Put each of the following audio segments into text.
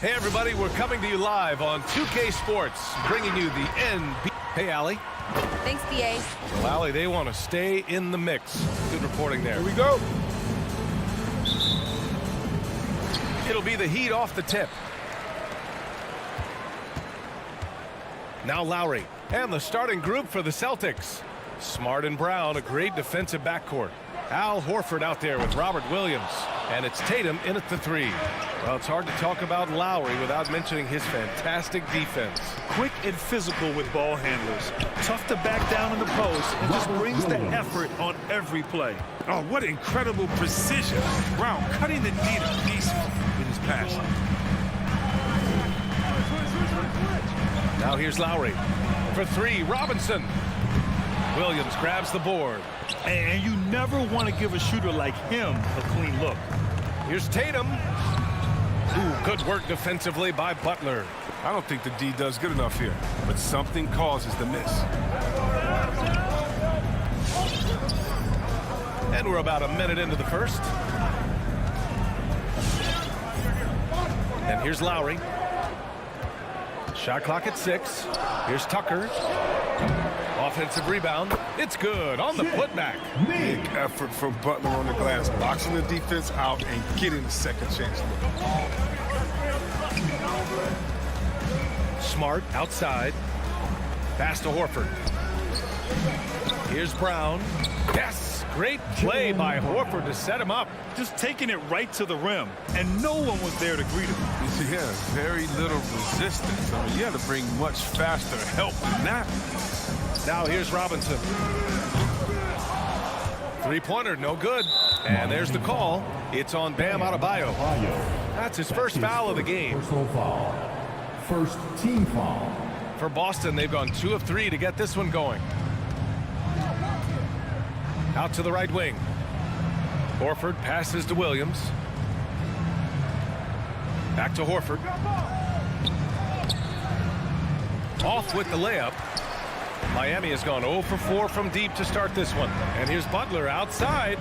Hey, everybody, we're coming to you live on 2K Sports, bringing you the NBA. Hey, Allie. Thanks, BA. Well, Allie, they want to stay in the mix. Good reporting there. Here we go. It'll be the Heat off the tip. Now Lowry. And the starting group for the Celtics. Smart and Brown, a great defensive backcourt. Al Horford out there with Robert Williams. And it's Tatum in at the three. Well, it's hard to talk about Lowry without mentioning his fantastic defense. Quick and physical with ball handlers. Tough to back down in the post and just brings the effort on every play. Oh, what incredible precision. Brown cutting the needle peaceful in his pass. Now here's Lowry. For three, Robinson. Williams grabs the board. And you never want to give a shooter like him a clean look. Here's Tatum. Ooh, good work defensively by Butler. I don't think the D does good enough here, but something causes the miss. And we're about a minute into the first. And here's Lowry. Shot clock at 6. Here's Tucker. Offensive rebound. It's good on the putback. Big effort from Butler on the glass, boxing the defense out and getting the second chance. Smart outside. Pass to Horford. Here's Brown. Yes! Great play by Horford to set him up. Just taking it right to the rim, and no one was there to greet him. Yeah, very little resistance. I mean, you have to bring much faster help than that. Now here's Robinson. Three-pointer, no good. And there's the call. It's on Bam Adebayo. That's his first foul of the game. Personal foul. First team foul. For Boston, they've gone 2 of 3 to get this one going. Out to the right wing. Horford passes to Williams. Back to Horford. Off with the layup. Miami has gone 0 for 4 from deep to start this one. And here's Butler outside.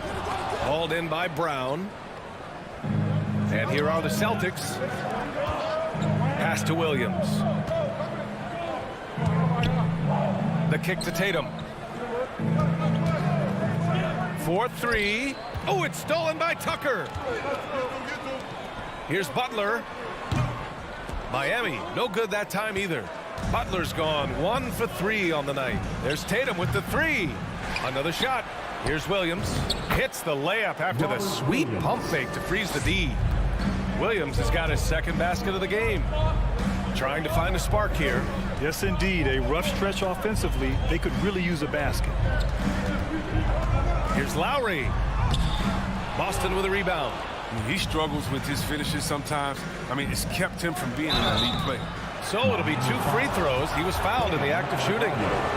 Hauled in by Brown. And here are the Celtics. Pass to Williams. The kick to Tatum. 4-3. Oh, it's stolen by Tucker. Here's Butler. Miami, no good that time either. Butler's gone 1 for 3 on the night. There's Tatum with the 3. Another shot. Here's Williams. Hits the layup after the sweet pump fake to freeze the D. Williams has got his second basket of the game. Trying to find a spark here. Yes, indeed. A rough stretch offensively. They could really use a basket. Here's Lowry. Boston with a rebound. He struggles with his finishes sometimes. I mean, it's kept him from being an elite player. So it'll be 2 free throws. He was fouled in the act of shooting.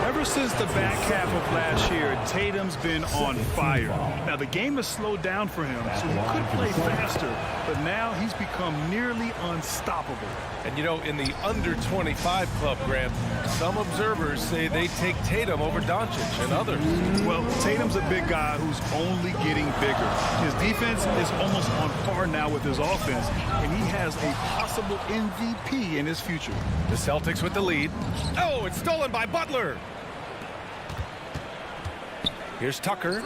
Ever since the back half of last year, Tatum's been on fire. Now, the game has slowed down for him, so he could play faster, but now he's become nearly unstoppable. And, you know, in the under-25 club, Grant, some observers say they take Tatum over Doncic and others. Well, Tatum's a big guy who's only getting bigger. His defense is almost on par now with his offense, and he has a possible MVP in his future. The Celtics with the lead. Oh, it's stolen by Butler. Here's Tucker.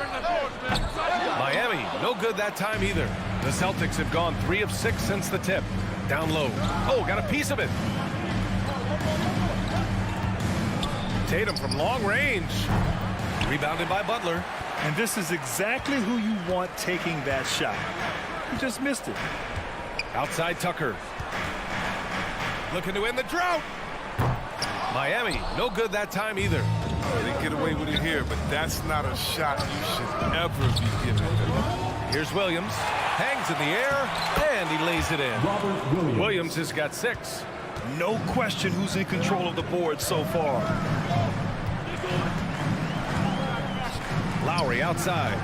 Miami, no good that time either. The Celtics have gone 3 of 6 since the tip. Down low. Oh, got a piece of it. Tatum from long range. Rebounded by Butler. And this is exactly who you want taking that shot. He just missed it. Outside Tucker. Looking to win the drought. Miami, no good that time either. Oh, they get away with it here, but that's not a shot you should ever be giving them. Here's Williams. Hangs in the air, and he lays it in. Williams has got 6. No question who's in control of the board so far. Lowry outside.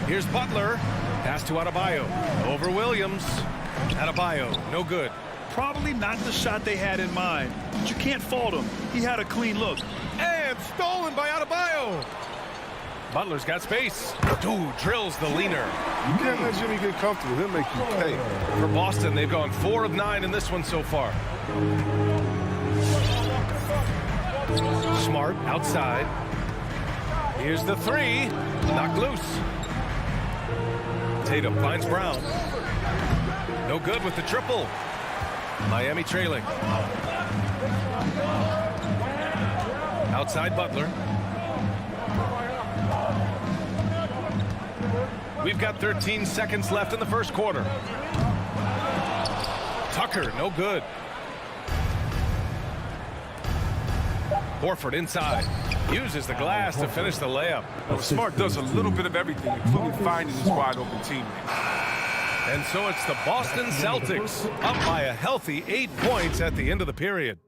Here's Butler. Pass to Adebayo. Over Williams. Adebayo, no good. Probably not the shot they had in mind, but you can't fault him. He had a clean look. And stolen by Adebayo. Butler's got space. Ooh, drills the leaner. You can't let Jimmy get comfortable. He'll make you pay. For Boston, they've gone 4 of 9 in this one so far. Smart outside. Here's the 3. Knocked loose. Tatum finds Brown. No good with the triple. Miami trailing. Outside Butler. We've got 13 seconds left in the first quarter. Tucker, no good. Horford inside. Uses the glass to finish the layup. Well, Smart does a little bit of everything, including finding his wide open teammate. And so it's the Boston Celtics up by a healthy 8 points at the end of the period.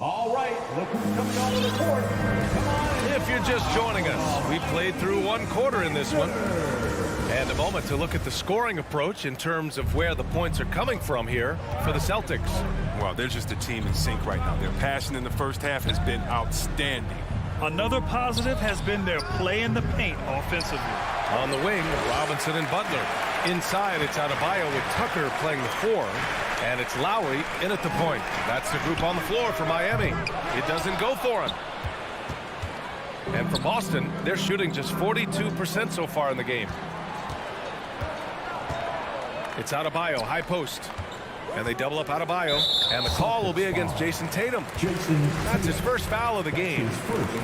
All right, look who's coming on the court. Come on. If you're just joining us, we played through 1 quarter in this one. And a moment to look at the scoring approach in terms of where the points are coming from here for the Celtics. Well, they're just a team in sync right now. Their passion in the first half has been outstanding. Another positive has been their play in the paint offensively. On the wing, Robinson and Butler. Inside, it's Adebayo with Tucker playing the 4. And it's Lowry in at the point. That's the group on the floor for Miami. It doesn't go for him. And for Boston, they're shooting just 42% so far in the game. It's Adebayo, high post. And they double up Adebayo. And the call will be against Jason Tatum. That's his first foul of the game.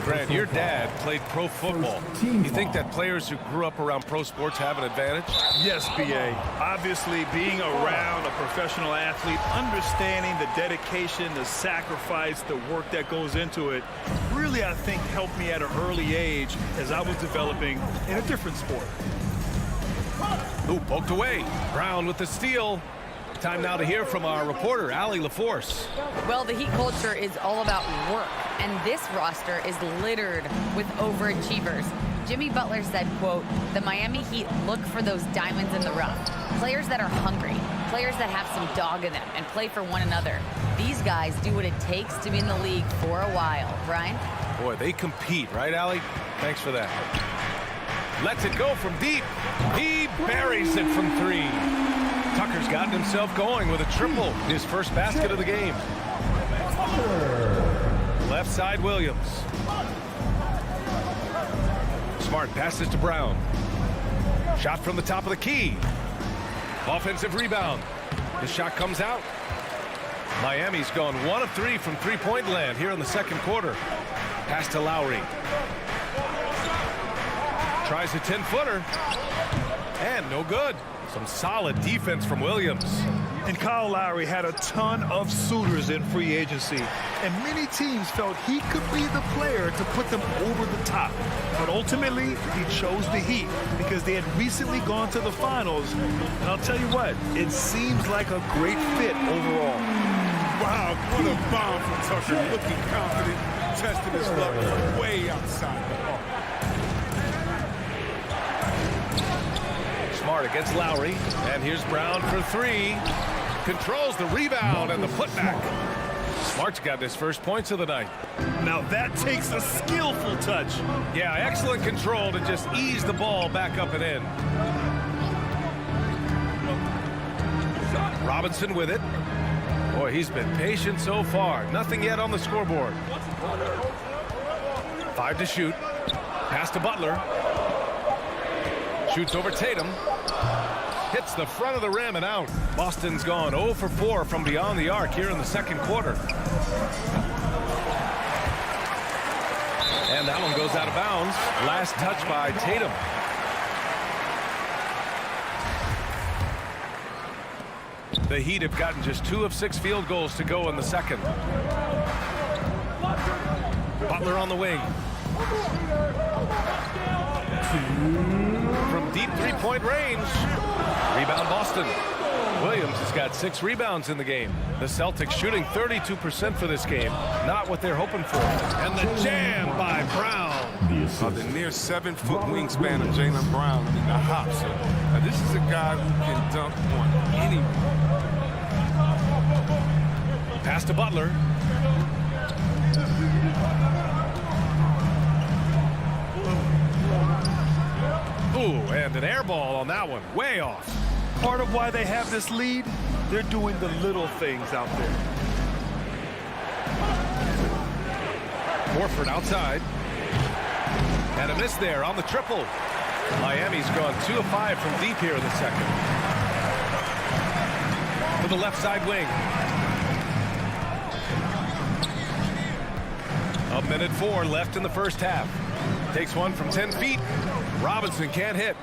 Grant, your dad played pro football. You think that players who grew up around pro sports have an advantage? Yes, B.A. Obviously, being around a professional athlete, understanding the dedication, the sacrifice, the work that goes into it, really, I think, helped me at an early age as I was developing in a different sport. Ooh, poked away. Brown with the steal. Time now to hear from our reporter, Allie LaForce. Well, the Heat culture is all about work, and this roster is littered with overachievers. Jimmy Butler said, quote, "The Miami Heat look for those diamonds in the rough. Players that are hungry, players that have some dog in them and play for one another. These guys do what it takes to be in the league for a while." Brian? Boy, they compete, right, Allie? Thanks for that. Lets it go from deep. He buries it from 3. Tucker's gotten himself going with a triple, his first basket of the game. Left side, Williams. Smart passes to Brown. Shot from the top of the key. Offensive rebound. His shot comes out. Miami's gone 1 of 3 from three-point land here in the second quarter. Pass to Lowry. Tries a 10-footer. And no good. Some solid defense from Williams. And Kyle Lowry had a ton of suitors in free agency, and many teams felt he could be the player to put them over the top. But ultimately, he chose the Heat because they had recently gone to the finals. And I'll tell you what, it seems like a great fit overall. Wow, what a bomb from Tucker. Looking confident, testing his luck way outside the ball. Smart against Lowry, and here's Brown for 3. Controls the rebound and the putback. Smart's got his first points of the night. Now that takes a skillful touch. Yeah, excellent control to just ease the ball back up and in. Robinson with it. Boy, he's been patient so far. Nothing yet on the scoreboard. 5 to shoot. Pass to Butler. Shoots over Tatum. Hits the front of the rim and out. Boston's gone 0 for 4 from beyond the arc here in the second quarter. And that one goes out of bounds. Last touch by Tatum. The Heat have gotten just 2 of 6 field goals to go in the second. Butler on the wing. From deep three-point range. Rebound Boston. Williams has got 6 rebounds in the game. The Celtics shooting 32% for this game. Not what they're hoping for. And the jam by Brown. The near 7-foot wingspan of Jaylen Brown. I mean, the hops. Now, this is a guy who can dunk on anyone. Pass to Butler. Ooh, and an air ball on that one. Way off. Part of why they have this lead, they're doing the little things out there. Horford outside. And a miss there on the triple. Miami's gone 2 of 5 from deep here in the second. To the left side wing. A minute 4 left in the first half. Takes one from 10 feet. Robinson can't hit.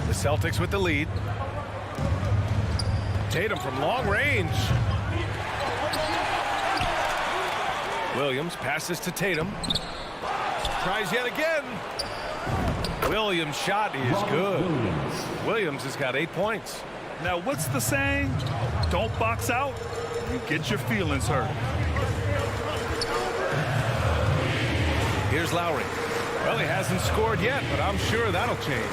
The Celtics with the lead. Tatum from long range. Williams passes to Tatum. Tries yet again. Williams' shot is good. Williams has got 8 points. Now, what's the saying? Don't box out, you get your feelings hurt. Here's Lowry. Well, he hasn't scored yet, but I'm sure that'll change.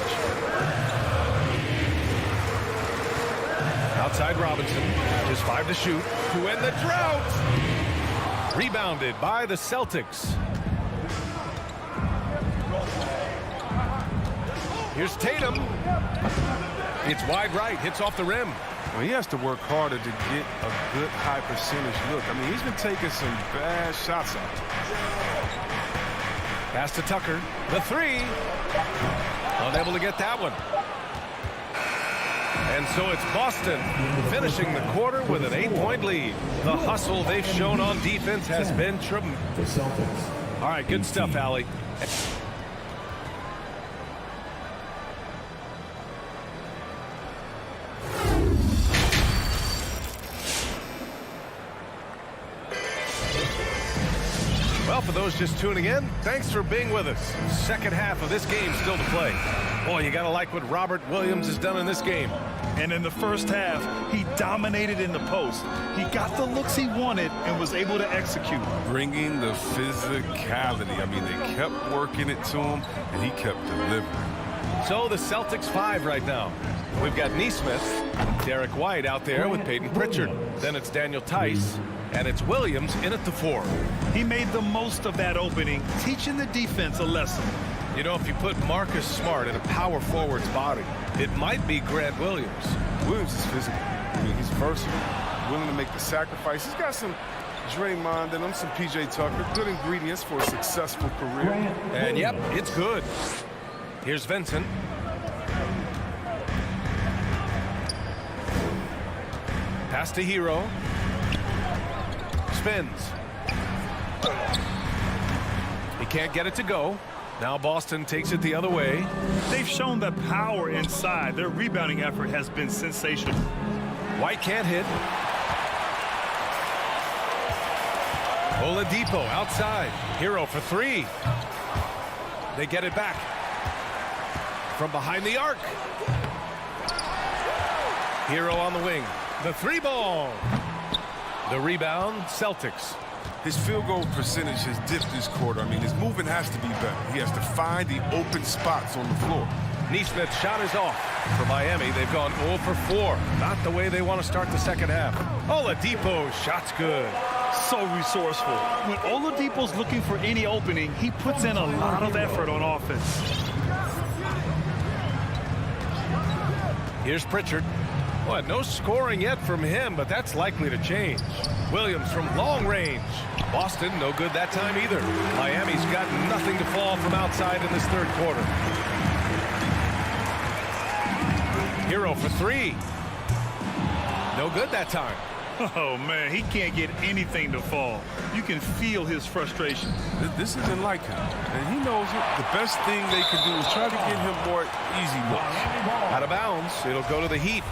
Outside Robinson. Just 5 to shoot. To end the drought. Rebounded by the Celtics. Here's Tatum. It's wide right. Hits off the rim. Well, he has to work harder to get a good high percentage look. I mean, he's been taking some bad shots out there. Pass to Tucker. The 3. Unable to get that one. And so it's Boston finishing the quarter with an 8-point lead. The hustle they've shown on defense has been tremendous. All right, good stuff, Allie. Well, for those just tuning in, thanks for being with us. Second half of this game still to play. Boy, you got to like what Robert Williams has done in this game. And in the first half, he dominated in the post. He got the looks he wanted and was able to execute. Bringing the physicality. I mean, they kept working it to him, and he kept delivering. So the Celtics 5 right now. We've got Nesmith, Derek White out there with Peyton Pritchard. Then it's Daniel Tice, and it's Williams in at the 4. He made the most of that opening, teaching the defense a lesson. You know, if you put Marcus Smart in a power forward's body, it might be Grant Williams. Williams is physical. I mean, he's versatile, willing to make the sacrifice. He's got some Draymond and some P.J. Tucker. Good ingredients for a successful career. And, yep, it's good. Here's Vincent. Pass to Hero. Spins. He can't get it to go. Now Boston takes it the other way. They've shown the power inside. Their rebounding effort has been sensational. White can't hit. Oladipo outside. Hero for 3. They get it back. From behind the arc. Hero on the wing. The 3 ball. The rebound, Celtics. His field goal percentage has dipped this quarter. I mean, his movement has to be better. He has to find the open spots on the floor. Nesmith's shot is off. For Miami, they've gone 0 for 4. Not the way they want to start the second half. Oladipo's shot's good. So resourceful. When Oladipo's looking for any opening, he puts in a lot of effort on offense. Here's Pritchard. Well, no scoring yet from him, but that's likely to change. Williams from long range. Boston, no good that time either. Miami's got nothing to fall from outside in this third quarter. Hero for 3. No good that time. Oh, man, he can't get anything to fall. You can feel his frustration. This isn't like him, and he knows it. The best thing they can do is try to get him more easy looks. Out of bounds. It'll go to the Heat.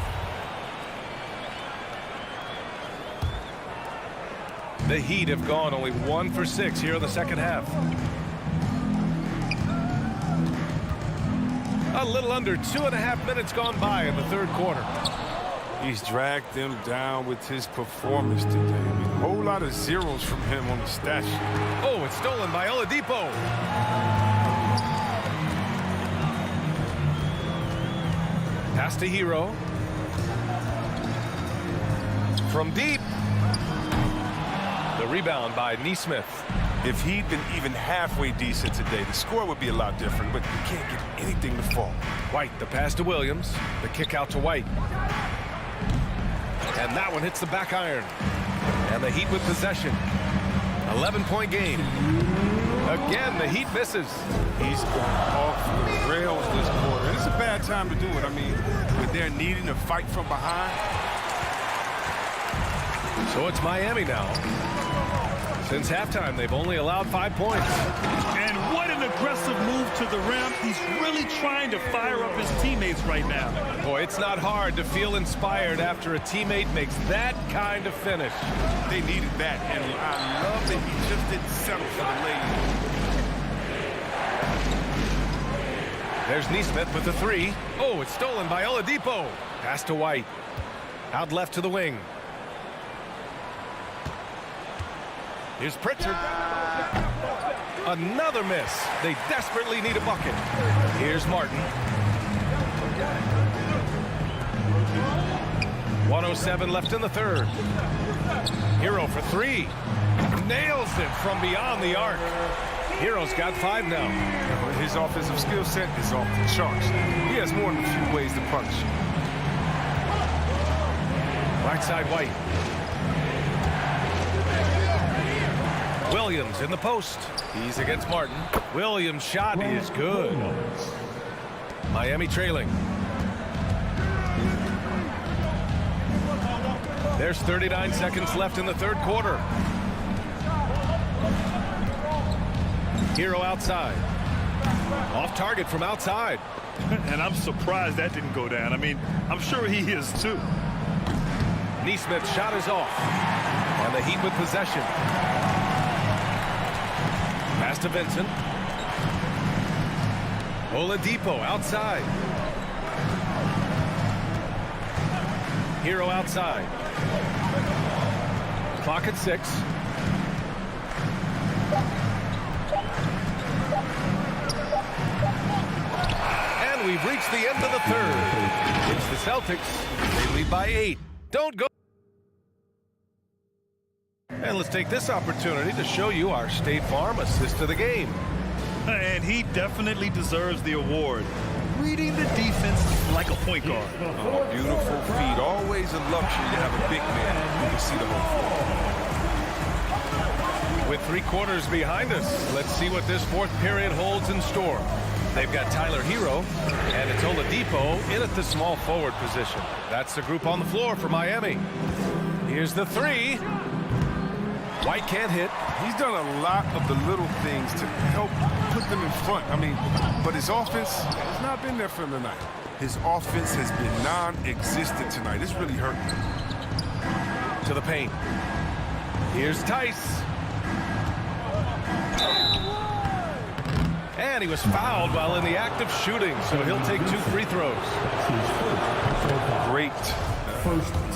The Heat have gone only 1 for 6 here in the second half. A little under 2.5 minutes gone by in the third quarter. He's dragged them down with his performance today. I mean, a whole lot of zeros from him on the stat sheet. Oh, it's stolen by Oladipo. Pass to Hero. From deep. The rebound by Nesmith. If he'd been even halfway decent today, the score would be a lot different, but you can't get anything to fall. White, the pass to Williams. The kick out to White. And that one hits the back iron. And the Heat with possession. 11-point game. Again, the Heat misses. He's going off the rails this quarter. It's a bad time to do it. I mean, when they're needing to fight from behind. So it's Miami now. Since halftime, they've only allowed 5 points. And what an aggressive move to the rim. He's really trying to fire up his teammates right now. Boy, it's not hard to feel inspired after a teammate makes that kind of finish. They needed that, and I love that he just didn't settle for the lane. There's Neesmith with the three. Oh, it's stolen by Oladipo. Pass to White. Out left to the wing. Here's Pritchard. Another miss. They desperately need a bucket. Here's Martin. 1:07 left in the third. Hero for three. Nails it from beyond the arc. Hero's got 5 now. His offensive skill set is off the charts. He has more than a few ways to punch. Right side White. Williams in the post. He's against Martin. Williams' shot is good. Miami trailing. There's 39 seconds left in the third quarter. Hero outside. Off target from outside. And I'm surprised that didn't go down. I mean, I'm sure he is too. Neesmith's shot is off. And the Heat with possession. Pass to Vincent. Oladipo outside. Hero outside. Clock at 6. And we've reached the end of the third. It's the Celtics. They lead by 8. Don't go. And let's take this opportunity to show you our State Farm assist of the game. And he definitely deserves the award. Reading the defense like a point guard. Oh, beautiful feed. Always a luxury to have a big man who can see the whole floor. With 3 quarters behind us, let's see what this fourth period holds in store. They've got Tyler Hero, and it's Oladipo in at the small forward position. That's the group on the floor for Miami. Here's the three. White can't hit. He's done a lot of the little things to help put them in front. I mean, but his offense has not been there for him tonight. His offense has been non-existent tonight. It's really hurting him. To the paint. Here's Tice. And he was fouled while in the act of shooting, so he'll take 2 free throws. Great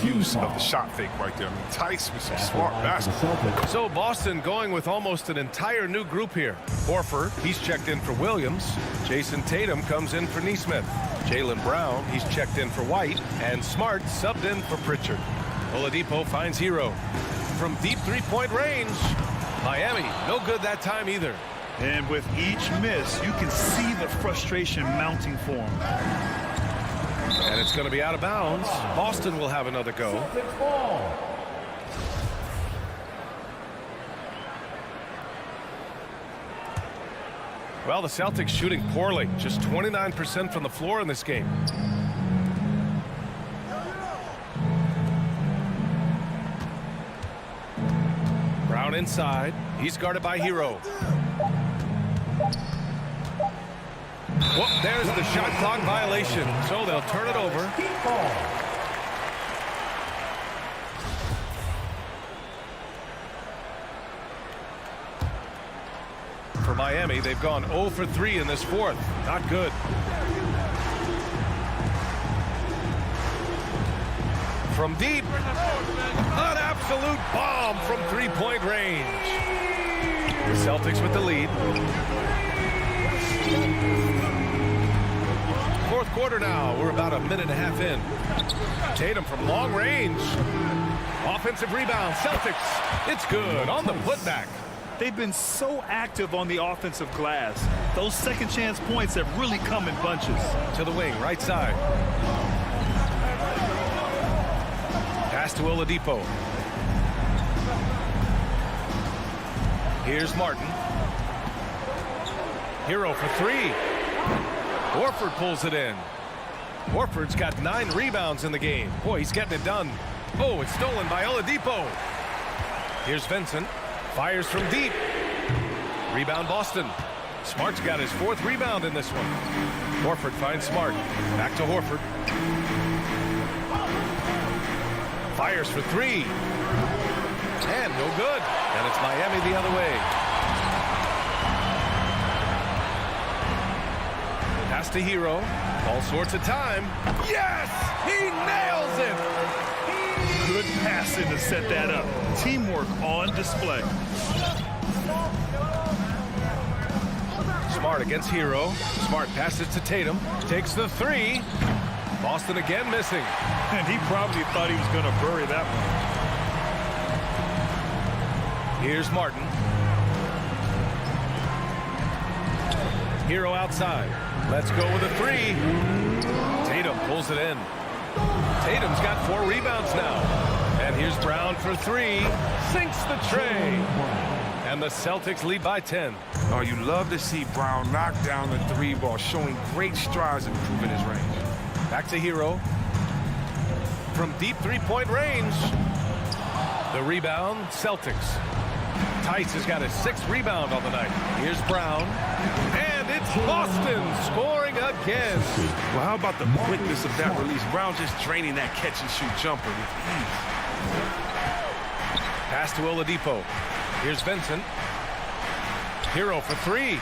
use of the shot fake right there. I mean, Tice with some smart basketball. So Boston going with almost an entire new group here. Horford, he's checked in for Williams. Jason Tatum comes in for Neesmith. Jaylen Brown, he's checked in for White. And Smart subbed in for Pritchard. Oladipo finds Hero. From deep three-point range, Miami, no good that time either. And with each miss, you can see the frustration mounting for him. And it's going to be out of bounds. Boston will have another go. Well, the Celtics shooting poorly. Just 29% from the floor in this game. Brown inside. He's guarded by Hero. Whoop, there's the shot clock violation. So they'll turn it over. For Miami, they've gone 0 for 3 in this fourth. Not good. From deep. An absolute bomb from three-point range. The Celtics with the lead. Fourth quarter now. We're about a minute and a half in. Tatum from long range. Offensive rebound. Celtics. It's good on the putback. They've been so active on the offensive glass. Those second chance points have really come in bunches. To the wing, right side. Pass to Oladipo. Here's Martin. Hero for three. Horford pulls it in. Horford's got 9 rebounds in the game. Boy, he's getting it done. Oh, it's stolen by Oladipo. Here's Vincent. Fires from deep. Rebound Boston. Smart's got his 4th rebound in this one. Horford finds Smart. Back to Horford. Fires for 3. And no good. And it's Miami the other way. Pass to Hero. All sorts of time. Yes! He nails it! Good passing to set that up. Teamwork on display. Smart against Hero. Smart passes to Tatum. Takes the 3. Boston again missing. And he probably thought he was going to bury that one. Here's Martin. Hero outside. Let's go with a 3. Tatum pulls it in. Tatum's got 4 rebounds now. And here's Brown for 3. Sinks the tray. And the Celtics lead by 10. Oh, you love to see Brown knock down the 3 ball, showing great strides improving his range. Back to Hero. From deep 3-point range. The rebound, Celtics. Tice has got his 6th rebound on the night. Here's Brown. And it's Boston scoring again. Well, how about the quickness of that release? Brown just draining that catch-and-shoot jumper with ease. Pass to Oladipo. Here's Vincent. Hero for 3.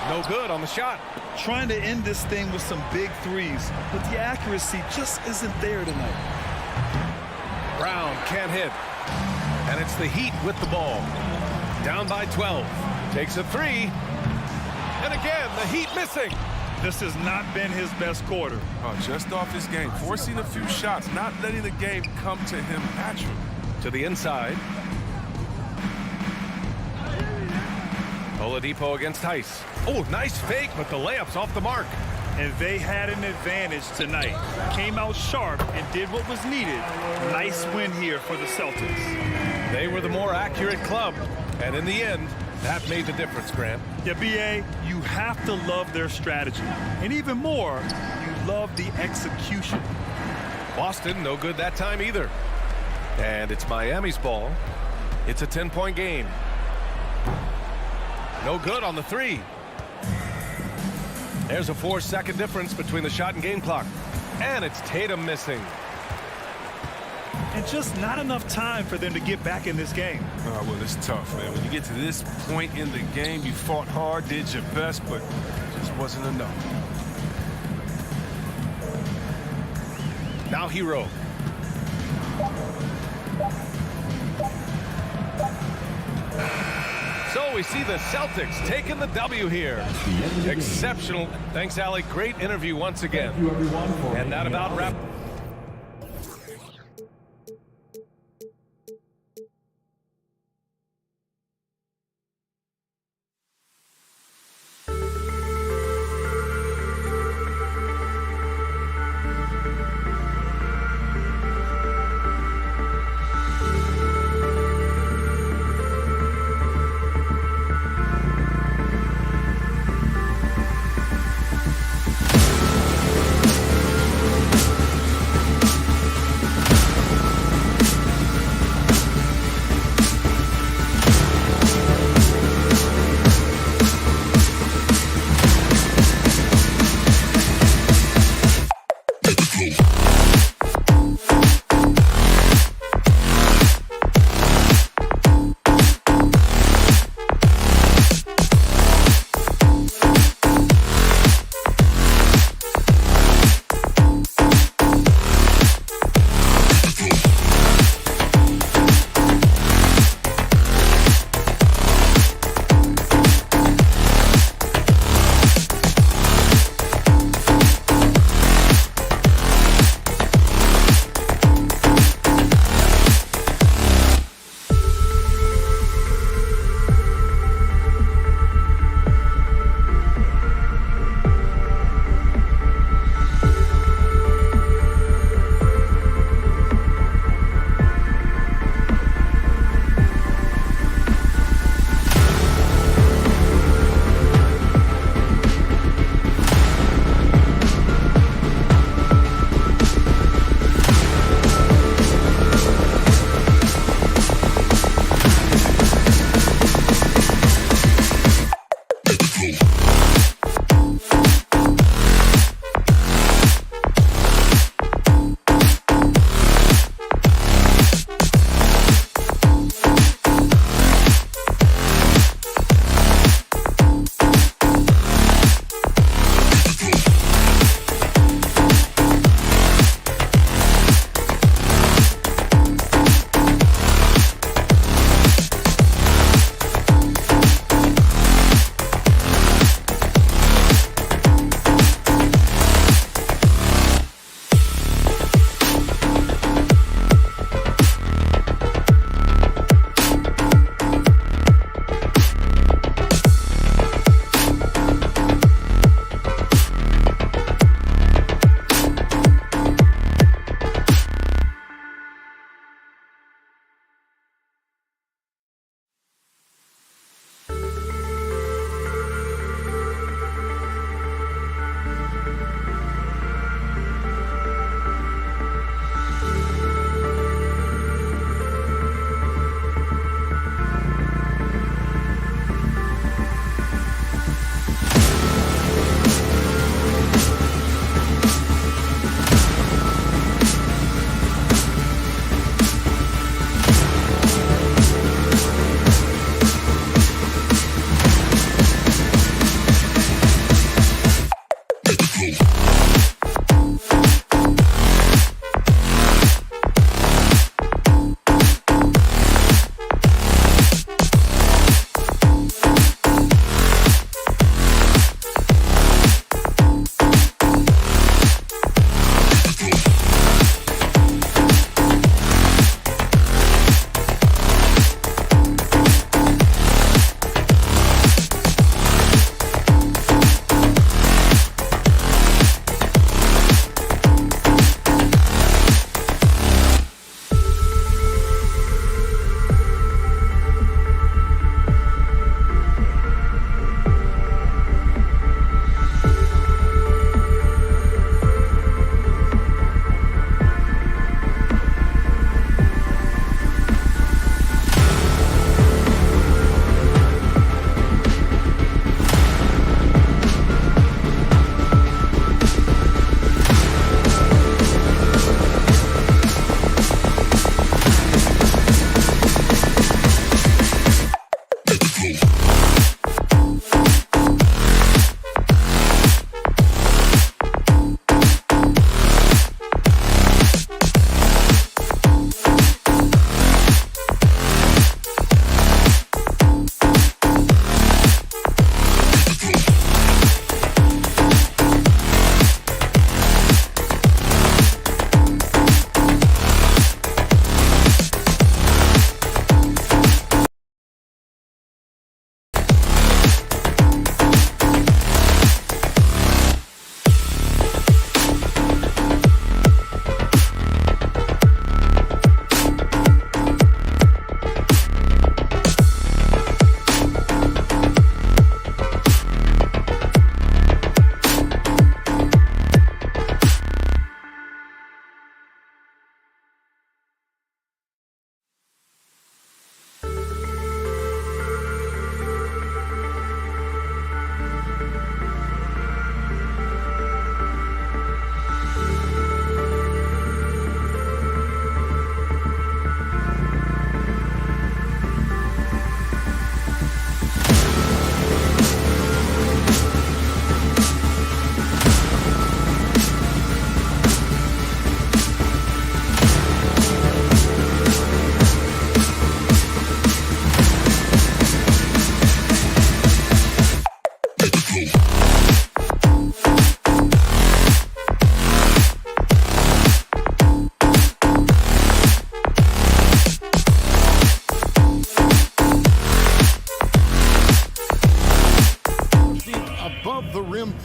No good on the shot. Trying to end this thing with some big threes, but the accuracy just isn't there tonight. Brown can't hit. And it's the Heat with the ball. Down by 12. Takes a 3. And again, the Heat missing. This has not been his best quarter. Oh, just off his game. Forcing a few shots, not letting the game come to him naturally. To the inside. Oladipo against Tice. Oh, nice fake, but the layup's off the mark. And they had an advantage tonight. Came out sharp and did what was needed. Nice win here for the Celtics. They were the more accurate club. And in the end, that made the difference, Grant. Yeah, B.A., you have to love their strategy. And even more, you love the execution. Boston, no good that time either. And it's Miami's ball. It's a 10-point game. No good on the 3. There's a 4-second difference between the shot and game clock. And it's Tatum missing. And just not enough time for them to get back in this game. Oh, well, it's tough, man. When you get to this point in the game, you fought hard, did your best, but it just wasn't enough. Now Hero. So we see the Celtics taking the W here. Exceptional. Thanks, Allie. Great interview once again. And that about wraps.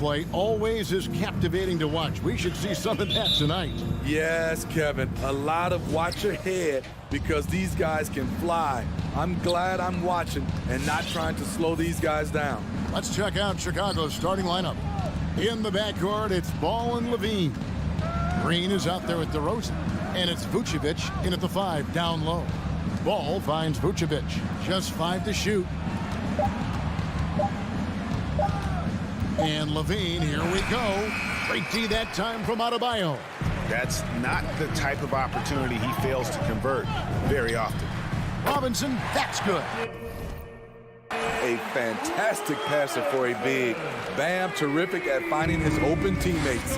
play always is captivating to watch. We should see some of that tonight. Yes, Kevin. A lot of watch your head because these guys can fly. I'm glad I'm watching and not trying to slow these guys down. Let's check out Chicago's starting lineup. In the backcourt, it's Ball and Levine. Green is out there with DeRozan. And it's Vucevic in at the 5, down low. Ball finds Vucevic. Just 5 to shoot. And Levine, here we go. Great D that time from Adebayo. That's not the type of opportunity he fails to convert very often. Robinson, that's good. A fantastic passer for a big. Bam, terrific at finding his open teammates.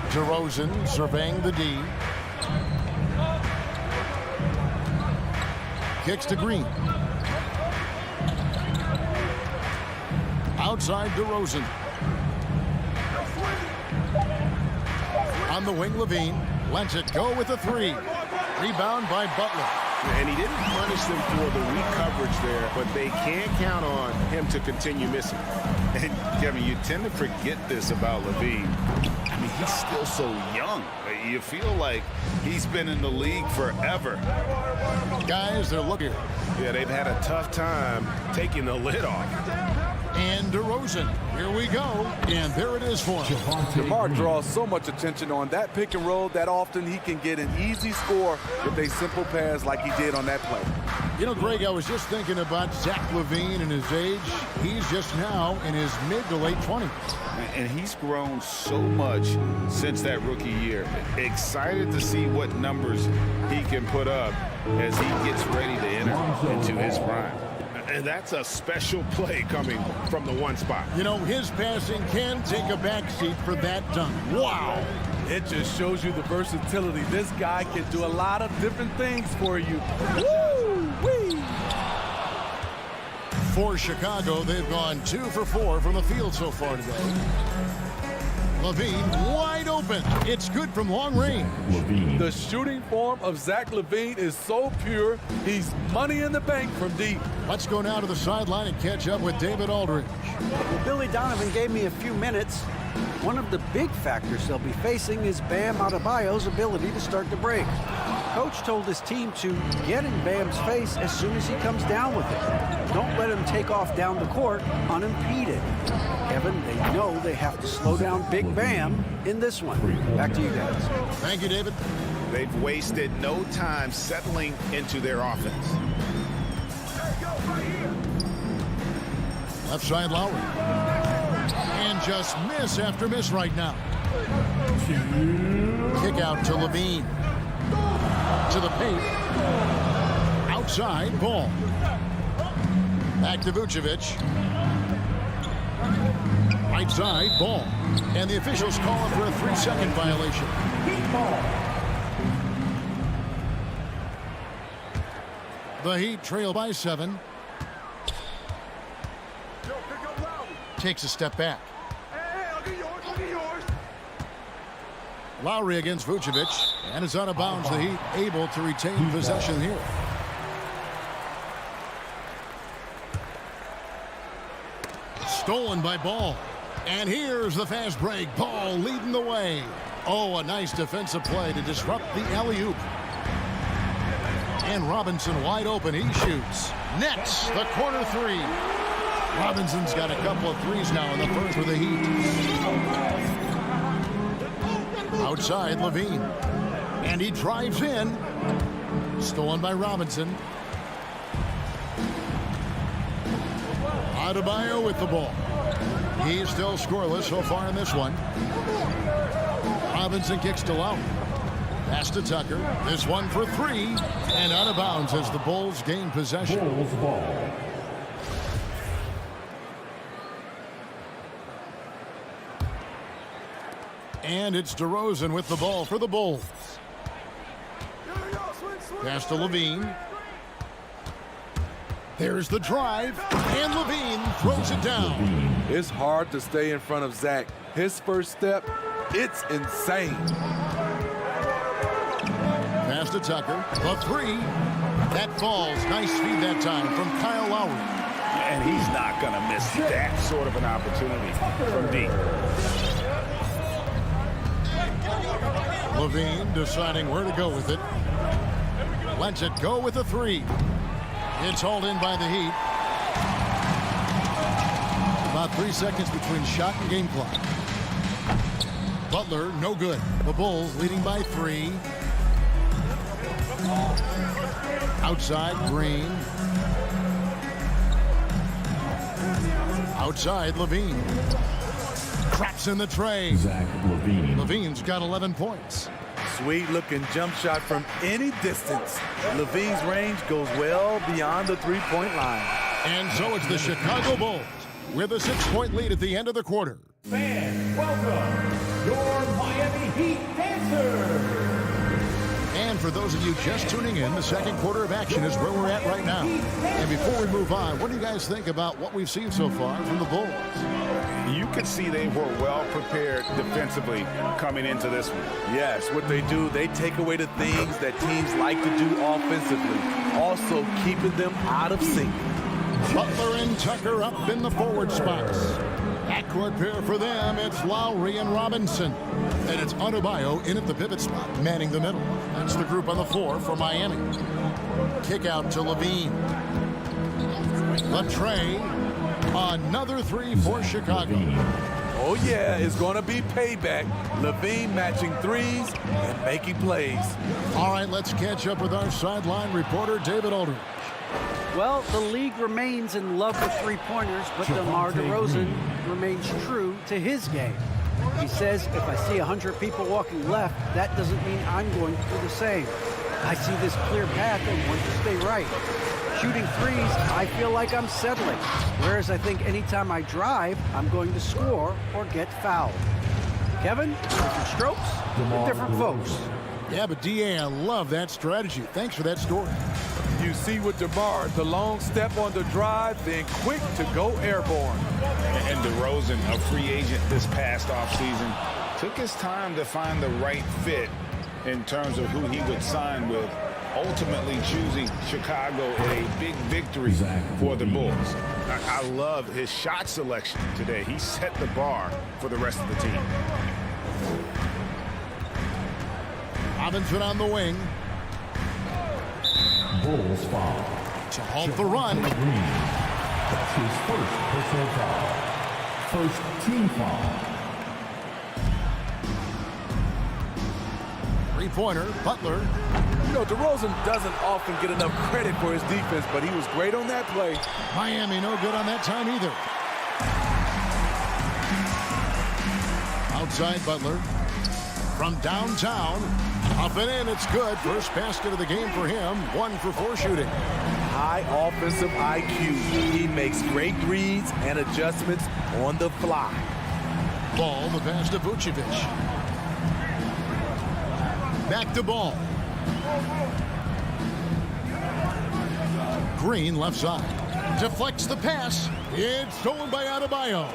DeRozan surveying the D. Kicks to Green. Outside DeRozan. On the wing, Levine lets it go with a 3. Rebound by Butler. And he didn't punish them for the weak coverage there, but they can't count on him to continue missing. And, Kevin, you tend to forget this about Levine. I mean, he's still so young. You feel like he's been in the league forever. Guys, they're looking. Yeah, they've had a tough time taking the lid off. And DeRozan, here we go. And there it is for him. DeMar draws so much attention on that pick and roll that often he can get an easy score with a simple pass like he did on that play. You know, Greg, I was just thinking about Zach LaVine and his age. He's just now in his mid to late 20s. And he's grown so much since that rookie year. Excited to see what numbers he can put up as he gets ready to enter into his prime. And that's a special play coming from the one spot. You know, his passing can take a backseat for that dunk. Wow. It just shows you the versatility. This guy can do a lot of different things for you. Woo-wee! For Chicago, they've gone 2 for 4 from the field so far today. LaVine wide open. It's good from long range. The shooting form of Zach LaVine is so pure, he's money in the bank from deep. Let's go now to the sideline and catch up with David Aldridge. Well, Billy Donovan gave me a few minutes. One of the big factors they'll be facing is Bam Adebayo's ability to start the break. Coach told his team to get in Bam's face as soon as he comes down with it. Don't let him take off down the court unimpeded. Kevin, they know they have to slow down Big Bam in this one. Back to you guys. Thank you, David. They've wasted no time settling into their offense. Left side Lowry. And just miss after miss right now. Kick out to Levine. To the paint. Outside, Ball. Back to Vucevic. Right side, Ball. And the officials call him for a 3-second violation. The Heat trail by 7. Takes a step back. Lowry against Vucevic, and it's out of bounds. The Heat able to retain possession here. Stolen by Ball. And here's the fast break. Ball leading the way. Oh, a nice defensive play to disrupt the alley-oop. And Robinson wide open. He shoots. Nets the corner 3. Robinson's got a couple of threes now in the first for the Heat. Outside, Levine. And he drives in. Stolen by Robinson. Adebayo with the ball. He's still scoreless so far in this one. Robinson kicks to Lowry. Pass to Tucker. This one for 3. And out of bounds as the Bulls gain possession. Bulls ball. And it's DeRozan with the ball for the Bulls. Pass to Levine. There's the drive, and Levine throws it down. It's hard to stay in front of Zach. His first step, it's insane. Pass to Tucker. The 3. That falls. Nice feed that time from Kyle Lowry. And he's not going to miss that sort of an opportunity from deep. Levine deciding where to go with it. Lets it go with a three. It's hauled in by the Heat. About 3 seconds between shot and game clock. Butler, no good. The Bulls leading by 3. Outside, Green. Outside, Levine. Craps in the tray. Zach LaVine. Levine's got 11 points. Sweet looking jump shot from any distance. Levine's range goes well beyond the three-point line. And so it's the Chicago Bulls with a 6-point lead at the end of the quarter. Fans, welcome your Miami Heat dancers. And for those of you just tuning in, the second quarter of action is where we're at right now. And before we move on, what do you guys think about what we've seen so far from the Bulls? You could see they were well prepared defensively coming into this one. Yes, what they do, they take away the things that teams like to do offensively, also keeping them out of sync. Butler and Tucker up in the forward spots. Backcourt pair for them, it's Lowry and Robinson. And it's Adebayo in at the pivot spot, manning the middle. That's the group on the floor for Miami. Kick out to Levine. Latrey. Another three for Chicago. Oh yeah, it's going to be payback. Levine matching threes and making plays. All right, let's catch up with our sideline reporter, David Aldridge. Well, the league remains in love with three-pointers, but DeMar DeRozan remains true to his game. He says, if I see 100 people walking left, that doesn't mean I'm going to do the same. I see this clear path and want to stay right. Shooting threes, I feel like I'm settling. Whereas I think anytime I drive, I'm going to score or get fouled. Kevin, different strokes for different folks. Yeah, but DA, I love that strategy. Thanks for that story. You see with DeMar, the long step on the drive, then quick to go airborne. And DeRozan, a free agent this past offseason, took his time to find the right fit in terms of who he would sign with, ultimately choosing Chicago in a big victory for the Bulls. I love his shot selection today. He set the bar for the rest of the team. Robinson on the wing. Bulls foul. To halt the run. Green. That's his first personal foul. First team foul. Three-pointer, Butler. You know, DeRozan doesn't often get enough credit for his defense, but he was great on that play. Miami no good on that time either. Outside Butler. From downtown. Up and in, it's good. First basket of the game for him. 1 for 4 shooting. High offensive IQ. He makes great reads and adjustments on the fly. Ball, the pass to Vucevic. Back to Ball. Green left side. Deflects the pass. It's stolen by Adebayo.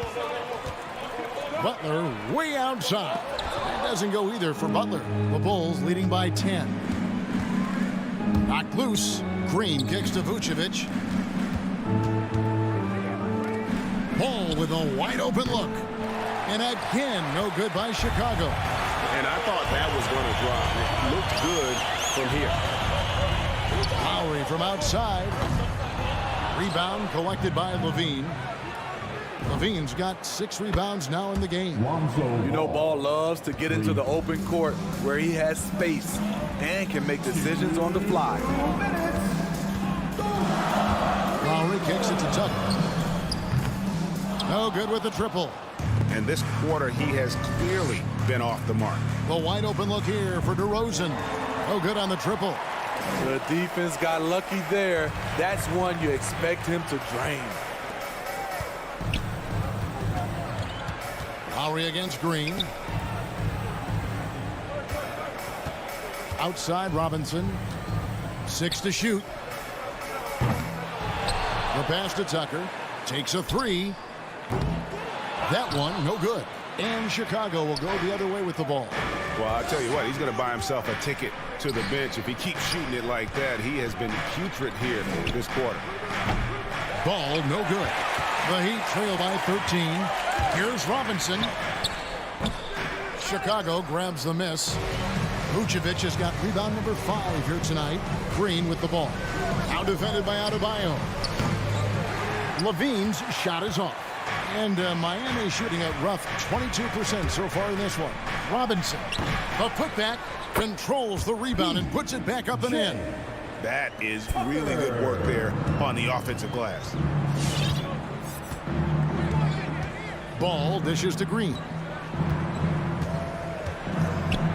Butler way outside. That doesn't go either for Butler. The Bulls leading by 10. Knocked loose. Green kicks to Vucevic. Ball with a wide open look. And again, no good by Chicago. And I thought that was going to drop. It looked good from here. Lowry from outside. Rebound collected by Levine. Levine's got 6 rebounds now in the game. You know, Ball loves to get into the open court where he has space and can make decisions on the fly. Lowry kicks it to Tucker. No good with the triple. And this quarter, he has clearly been off the mark. The wide open look here for DeRozan. No good on the triple. The defense got lucky there. That's one you expect him to drain. Lowry against Green. Outside Robinson. 6 to shoot. The pass to Tucker. Takes a 3. That one, no good. And Chicago will go the other way with the ball. Well, I'll tell you what, he's going to buy himself a ticket to the bench. If he keeps shooting it like that, he has been putrid here this quarter. Ball, no good. The Heat trail by 13. Here's Robinson. Chicago grabs the miss. Vucevic has got rebound number 5 here tonight. Green with the ball. Now defended by Adebayo. Levine's shot is off. And Miami shooting a rough 22% so far in this one. Robinson, a putback, controls the rebound and puts it back up and in. That is really good work there on the offensive glass. Ball dishes to Green.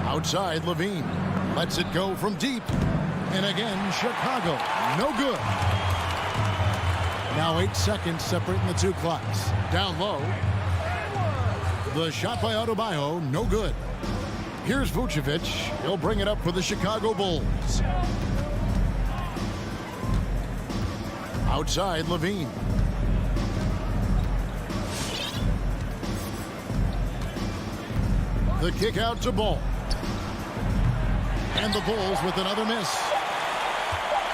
Outside, Levine lets it go from deep. And again, Chicago, no good. Now 8 seconds separating the two clocks. Down low. The shot by Adebayo, no good. Here's Vucevic. He'll bring it up for the Chicago Bulls. Outside, Levine. The kick out to Ball. And the Bulls with another miss.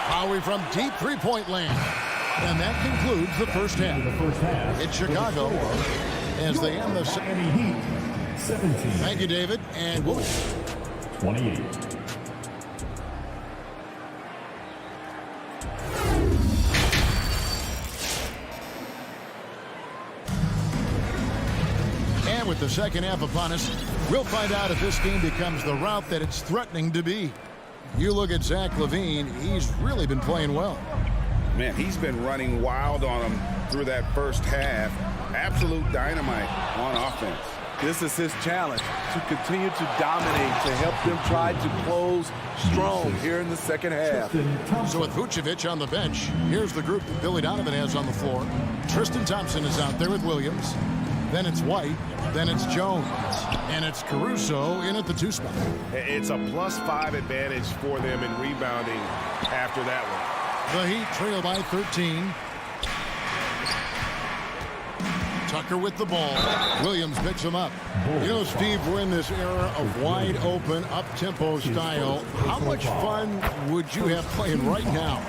Howie from deep three-point land. And that concludes the first half. It's Chicago as they end the Miami Heat 17. Thank you, David. And we'll 28. And with the second half upon us, we'll find out if this game becomes the route that it's threatening to be. You look at Zach LaVine, he's really been playing well. Man, he's been running wild on them through that first half. Absolute dynamite on offense. This is his challenge, to continue to dominate, to help them try to close strong here in the second half. So with Vucevic on the bench, here's the group that Billy Donovan has on the floor. Tristan Thompson is out there with Williams. Then it's White. Then it's Jones. And it's Caruso in at the 2 spot. It's a +5 advantage for them in rebounding after that one. The Heat trail by 13. Tucker with the ball. Williams picks him up. You know, Steve, we're in this era of wide open, up-tempo style. How much fun would you have playing right now?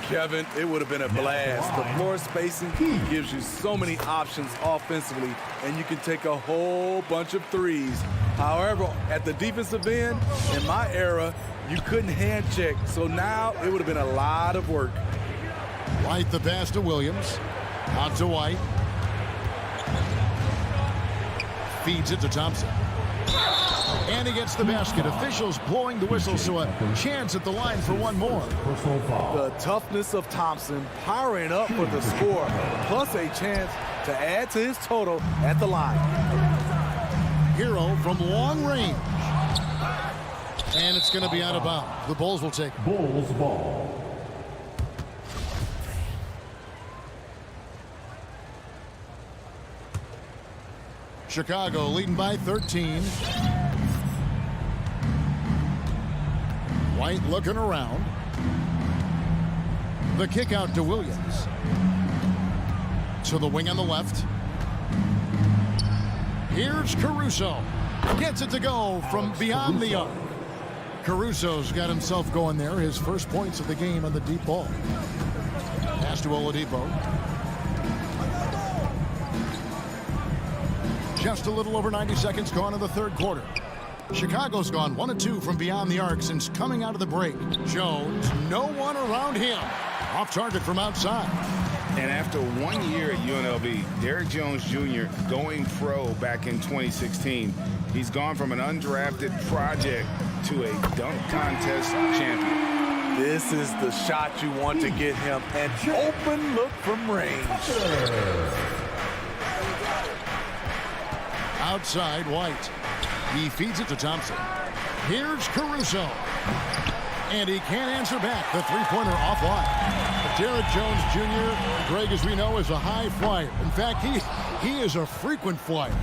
Kevin, it would have been a blast. The floor spacing gives you so many options offensively, and you can take a whole bunch of threes. However, at the defensive end, in my era, you couldn't hand check. So now it would have been a lot of work. White the pass to Williams. Out to White. Feeds it to Thompson. And he gets the basket. Officials blowing the whistle, so a chance at the line for one more. The toughness of Thompson powering up for the score, plus a chance to add to his total at the line. Hero from long range. And it's going to be out of bounds. The Bulls will take Bulls ball. Chicago leading by 13. White looking around. The kick out to Williams. To the wing on the left. Here's Caruso. Gets it to go from beyond the arc. Caruso's got himself going there. His first points of the game on the deep ball. Pass to Oladipo. Just a little over 90 seconds gone in the third quarter. Chicago's gone 1 of 2 from beyond the arc since coming out of the break. Jones, no one around him. Off target from outside. And after 1 year at UNLV, Derrick Jones Jr. going pro back in 2016, he's gone from an undrafted project to a dunk contest champion. This is the shot you want to get him. An open look from range. Outside, White. He feeds it to Thompson. Here's Caruso. And he can't answer back. The three-pointer offline. Derrick Jones Jr., Greg, as we know, is a high flyer. In fact, he is a frequent flyer.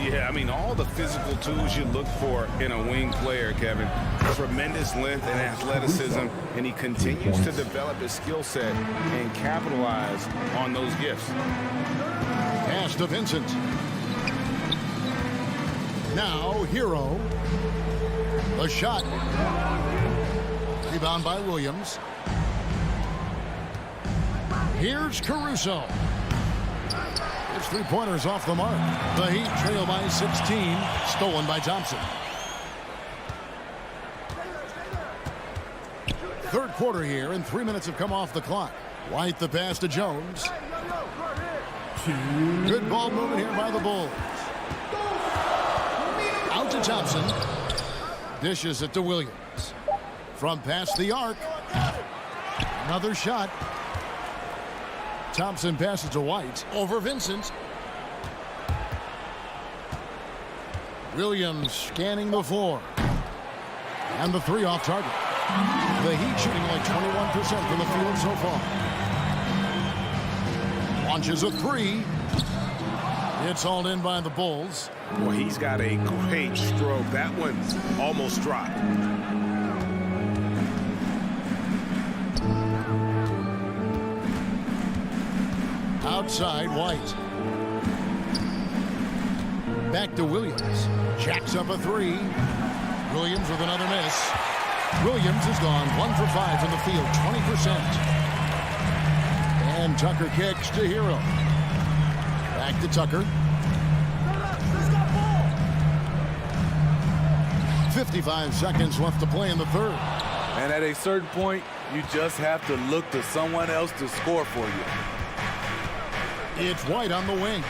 Yeah, I mean, all the physical tools you look for in a wing player, Kevin. Tremendous length and athleticism, and he continues to develop his skill set and capitalize on those gifts. Pass to Vincent. Now, Hero. A shot. Rebound by Williams. Here's Caruso. His three-pointers off the mark. The Heat trail by 16. Stolen by Thompson. Third quarter here, and 3 minutes have come off the clock. White the pass to Jones. Good ball movement here by the Bulls. Out to Thompson. Dishes it to Williams. From past the arc. Another shot. Thompson passes to White. Over Vincent. Williams scanning the floor. And the three off target. The Heat shooting like 21% from the field so far. Launches a three. It's hauled in by the Bulls. Well, he's got a great stroke. That one's almost dropped. Outside, White. Back to Williams. Jacks up a three. Williams with another miss. Williams has gone 1 for 5 from the field, 20%. And Tucker kicks to Hero. Back to Tucker. 55 seconds left to play in the third. And at a certain point, you just have to look to someone else to score for you. It's White on the wing.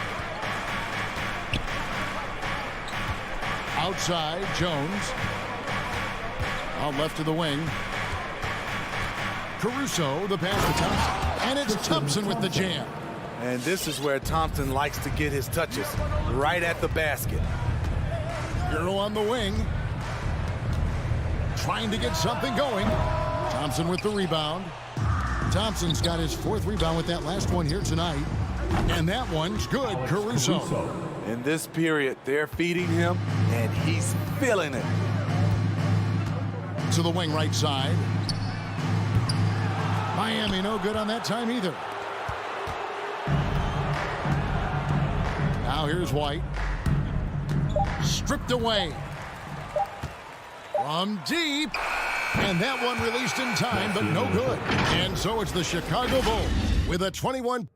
Outside, Jones. Out left to the wing. Caruso, the pass to Thompson. And it's Thompson with the jam. And this is where Thompson likes to get his touches, right at the basket. Hero on the wing. Trying to get something going. Thompson with the rebound. Thompson's got his 4th rebound with that last one here tonight. And that one's good, Caruso. In this period, they're feeding him, and he's feeling it. To the wing right side. Miami no good on that time either. Now here's White. Stripped away. From deep. And that one released in time, but no good. And so it's the Chicago Bulls with a 21.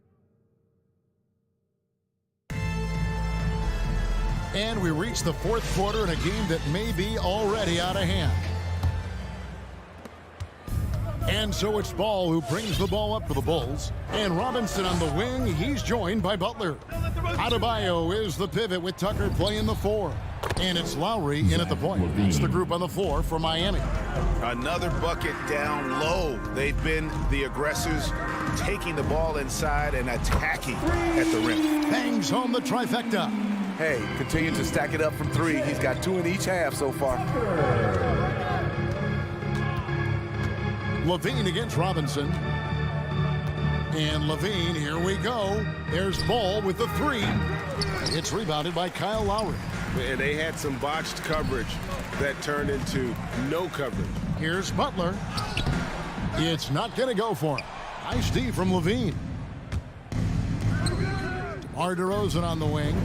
And we reach the 4th quarter in a game that may be already out of hand. And so it's Ball who brings the ball up for the Bulls. And Robinson on the wing, he's joined by Butler. Adebayo is the pivot with Tucker playing the 4. And it's Lowry in at the point. It's the group on the floor for Miami. Another bucket down low. They've been the aggressors, taking the ball inside and attacking at the rim. Bangs home the trifecta. Hey, continue to stack it up from 3. He's got 2 in each half so far. Levine against Robinson. And Levine, here we go. There's Ball with the 3. It's rebounded by Kyle Lowry. And they had some botched coverage that turned into no coverage. Here's Butler. It's not going to go for him. Nice D from Levine. DeMar DeRozan on the wing.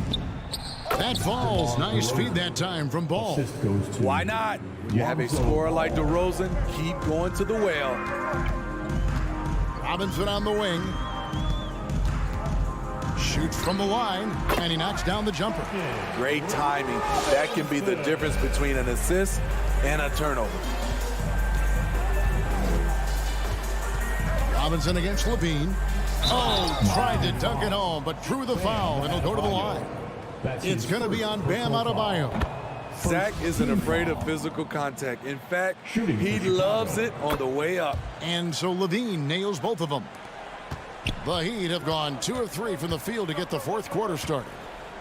That falls. Nice feed that time from Ball. Why not? You have a scorer like DeRozan, keep going to the well. Robinson on the wing. Shoots from the line, and he knocks down the jumper. Great timing. That can be the difference between an assist and a turnover. Robinson against Levine. Oh, tried to dunk it home, but drew the foul, and he'll go to the line. It's going to be on Bam Adebayo. Zach isn't afraid of physical contact. In fact, he loves it on the way up. And so Levine nails both of them. The Heat have gone 2 of 3 from the field to get the 4th quarter started.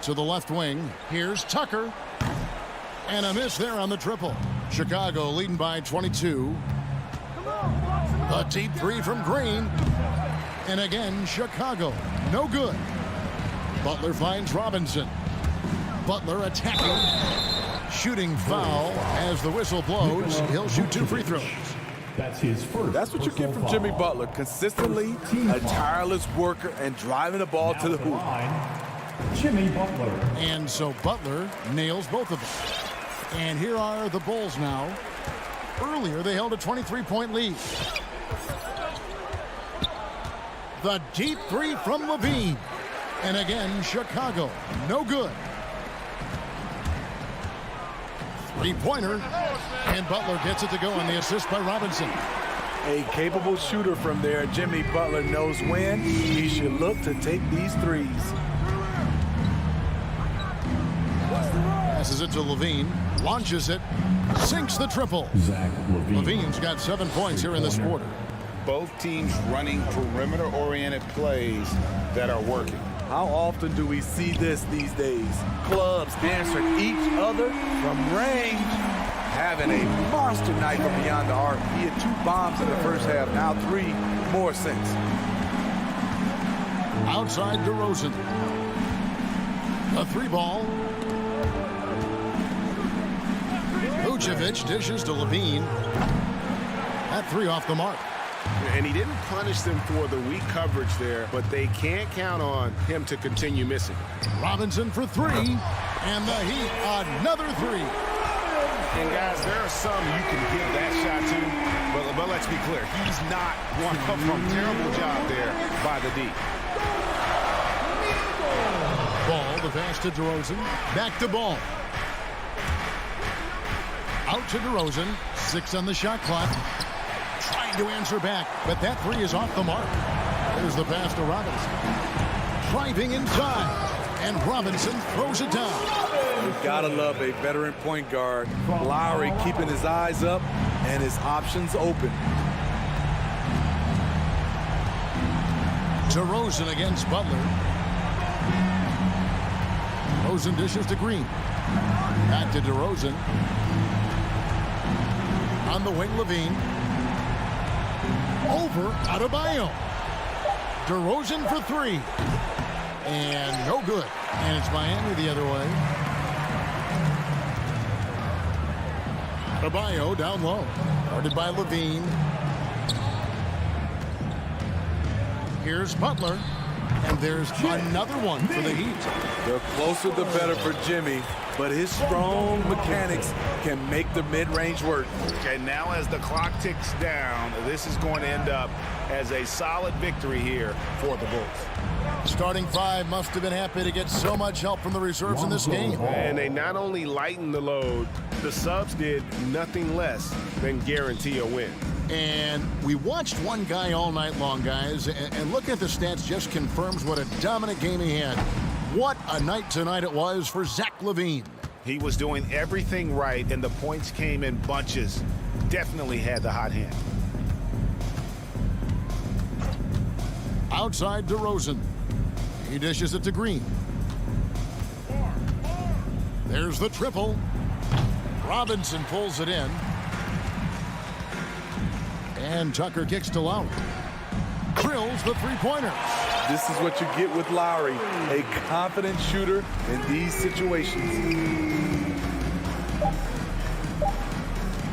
To the left wing, here's Tucker. And a miss there on the triple. Chicago leading by 22. A deep 3 from Green. And again, Chicago, no good. Butler finds Robinson. Butler attacking. Shooting foul as the whistle blows. He'll shoot 2 free throws. That's his first. That's what you get from Jimmy Butler. Consistently a tireless worker and driving the ball to the hoop. Jimmy Butler. And so Butler nails both of them. And here are the Bulls now. Earlier, they held a 23-point lead. The deep three from Levine. And again, Chicago, no good. Three-pointer, and Butler gets it to go on the assist by Robinson. A capable shooter from there. Jimmy Butler knows when he should look to take these threes. Passes it to Levine, launches it, sinks the triple. Zach LaVine. Levine's got 7 points here in this quarter. Both teams running perimeter-oriented plays that are working. How often do we see this these days? Clubs answering each other from range. Having a monster night from beyond the arc. He had 2 bombs in the first half, now 3 more since. Outside DeRozan. A 3-ball. Vucevic dishes to Levine. That 3 off the mark. And he didn't punish them for the weak coverage there, but they can't count on him to continue missing. Robinson for 3. And the Heat, another 3. And guys, there are some you can give that shot to, but let's be clear, he's not one of them. Terrible job there by the D. Ball, the pass to DeRozan. Back to Ball. Out to DeRozan. 6 on the shot clock. Trying to answer back, but that 3 is off the mark. There's the pass to Robinson. Driving inside, and Robinson throws it down. You've got to love a veteran point guard. Lowry keeping his eyes up and his options open. DeRozan against Butler. DeRozan dishes to Green. Back to DeRozan. On the wing, Levine. Over Adebayo. DeRozan for 3. And no good. And it's Miami the other way. Adebayo down low. Guarded by Levine. Here's Butler. And there's another one for the Heat. The closer the better for Jimmy, but his strong mechanics can make the mid-range work. Okay, now as the clock ticks down, this is going to end up as a solid victory here for the Bulls. Starting 5 must have been happy to get so much help from the reserves in this game. And they not only lightened the load, the subs did nothing less than guarantee a win. And we watched one guy all night long, guys, and looking at the stats just confirms what a dominant game he had. What a night tonight it was for Zach LaVine. He was doing everything right, and the points came in bunches. Definitely had the hot hand. Outside DeRozan. He dishes it to Green. There's the triple. Robinson pulls it in. And Tucker kicks to Lowry. Drills the three-pointer. This is what you get with Lowry, a confident shooter in these situations.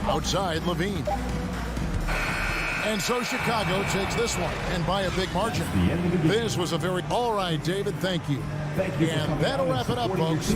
Outside Levine. And so Chicago takes this one, and by a big margin. This was a very... All right, David, thank you. And that'll wrap it up, folks.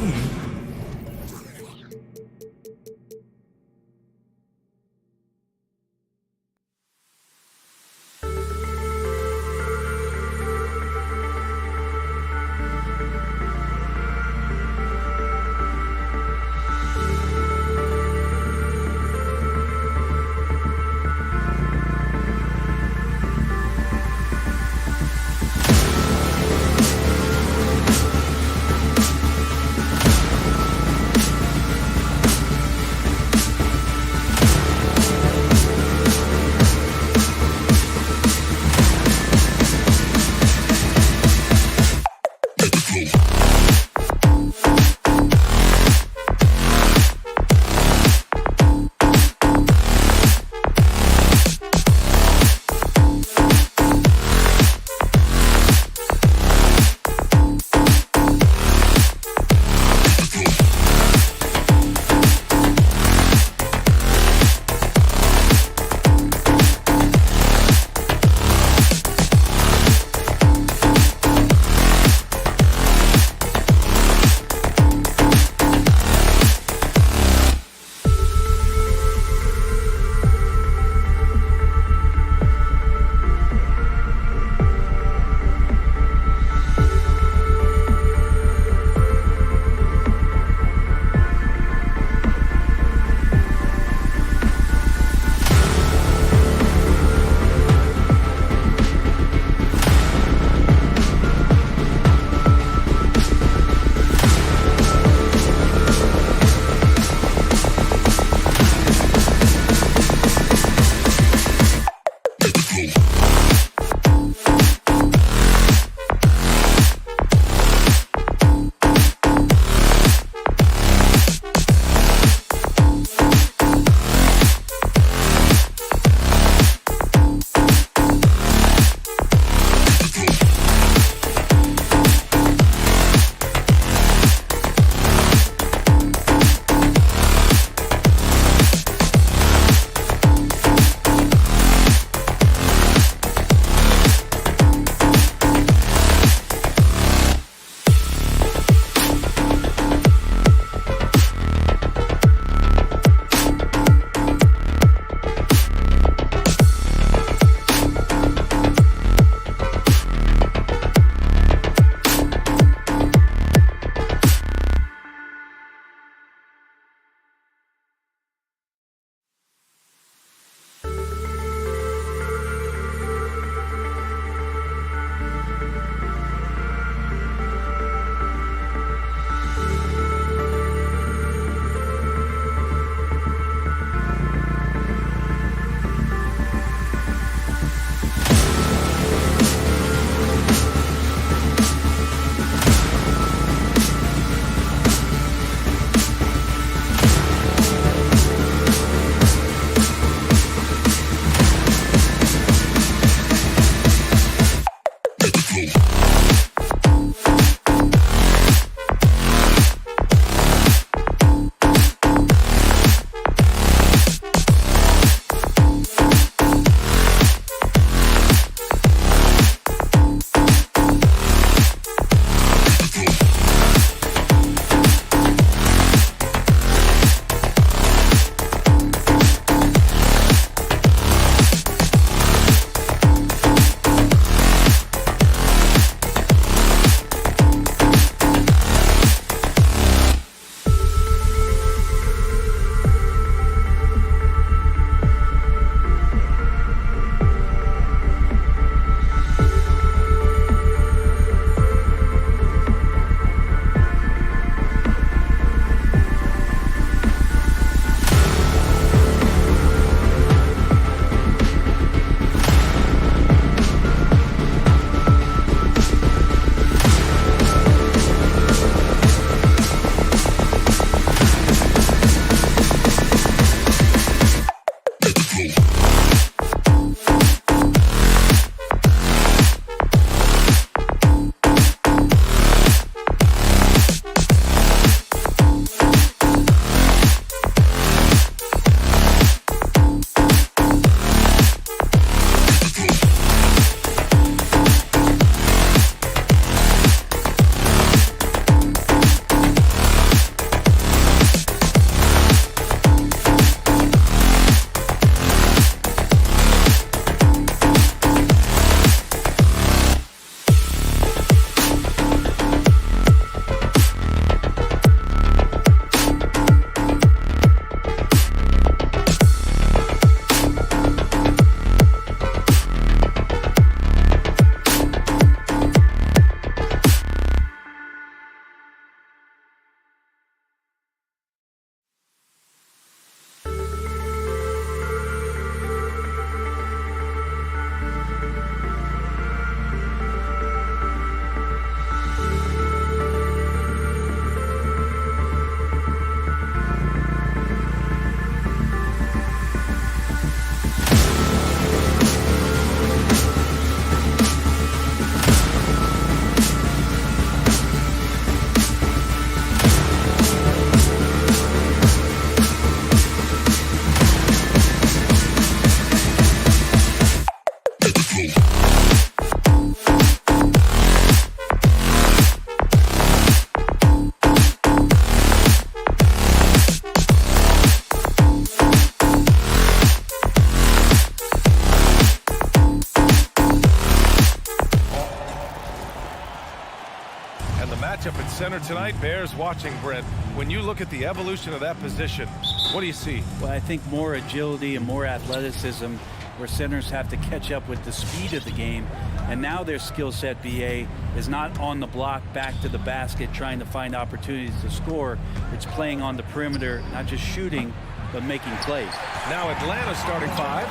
tonight bears watching, Brent. When you look at the evolution of that position, what do you see? Well, I think more agility and more athleticism, where centers have to catch up with the speed of the game. And now their skill set, BA, is not on the block back to the basket trying to find opportunities to score. It's playing on the perimeter, not just shooting, but making plays. Now Atlanta starting 5.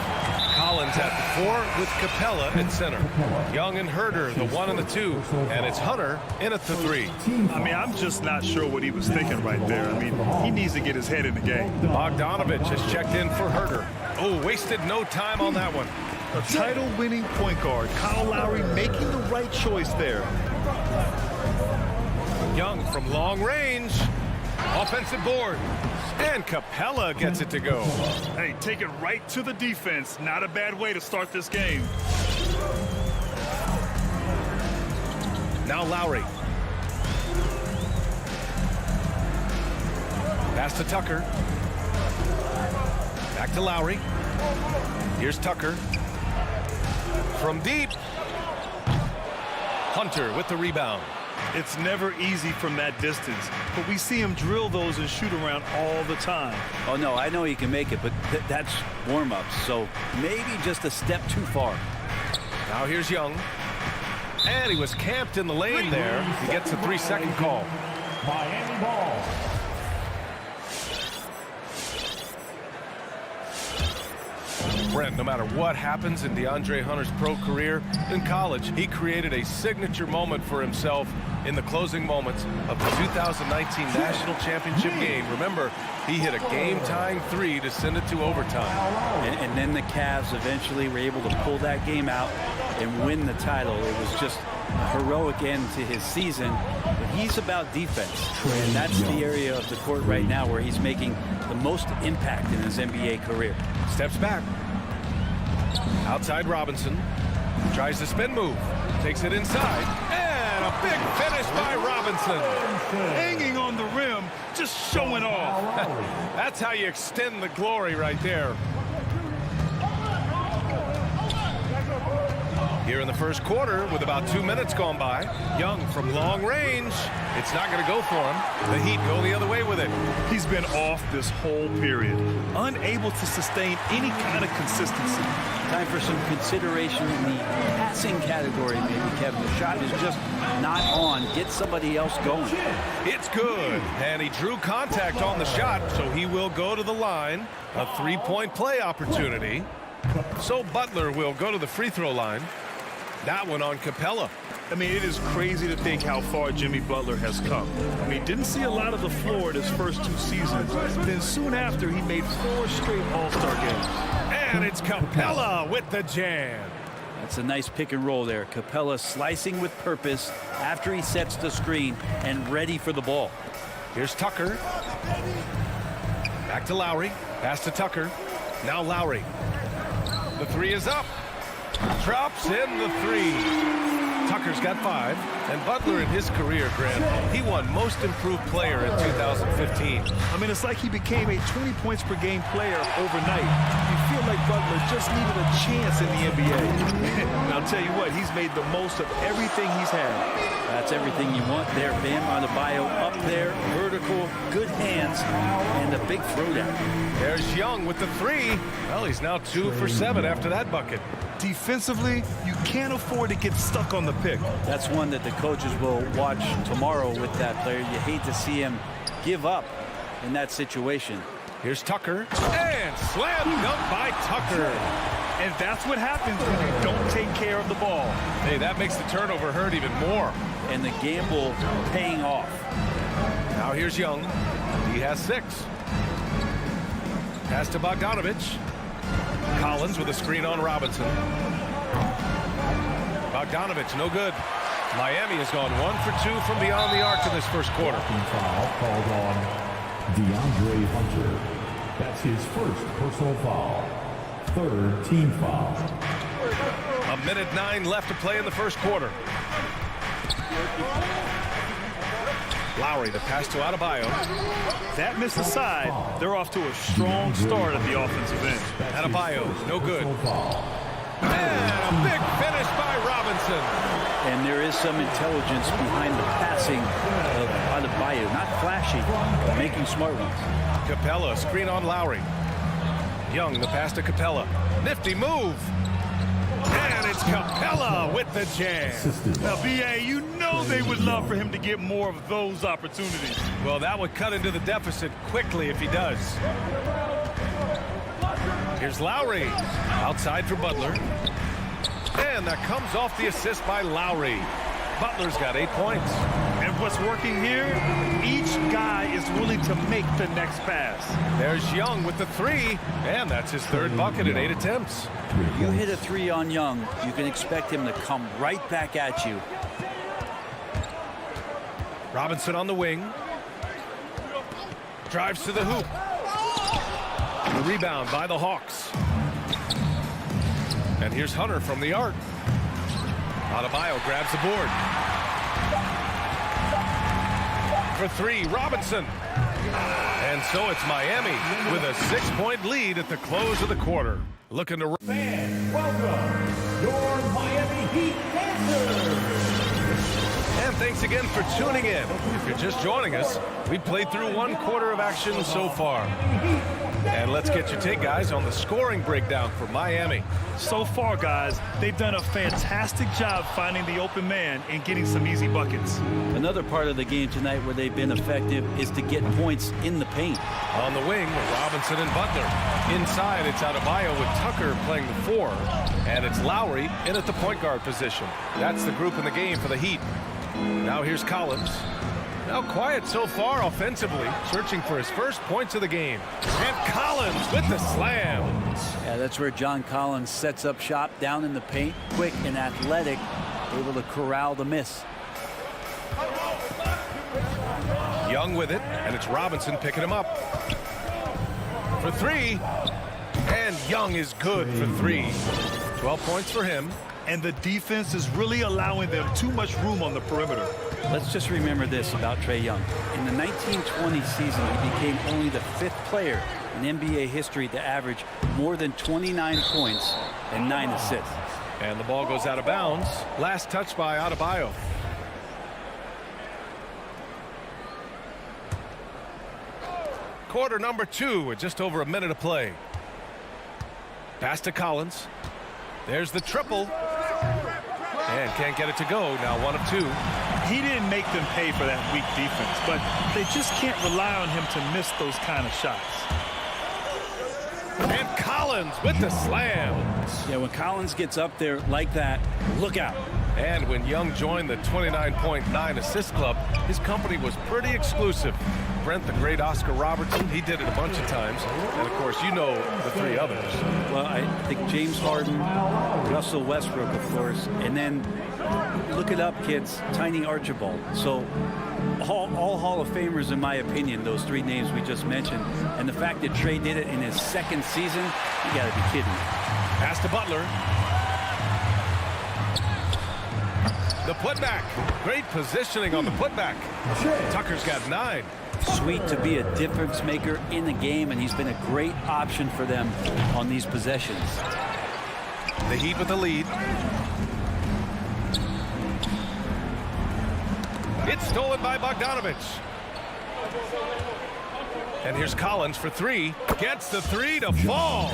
Collins at the 4 with Capella at center. Young and Herder, the 1 and the 2. And it's Hunter in at the 3. I mean, I'm just not sure what he was thinking right there. I mean, he needs to get his head in the game. Bogdanovich has checked in for Herder. Oh, wasted no time on that one. A title-winning point guard, Kyle Lowry making the right choice there. Young from long range. Offensive board. And Capella gets it to go. Hey, take it right to the defense. Not a bad way to start this game. Now Lowry. Pass to Tucker. Back to Lowry. Here's Tucker. From deep. Hunter with the rebound. It's never easy from that distance, but we see him drill those and shoot around all the time. Oh, no, I know he can make it, but that's warm-ups, so maybe just a step too far. Now here's Young. And he was camped in the lane there. He gets a 3-second call. Miami ball. Brent, no matter what happens in DeAndre Hunter's pro career, in college, he created a signature moment for himself in the closing moments of the 2019 National Championship game. Remember, he hit a game-tying 3 to send it to overtime. And then the Cavs eventually were able to pull that game out and win the title. It was just a heroic end to his season. But he's about defense, and that's the area of the court right now where he's making the most impact in his NBA career. Steps back. Outside Robinson. Tries the spin move. Takes it inside. And a big finish by Robinson. Hanging on the rim, just showing off. That's how you extend the glory right there. Here in the first quarter, with about 2 minutes gone by, Young from long range. It's not going to go for him. The Heat go the other way with it. He's been off this whole period, unable to sustain any kind of consistency. Time for some consideration in the passing category, maybe, Kevin. The shot is just not on. Get somebody else going. It's good. And he drew contact on the shot, so he will go to the line. A 3-point play opportunity. So Butler will go to the free throw line. That one on Capella. I mean, it is crazy to think how far Jimmy Butler has come. I mean, didn't see a lot of the floor in his first 2 seasons. Then soon after, he made 4 straight All-Star games. And it's Capella with the jam. That's a nice pick and roll there. Capella slicing with purpose after he sets the screen and ready for the ball. Here's Tucker. Back to Lowry. Pass to Tucker. Now Lowry. The 3 is up. Drops in the 3. Tucker's got 5. And Butler in his career, Grant, he won Most Improved Player in 2015. I mean, it's like he became a 20 points per game player overnight. You feel like Butler just needed a chance in the NBA. And I'll tell you what, he's made the most of everything he's had. That's everything you want there. Bam Adebayo up there, vertical, good hands, and a big throwdown. There's Young with the 3. Well, he's now 2 for 7 after that bucket. Defensively, you can't afford to get stuck on the pick. That's one that the coaches will watch tomorrow with that player. You hate to see him give up in that situation. Here's Tucker. And slam dunk by Tucker. And that's what happens when you don't take care of the ball. Hey, that makes the turnover hurt even more. And the gamble paying off. Now here's Young. He has 6. Pass to Bogdanovich. Collins with a screen on Robinson. Bogdanovich, no good. Miami has gone 1 for 2 from beyond the arc in this first quarter. Foul called on DeAndre Hunter. That's his first personal foul. 3rd team foul. 1:09 left to play in the first quarter. Lowry, the pass to Adebayo. That missed aside. They're off to a strong start at the offensive end. Adebayo, no good. And a big finish by Robinson. And there is some intelligence behind the passing of Adebayo. Not flashy, but making smart ones. Capella, screen on Lowry. Young, the pass to Capella. Nifty move. And it's Capella with the jam. Now, B.A., you know they would love for him to get more of those opportunities. Well, that would cut into the deficit quickly if he does. Here's Lowry. Outside for Butler. And that comes off the assist by Lowry. Butler's got 8 points. And what's working here, each guy is willing to make the next pass. There's Young with the 3, and that's his 3rd bucket at 8 attempts. You hit a 3 on Young, you can expect him to come right back at you. Robinson on the wing. Drives to the hoop. The rebound by the Hawks. And here's Hunter from the arc. Adebayo grabs the board. For 3, Robinson. And so it's Miami with a 6-point lead at the close of the quarter. Looking to... Fans, welcome your Miami Heat dancers. And thanks again for tuning in. If you're just joining us, we played through 1 quarter of action so far. And let's get your take, guys, on the scoring breakdown for Miami. So far, guys, they've done a fantastic job finding the open man and getting some easy buckets. Another part of the game tonight where they've been effective is to get points in the paint. On the wing, Robinson and Butler. Inside, it's Adebayo with Tucker playing the 4. And it's Lowry in at the point guard position. That's the group in the game for the Heat. Now here's Collins. Now quiet so far offensively, searching for his first points of the game. And Collins with the slam. Yeah, that's where John Collins sets up shop down in the paint, quick and athletic, able to corral the miss. Young with it, and it's Robinson picking him up. For 3, and Young is good for 3. 12 points for him. And the defense is really allowing them too much room on the perimeter. Let's just remember this about Trae Young. In the 1920 season, he became only the 5th player in NBA history to average more than 29 points and 9 assists. And the ball goes out of bounds. Last touch by Adebayo. Quarter number 2 with just over a minute of play. Pass to Collins. There's the triple. And can't get it to go. Now 1 of 2. He didn't make them pay for that weak defense, but they just can't rely on him to miss those kind of shots. And Collins with the slam. Yeah, when Collins gets up there like that, look out. And when Young joined the 29.9 assist club, his company was pretty exclusive. Brent, the great Oscar Robertson, he did it a bunch of times. And, of course, you know the 3 others. Well, I think James Harden, Russell Westbrook, of course, and then look it up, kids, Tiny Archibald. So all Hall of Famers, in my opinion, those 3 names we just mentioned. And the fact that Trae did it in his 2nd season, you got to be kidding me. Pass to Butler. The putback. Great positioning on the putback. Tucker's got 9. Sweet to be a difference maker in the game, and he's been a great option for them on these possessions. The Heat with the lead. It's stolen by Bogdanovich. And here's Collins for 3. Gets the 3 to fall.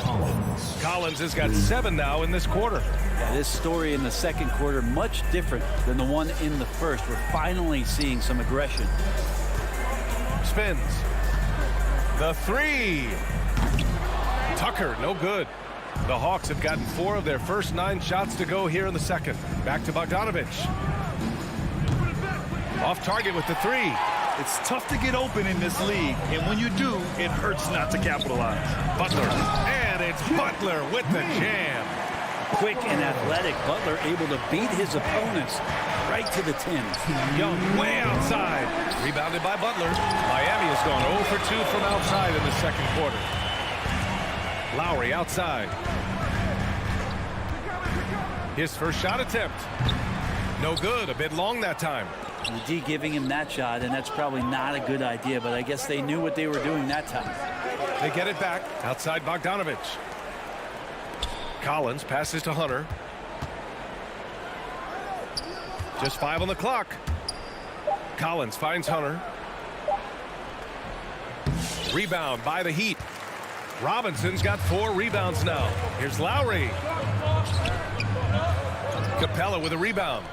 Collins has got 7 now in this quarter. Yeah, this story in the 2nd quarter, much different than the one in the 1st. We're finally seeing some aggression. Spins. The 3. Tucker, no good. The Hawks have gotten 4 of their first 9 shots to go here in the 2nd. Back to Bogdanovich. Off target with the 3. It's tough to get open in this league, and when you do, it hurts not to capitalize. Butler, and it's Butler with the jam. Quick and athletic, Butler able to beat his opponents right to the 10. Young way outside. Rebounded by Butler. Miami has gone 0 for 2 from outside in the 2nd quarter. Lowry outside. His first shot attempt. No good. A bit long that time. The D giving him that shot, and that's probably not a good idea, but I guess they knew what they were doing that time. They get it back outside Bogdanovich. Collins passes to Hunter. Just 5 on the clock. Collins finds Hunter. Rebound by the Heat. Robinson's got 4 rebounds now. Here's Lowry. Capella with a rebound.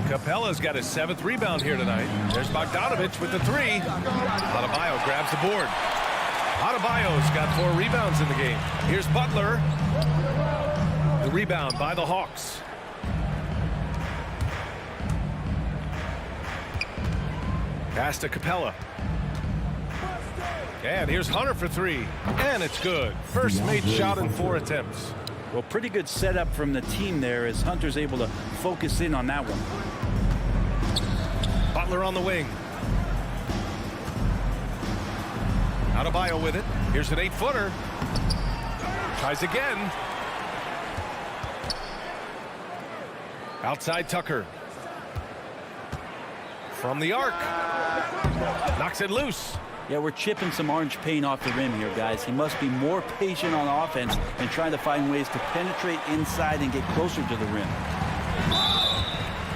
Capella's got his 7th rebound here tonight. There's Bogdanovich with the 3. Adebayo grabs the board. Adebayo's got 4 rebounds in the game. Here's Butler. The rebound by the Hawks. Pass to Capella. And here's Hunter for 3. And it's good. First made shot in 4 attempts. Well, pretty good setup from the team there as Hunter's able to focus in on that one. Butler on the wing. Adebayo with it. Here's an 8-footer. Tries again. Outside Tucker. From the arc. Knocks it loose. Yeah, we're chipping some orange paint off the rim here, guys. He must be more patient on offense and trying to find ways to penetrate inside and get closer to the rim.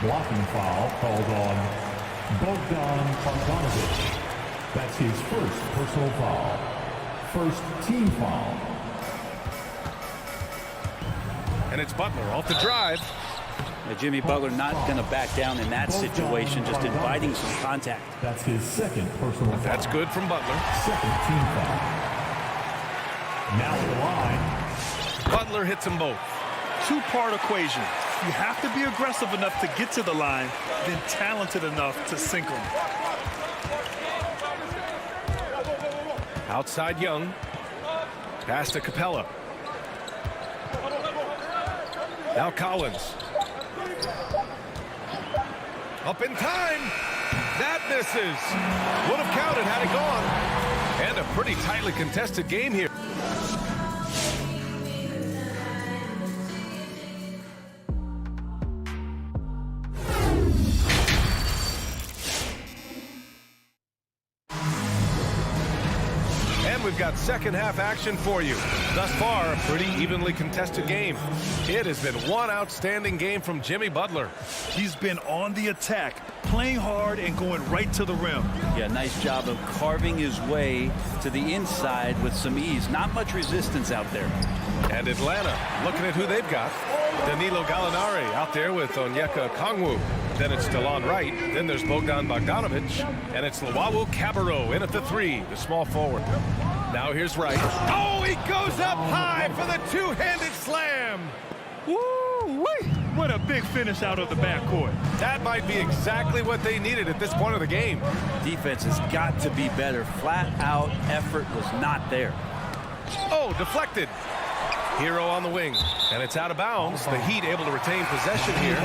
Blocking foul called on Bogdan Bogdanovich. That's his first personal foul. First team foul. And it's Butler off the drive. Jimmy Butler not going to back down in that situation, just inviting some contact. That's his second personal foul. That's good from Butler. Second team foul. Now at the line. Butler hits them both. 2-part equation. You have to be aggressive enough to get to the line, then talented enough to sink them. Outside Young. Pass to Capella. Now Collins. Up in time. That misses. Would have counted had it gone. And a pretty tightly contested game here. We've got second half action for you. Thus far, a pretty evenly contested game. It has been one outstanding game from Jimmy Butler. He's been on the attack, playing hard and going right to the rim. Yeah, nice job of carving his way to the inside with some ease. Not much resistance out there. And Atlanta, looking at who they've got. Danilo Gallinari out there with Onyeka Okongwu. Then it's DeLon Wright. Then there's Bogdan Bogdanovich. And it's Luwawu Cabarrot in at the 3, the small forward. Now here's Wright. Oh, he goes up high for the two-handed slam. Woo-wee! What a big finish out of the backcourt. That might be exactly what they needed at this point of the game. Defense has got to be better. Flat out effort was not there. Oh, deflected. Hero on the wing, and it's out of bounds. The Heat able to retain possession here.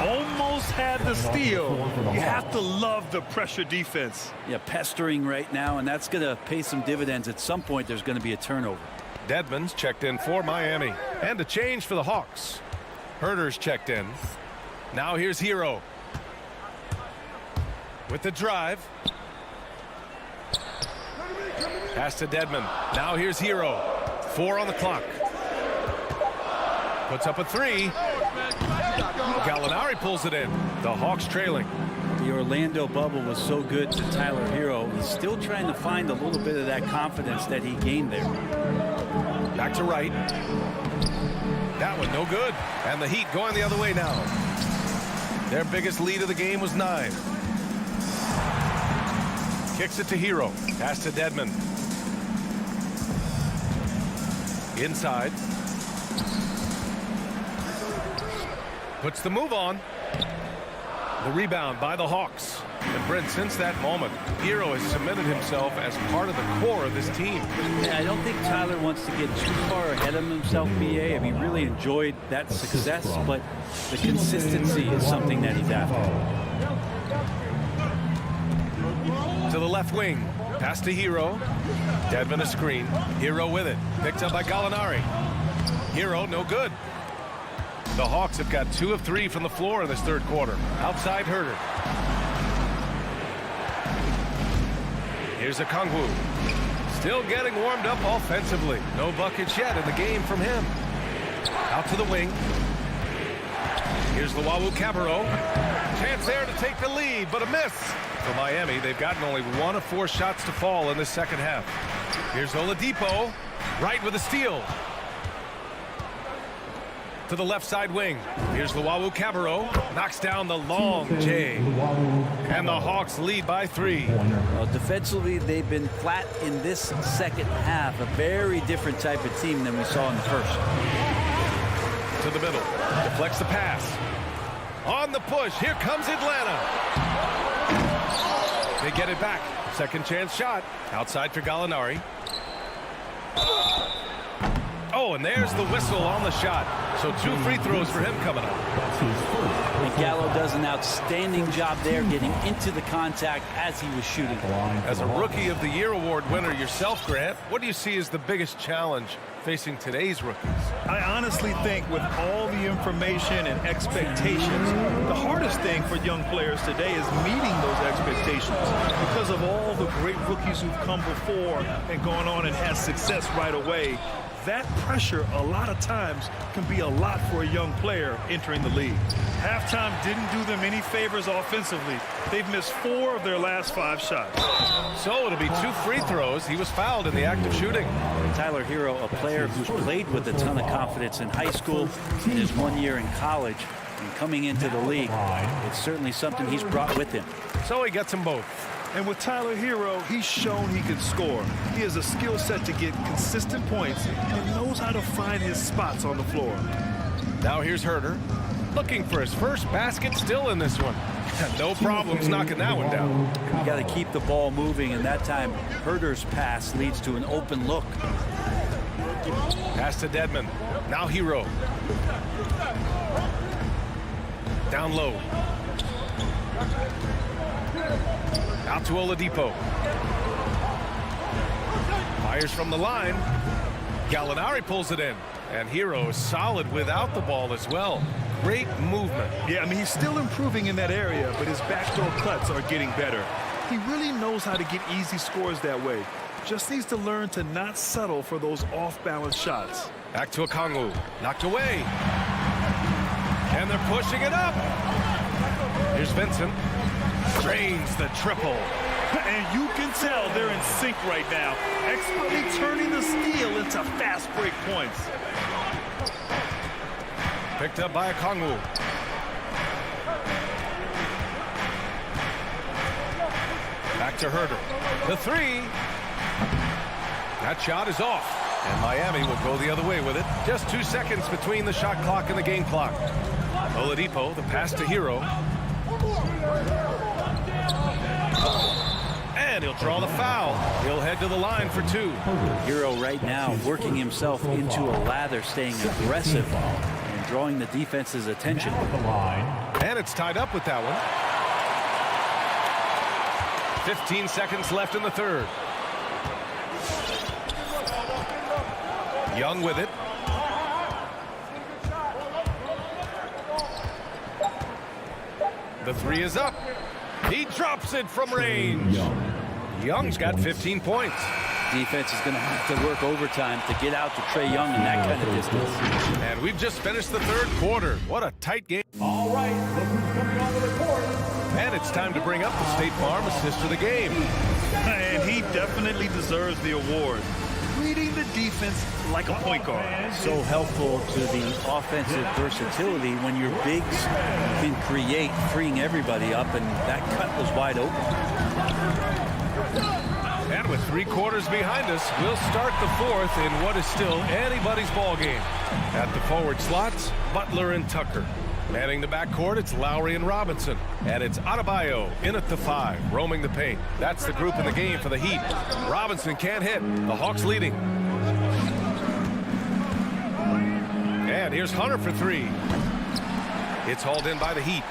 Almost had the steal. You have to love the pressure defense. Yeah, pestering right now, and that's going to pay some dividends. At some point, there's going to be a turnover. Dedmon's checked in for Miami, and a change for the Hawks. Herter's checked in. Now here's Hero with the drive. Pass to Dedmon. Now here's Hero. 4 on the clock. Puts up a 3. Gallinari pulls it in. The Hawks trailing. The Orlando bubble was so good to Tyler Hero. He's still trying to find a little bit of that confidence that he gained there. Back to Wright. That one no good. And the Heat going the other way now. Their biggest lead of the game was 9. Kicks it to Hero. Pass to Dedmon. Inside. Puts the move on. The rebound by the Hawks. And Brent, since that moment, Hero has cemented himself as part of the core of this team. I don't think Tyler wants to get too far ahead of himself, BA. I mean, really enjoyed that success, but the consistency is something that he's after. To the left wing. Pass to Hero. Dedmon a screen. Hero with it. Picked up by Gallinari. Hero no good. The Hawks have got 2 of 3 from the floor in this third quarter. Outside Herter. Here's Okongwu. Still getting warmed up offensively. No buckets yet in the game from him. Out to the wing. Here's the Wawu Cabarro. Chance there to take the lead, but a miss. For Miami, they've gotten only 1 of 4 shots to fall in the second half. Here's Oladipo, right with a steal. To the left side wing. Here's the Wawu Cabarro. Knocks down the long J. And the Hawks lead by 3. Well, defensively, they've been flat in this second half. A very different type of team than we saw in the first. To the middle. Deflects the pass. On the push. Here comes Atlanta. They get it back. Second chance shot. Outside for Gallinari. Oh, and there's the whistle on the shot. So 2 free throws for him coming up. And Gallo does an outstanding job there getting into the contact as he was shooting. As a Rookie of the Year award winner yourself, Grant, what do you see as the biggest challenge facing today's rookies? I honestly think with all the information and expectations, the hardest thing for young players today is meeting those expectations because of all the great rookies who've come before and gone on and had success right away. That pressure a lot of times can be a lot for a young player entering the league. Halftime didn't do them any favors offensively. They've missed 4 of their last 5 shots. So it'll be 2 free throws. He was fouled in the act of shooting. Tyler Hero, a player who's played with a ton of confidence in high school, in his 1 year in college, and coming into the league, it's certainly something he's brought with him. So he gets them both. And with Tyler Hero, he's shown he can score. He has a skill set to get consistent points and knows how to find his spots on the floor. Now here's Herter, looking for his first basket still in this one. No problems knocking that one down. You got to keep the ball moving, and that time Herter's pass leads to an open look. Pass to Dedmon. Now Hero. Down low. Out to Oladipo. Fires from the line. Gallinari pulls it in. And Hero is solid without the ball as well. Great movement. Yeah, I mean, he's still improving in that area, but his backdoor cuts are getting better. He really knows how to get easy scores that way. Just needs to learn to not settle for those off-balance shots. Back to Okongwu. Knocked away. And they're pushing it up. Here's Vincent. Drains the triple. And you can tell they're in sync right now, expertly turning the steal into fast break points. Picked up by Okongwu. Back to Herter. The 3. That shot is off. And Miami will go the other way with it. Just 2 seconds between the shot clock and the game clock. Oladipo, the pass to Hero. And he'll draw the foul. He'll head to the line for 2. Hero right now working himself into a lather, staying aggressive and drawing the defense's attention. And it's tied up with that one. 15 seconds left in the third. Young with it. The 3 is up. He drops it from range. Young's got 15 points. Defense is going to have to work overtime to get out to Trae Young in that kind of distance. And we've just finished the third quarter. What a tight game. All right, look who's coming on the court. And it's time to bring up the State Farm assist of the game. And he definitely deserves the award. Reading the defense like a point guard. So helpful to the offensive versatility when your bigs can create, freeing everybody up, and that cut was wide open. And with 3 quarters behind us, we'll start the fourth in what is still anybody's ball game. At the forward slots, Butler and Tucker. Manning the backcourt, it's Lowry and Robinson. And it's Adebayo in at the 5, roaming the paint. That's the group in the game for the Heat. Robinson can't hit. The Hawks leading. And here's Hunter for 3. It's hauled in by the Heat.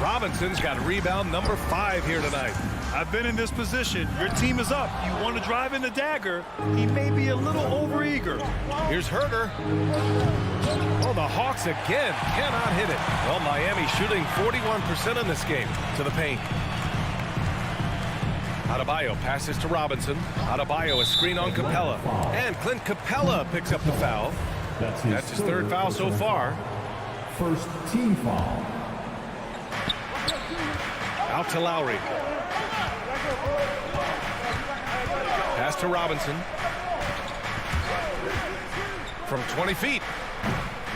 Robinson's got rebound number 5 here tonight. I've been in this position. Your team is up. You want to drive in the dagger. He may be a little overeager. Here's Herter. Oh, the Hawks again cannot hit it. Well, Miami shooting 41% in this game to the paint. Adebayo passes to Robinson. Adebayo a screen on Capella. And Clint Capella picks up the foul. That's his third foul so far. First team foul. Out to Lowry. Pass to Robinson. From 20 feet.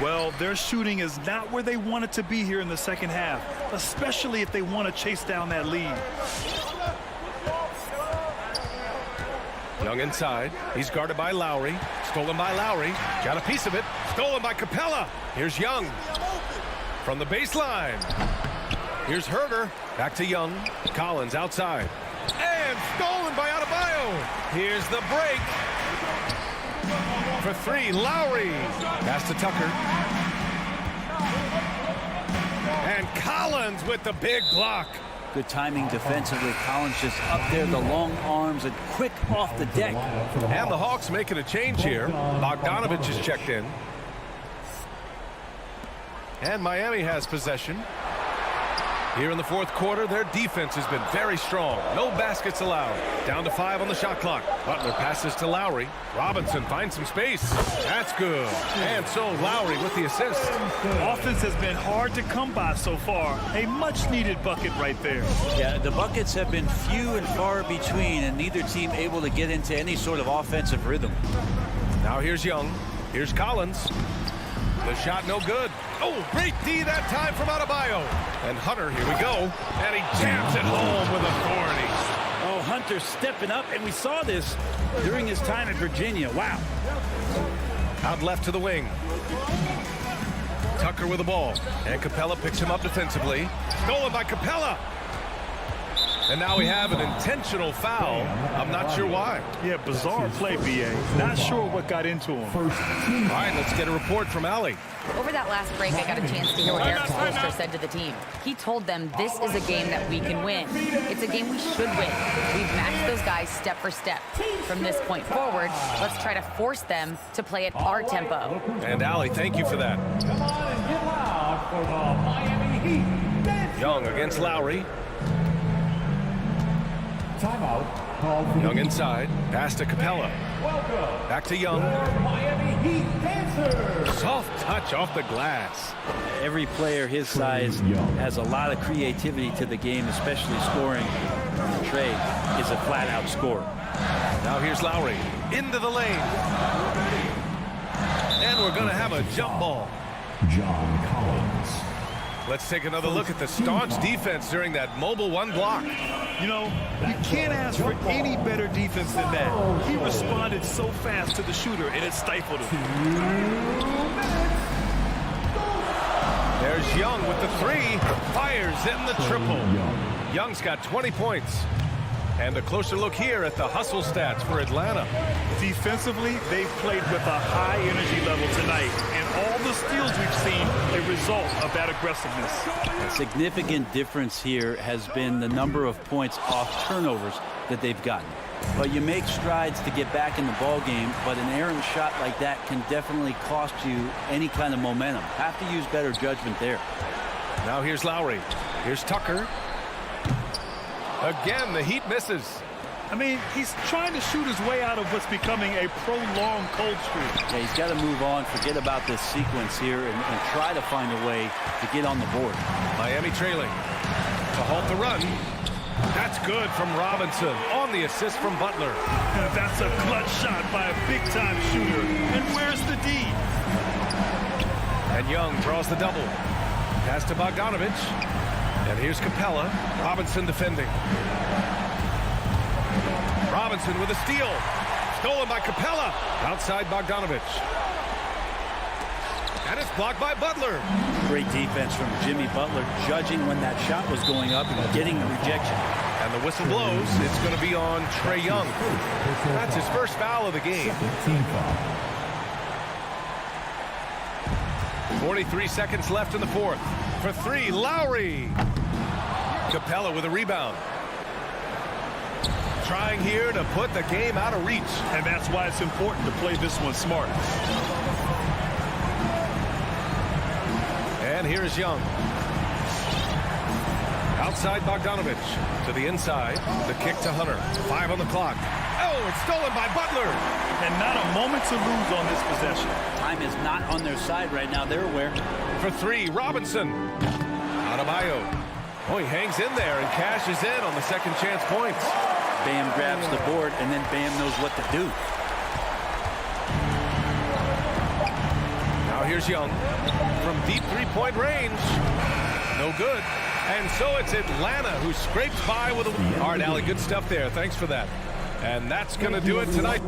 Well, their shooting is not where they want it to be here in the second half, especially if they want to chase down that lead. Young inside. He's guarded by Lowry. Stolen by Lowry. Got a piece of it. Stolen by Capella. Here's Young. From the baseline. Here's Herter. Back to Young. Collins outside. And stolen by Adebayo. Here's the break. For three, Lowry. Pass to Tucker. And Collins with the big block. Good timing defensively. Collins just up there, the long arms, and quick off the deck. And the Hawks making a change here. Bogdanovich is checked in. And Miami has possession. Here in the fourth quarter, their defense has been very strong. No baskets allowed. Down to 5 on the shot clock. Butler passes to Lowry. Robinson finds some space. That's good. And so Lowry with the assist. Offense has been hard to come by so far. A much-needed bucket right there. Yeah, the buckets have been few and far between, and neither team able to get into any sort of offensive rhythm. Now here's Young. Here's Collins. The shot no good. Oh, great D that time from Adebayo. And Hunter, here we go. And he jams it home with authority. Oh, Hunter stepping up, and we saw this during his time at Virginia. Wow. Out left to the wing. Tucker with the ball. And Capella picks him up defensively. Stolen by Capella. And now we have an intentional foul. I'm not sure why. Yeah, bizarre play, B.A. Not sure what got into him. All right, let's get a report from Allie. Over that last break, I got a chance to hear what Eric Spoelstra said to the team. He told them this is a game that we can win. It's a game we should win. We've matched those guys step for step. From this point forward, let's try to force them to play at our tempo. And Allie, thank you for that. Come on and get loud for the Miami Heat. Young against Lowry. Timeout called for Young inside. Pass to Capella. Welcome. Back to Young. Miami Heat dancers. Soft touch off the glass. Every player his size has a lot of creativity to the game, especially scoring. Trey is a flat-out scorer. Now here's Lowry. Into the lane. And we're going to have a jump ball. John Collins. Let's take another look at the staunch defense during that mobile one block. You know, you can't ask for any better defense than that. He responded so fast to the shooter, and it stifled him. There's Young with the three. Fires in the triple. Young's got 20 points. And a closer look here at the hustle stats for Atlanta. Defensively, they've played with a high energy level tonight, and all the steals we've seen a result of that aggressiveness. A significant difference here has been the number of points off turnovers that they've gotten. But you make strides to get back in the ball game, but an errant shot like that can definitely cost you any kind of momentum. Have to use better judgment there. Now here's Lowry. Here's Tucker. Again, the Heat misses. I mean, he's trying to shoot his way out of what's becoming a prolonged cold streak. Yeah, he's got to move on, forget about this sequence here, and try to find a way to get on the board. Miami trailing. To halt the run. That's good from Robinson on the assist from Butler. That's a clutch shot by a big-time shooter. And where's the D? And Young draws the double. Pass to Bogdanovich. And here's Capella. Robinson defending. Robinson with a steal. Stolen by Capella. Outside Bogdanovich. And it's blocked by Butler. Great defense from Jimmy Butler, judging when that shot was going up and getting the rejection. And the whistle blows. It's going to be on Trae Young. That's his first foul of the game. 43 seconds left in the fourth. For three, Lowry. Capella with a rebound. Trying here to put the game out of reach. And that's why it's important to play this one smart. And here is Young. Outside Bogdanovich. To the inside. The kick to Hunter. 5 on the clock. Oh, Oh, it's stolen by Butler. And not a moment to lose on this possession. Time is not on their side right now. They're aware. For three, Robinson. Adebayo. Oh, he hangs in there and cashes in on the second chance points. Bam grabs the board, and then Bam knows what to do. Now here's Young from deep three-point range. No good. And so it's Atlanta who scrapes by with a... All right, Allie, good stuff there. Thanks for that. And that's going to do it tonight.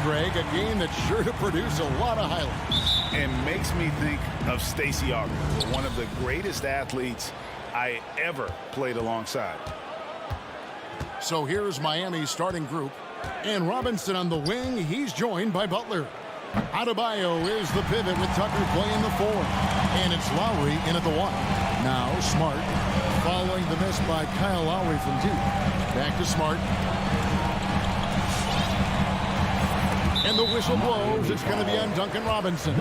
Greg, a game that's sure to produce a lot of highlights. And makes me think of Stacey Auger, one of the greatest athletes I ever played alongside. So here's Miami's starting group. And Robinson on the wing, he's joined by Butler. Adebayo is the pivot with Tucker playing the 4. And it's Lowry in at the 1. Now Smart, following the miss by Kyle Lowry from deep. Back to Smart. And the whistle blows. It's going to be on Duncan Robinson.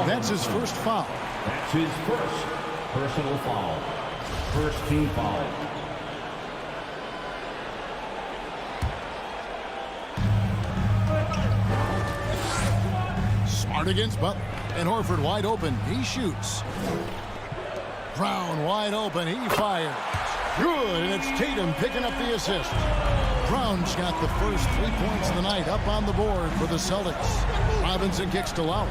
That's his first foul. That's his first personal foul. First team foul. Smart against Butler. And Horford wide open. He shoots. Brown wide open. He fires. Good. And it's Tatum picking up the assist. Brown's got the first 3 points of the night up on the board for the Celtics. Robinson kicks to Lowry.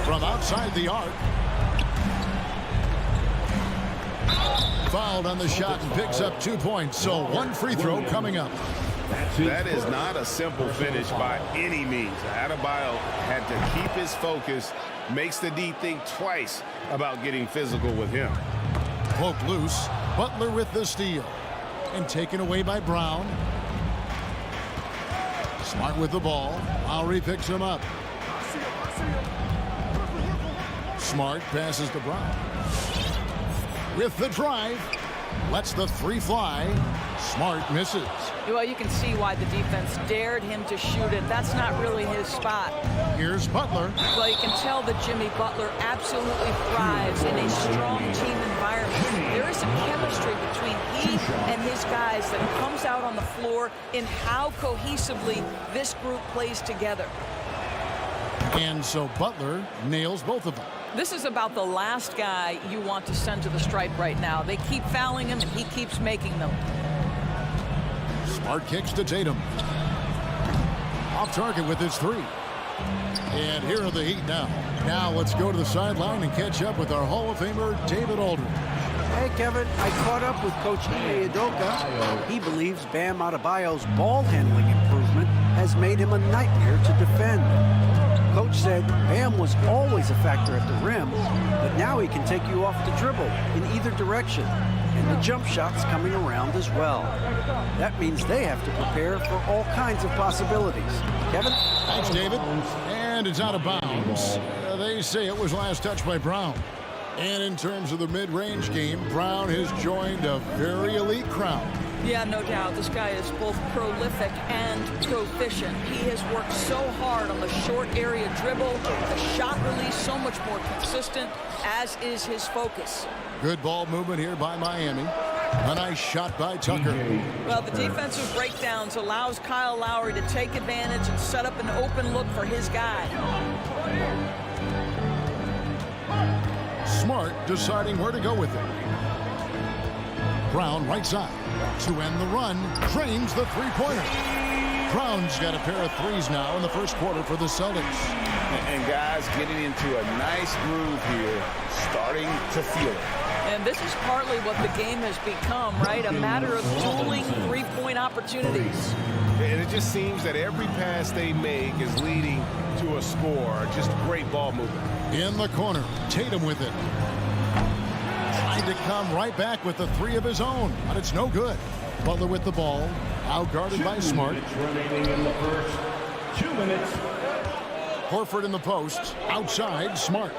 From outside the arc. Fouled on the shot and picks up 2 points. So 1 free throw coming up. That is not a simple finish by any means. Adebayo had to keep his focus, makes the D think twice about getting physical with him. Poke loose. Butler with the steal. And taken away by Brown. Smart with the ball. Lowry picks him up. Smart passes to Brown. With the drive. Lets the 3 fly. Smart misses. Well, you can see why the defense dared him to shoot it. That's not really his spot. Here's Butler. Well, you can tell that Jimmy Butler absolutely thrives in a strong team environment. There is some chemistry between he and his guys that comes out on the floor in how cohesively this group plays together. And so Butler nails both of them. This is about the last guy you want to send to the stripe right now. They keep fouling him, and he keeps making them. Smart kicks to Tatum. Off target with his 3. And here are the Heat now. Now let's go to the sideline and catch up with our Hall of Famer, David Aldridge. Hey, Kevin, I caught up with Coach Ime Udoka. He believes Bam Adebayo's ball handling improvement has made him a nightmare to defend. Coach said Bam was always a factor at the rim, but now he can take you off the dribble in either direction, and the jump shot's coming around as well. That means they have to prepare for all kinds of possibilities. Kevin? Thanks, David. And it's out of bounds. They say it was last touched by Brown. And in terms of the mid-range game, Brown has joined a very elite crowd. Yeah, no doubt. This guy is both prolific and proficient. He has worked so hard on the short area dribble, the shot release so much more consistent, as is his focus. Good ball movement here by Miami. A nice shot by Tucker. Well, the defensive breakdowns allows Kyle Lowry to take advantage and set up an open look for his guy. Smart deciding where to go with it. Brown right side. To end the run, drains the 3-pointer. Brown's got a pair of 3s now in the first quarter for the Celtics. And guys getting into a nice groove here, starting to feel it. And this is partly what the game has become, right? A matter of dueling 3-point opportunities. And it just seems that every pass they make is leading to a score. Just great ball movement. In the corner, Tatum with it. Trying to come right back with the 3 of his own, but it's no good. Butler with the ball, out guarded by Smart. Remaining in the first 2 minutes. Horford in the post, outside, Smart.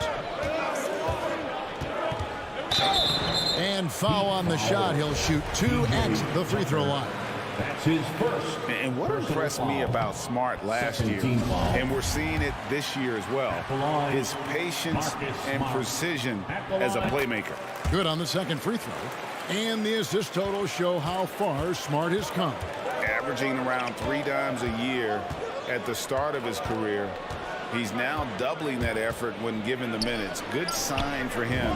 And foul on the shot. He'll shoot 2 at the free throw line. That's his first. And what impressed me about Smart last year, and we're seeing it this year as well, his patience and precision as a playmaker. Good on the second free throw. And the assist totals show how far Smart has come. Averaging around 3 dimes a year at the start of his career. He's now doubling that effort when given the minutes. Good sign for him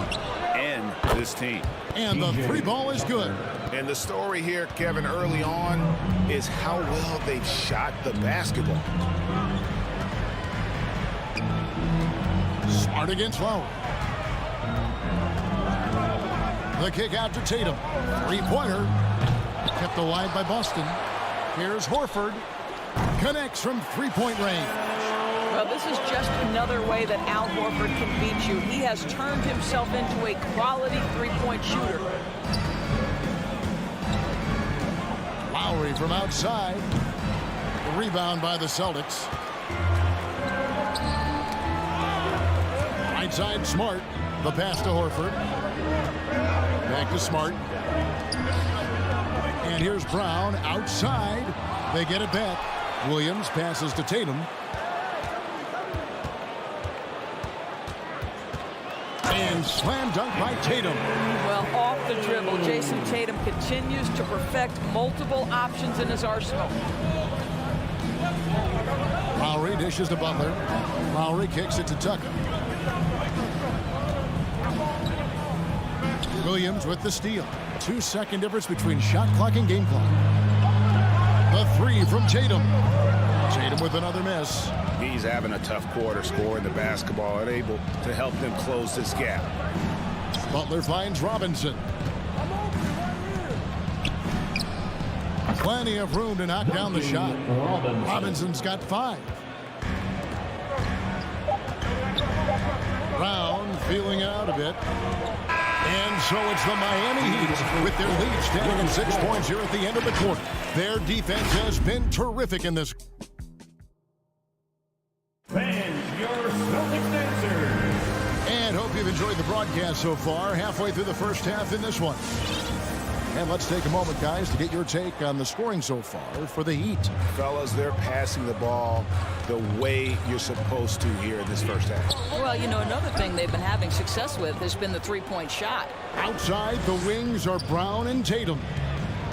and this team. And the 3 ball is good. And the story here, Kevin, early on is how well they've shot the basketball. Smart against Lowry. The kick out to Tatum. 3-pointer. Kept alive by Boston. Here's Horford. Connects from three-point range. Well, this is just another way that Al Horford can beat you. He has turned himself into a quality three-point shooter. Lowry from outside. The rebound by the Celtics. Right side, Smart. The pass to Horford. Back to Smart. And here's Brown outside. They get it back. Williams passes to Tatum. And slam dunk by Tatum. Well, off the dribble, Jason Tatum continues to perfect multiple options in his arsenal. Lowry dishes to Butler. Lowry kicks it to Tucker. Williams with the steal. 2-second difference between shot clock and game clock. The three from Tatum. Tatum with another miss. He's having a tough quarter, scoring the basketball and able to help them close this gap. Butler finds Robinson. Plenty of room to knock down the shot. Robinson's got 5. Brown feeling it out a bit. And so it's the Miami Heat with their lead standing at 6 points here at the end of the quarter. Their defense has been terrific in this. Fans, your Celtics answers. And hope you've enjoyed the broadcast so far. Halfway through the first half in this one. And let's take a moment, guys, to get your take on the scoring so far for the Heat. Fellas, they're passing the ball the way you're supposed to here in this first half. Well, you know, another thing they've been having success with has been the three-point shot. Outside, the wings are Brown and Tatum.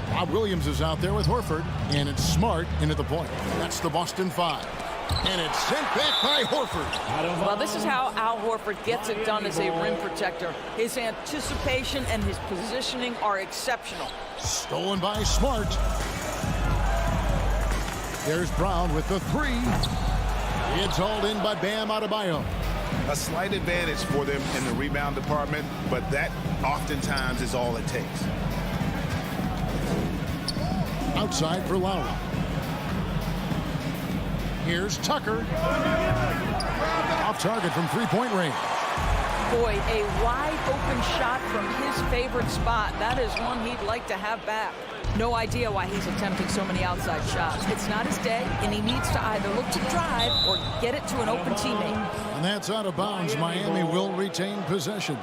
Bob Williams is out there with Horford, and it's Smart into the point. That's the Boston 5. And it's sent back by Horford. Well, this is how Al Horford gets it done as a rim protector. His anticipation and his positioning are exceptional. Stolen by Smart. There's Brown with the 3. It's hauled in by Bam Adebayo. A slight advantage for them in the rebound department, but that oftentimes is all it takes. Outside for Lowry. Here's Tucker. Off target from three-point range. Boy, a wide open shot from his favorite spot. That is one he'd like to have back. No idea why he's attempting so many outside shots. It's not his day, and he needs to either look to drive or get it to an open teammate. And that's out of bounds. Miami will retain possession.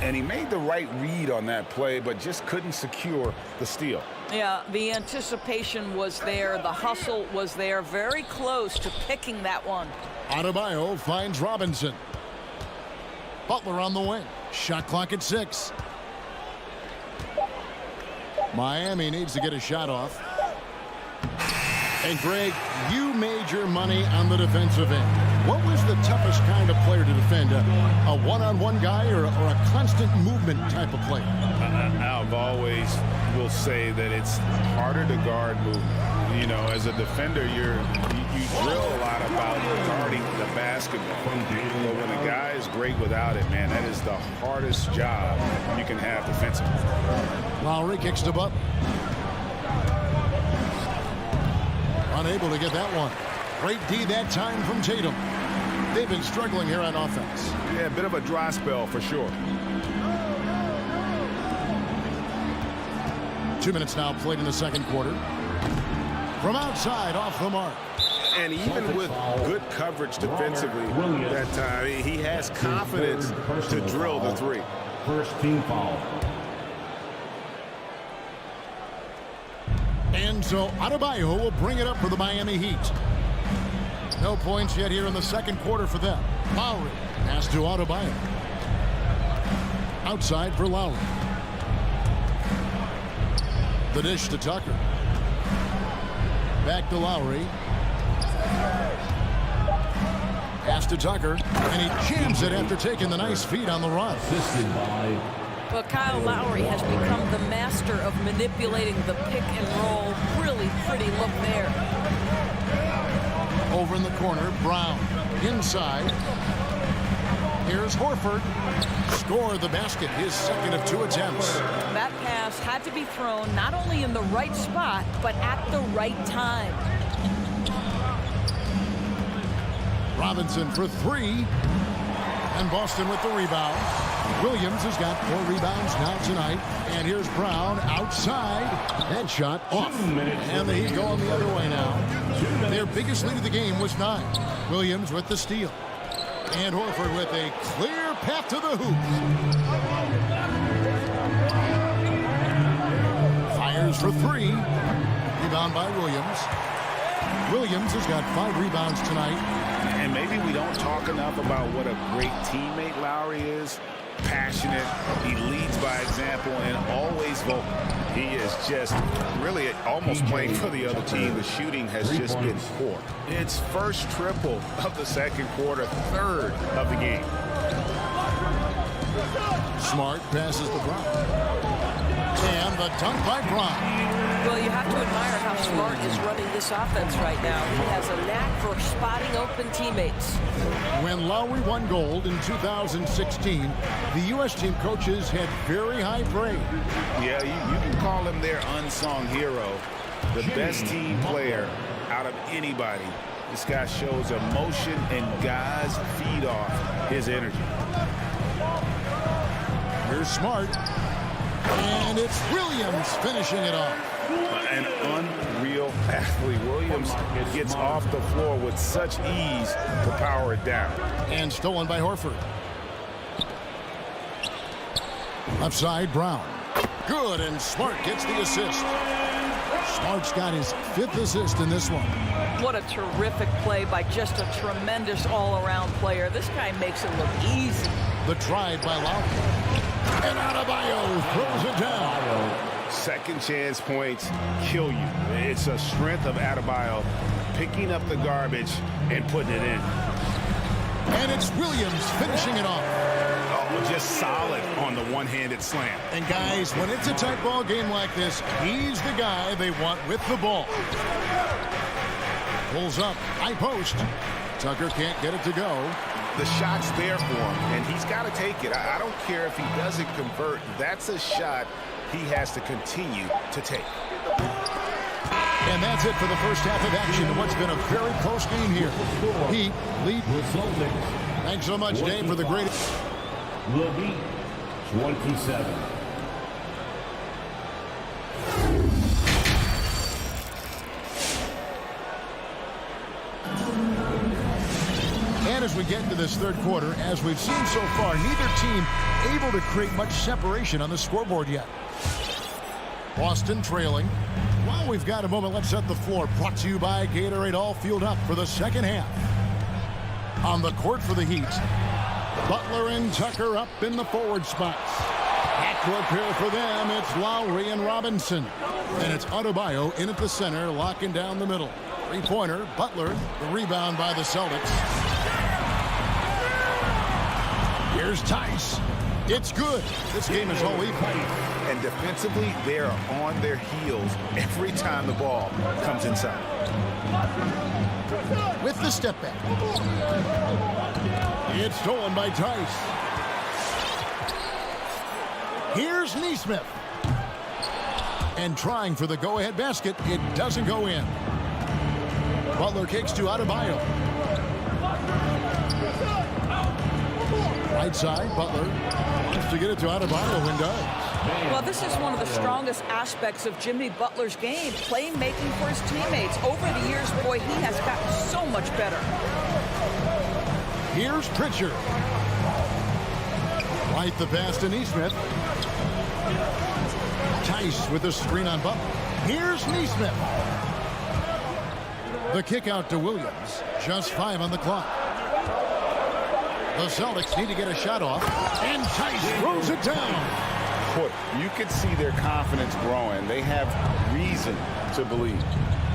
And he made the right read on that play, but just couldn't secure the steal. Yeah, the anticipation was there. The hustle was there. Very close to picking that one. Adebayo finds Robinson. Butler on the wing. Shot clock at 6. Miami needs to get a shot off. And Greg, you made your money on the defensive end. What was the toughest kind of player to defend? A one-on-one guy or a constant movement type of player? I've always will say that it's harder to guard movement. You know, as a defender, you drill a lot about guarding the basketball. But when a guy is great without it, man, that is the hardest job you can have defensively. Lowry kicks to Butler. Unable to get that one. Great D that time from Tatum. They've been struggling here on offense. Yeah, a bit of a dry spell for sure. 2 minutes now played in the second quarter. From outside, off the mark. And even with good coverage defensively that time, he has confidence to drill the 3. First team foul. And so Adebayo will bring it up for the Miami Heat. No points yet here in the second quarter for them. Lowry pass to Adebayo. Outside for Lowry. The dish to Tucker. Back to Lowry. Pass to Tucker. And he jams it after taking the nice feed on the run. Assisted by Well, Kyle Lowry has become the master of manipulating the pick and roll. Really pretty look there. Over in the corner, Brown. Inside. Here's Horford. Score the basket, his second of 2 attempts. That pass had to be thrown not only in the right spot, but at the right time. Robinson for three. And Boston with the rebound. Williams has got 4 rebounds now tonight. And here's Brown outside. That shot off. And the Heat going the other way now. Their biggest lead of the game was 9. Williams with the steal. And Horford with a clear path to the hoop. Fires for 3. Rebound by Williams. Williams has got 5 rebounds tonight. And maybe we don't talk enough about what a great teammate Lowry is. Passionate, he leads by example, and always vocal. He is just really almost playing for the other team. The shooting has just been poor. It's first triple of the second quarter, third of the game. Smart passes to Brown. And the dunk by Brown. Well, you have to admire how Smart is running this offense right now. He has a knack for spotting open teammates. When Lowry won gold in 2016, the U.S. team coaches had very high praise. Yeah, you can call him their unsung hero. The best team player out of anybody. This guy shows emotion, and guys feed off his energy. Here's Smart. And it's Williams finishing it off. An unreal athlete. Williams gets off the floor with such ease to power it down. And stolen by Horford. Left side, Brown. Good, and Smart gets the assist. Smart's got his 5th assist in this one. What a terrific play by just a tremendous all-around player. This guy makes it look easy. The drive by Lowry. And Adebayo throws it down. Second chance points kill you. It's a strength of Adebayo picking up the garbage and putting it in. And it's Williams finishing it off. Oh, just solid on the one-handed slam. And guys, when it's a tight ball game like this, he's the guy they want with the ball. Pulls up, high post. Tucker can't get it to go. The shot's there for him, and he's got to take it. I don't care if he doesn't convert. That's a shot he has to continue to take. And that's it for the first half of action in what's been a very close game here. Heat lead. Thanks so much, Dave, for the great... The Heat, 27. And as we get into this third quarter, as we've seen so far, neither team able to create much separation on the scoreboard yet. Boston trailing. While we've got a moment, let's set the floor. Brought to you by Gatorade, all fueled up for the second half. On the court for the Heat, Butler and Tucker up in the forward spots. Backcourt pair for them, it's Lowry and Robinson. And it's Adebayo in at the center, locking down the middle. Three-pointer, Butler, the rebound by the Celtics. Here's Tice. It's good. This game is all even. And defensively, they are on their heels every time the ball comes inside. With the step back. It's stolen by Tice. Here's Nesmith. And trying for the go-ahead basket, it doesn't go in. Butler kicks to Adebayo. Right side, Butler wants to get it to Adebayo and does. Well, this is one of the strongest aspects of Jimmy Butler's game, playmaking for his teammates. Over the years, boy, he has gotten so much better. Here's Pritchard. Right the pass to Nesmith. Tice with the screen on Butler. Here's Nesmith. The kick out to Williams. Just 5 on the clock. The Celtics need to get a shot off. And Tice throws it down. Boy, you can see their confidence growing. They have reason to believe.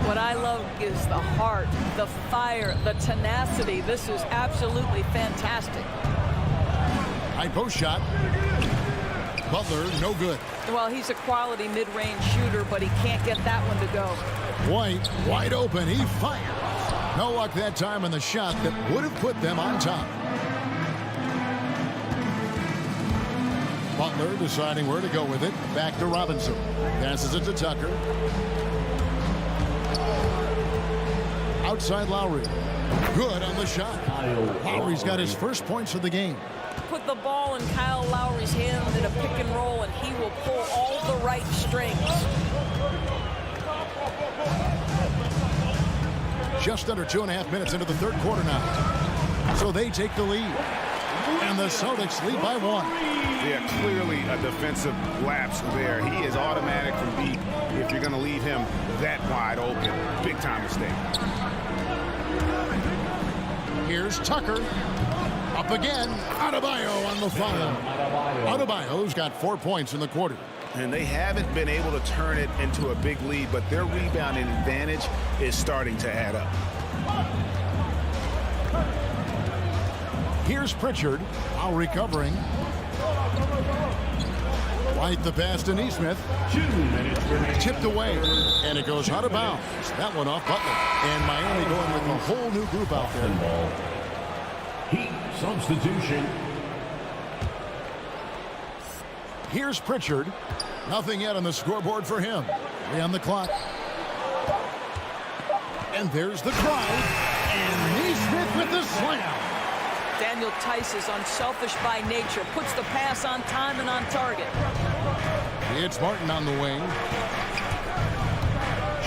What I love is the heart, the fire, the tenacity. This is absolutely fantastic. High post shot. Butler, no good. Well, he's a quality mid-range shooter, but he can't get that one to go. White, wide open. He fires. No luck that time on the shot that would have put them on top. Butler deciding where to go with it. Back to Robinson. Passes it to Tucker. outside Lowry. Good on the shot. Lowry's got his first points of the game. Put the ball in Kyle Lowry's hands in a pick and roll, and he will pull all the right strings. Just under 2.5 minutes into the third quarter now. So they take the lead. And the Celtics lead by 1. Yeah, clearly a defensive lapse there. He is automatic from deep if you're going to leave him that wide open. Big time mistake. Here's Tucker. Up again. Adebayo on the foul. Adebayo's got 4 points in the quarter. And they haven't been able to turn it into a big lead, but their rebounding advantage is starting to add up. Here's Pritchard. Now recovering. White the pass to Neesmith. 2 minutes remaining. Tipped away. And it goes out of bounds. That one off Butler. And Miami going with a whole new group out there. Heat substitution. Here's Pritchard. Nothing yet on the scoreboard for him. 3 on the clock. And there's the crowd. And Neesmith with the slam. Daniel Tice is unselfish by nature, puts the pass on time and on target. It's Martin on the wing.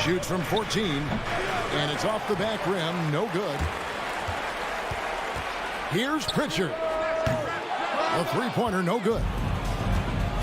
Shoots from 14. And it's off the back rim. No good. Here's Pritchard. A three-pointer, no good.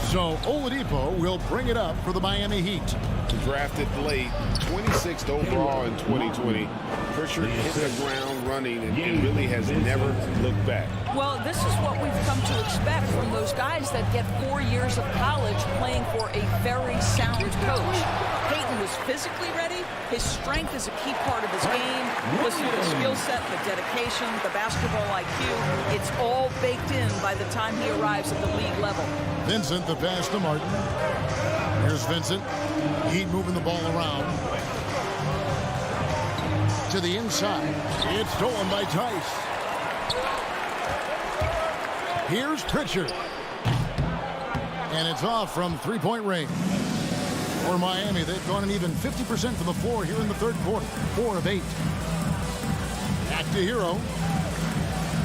So Oladipo will bring it up for the Miami Heat. Drafted late, 26th overall in 2020. Pritchard hit the ground running and really has never looked back. Well, this is what we've come to expect from those guys that get 4 years of college playing for a very sound coach. Peyton was physically ready. His strength is a key part of his game. Listen to the skill set, the dedication, the basketball IQ. It's all baked in by the time he arrives at the league level. Vincent, the pass to Martin. Here's Vincent. Heat moving the ball around. To the inside. It's stolen by Tice. Here's Pritchard. And it's off from three-point range. For Miami, they've gone an even 50% from the floor here in the third quarter. 4 of 8. Back to Hero.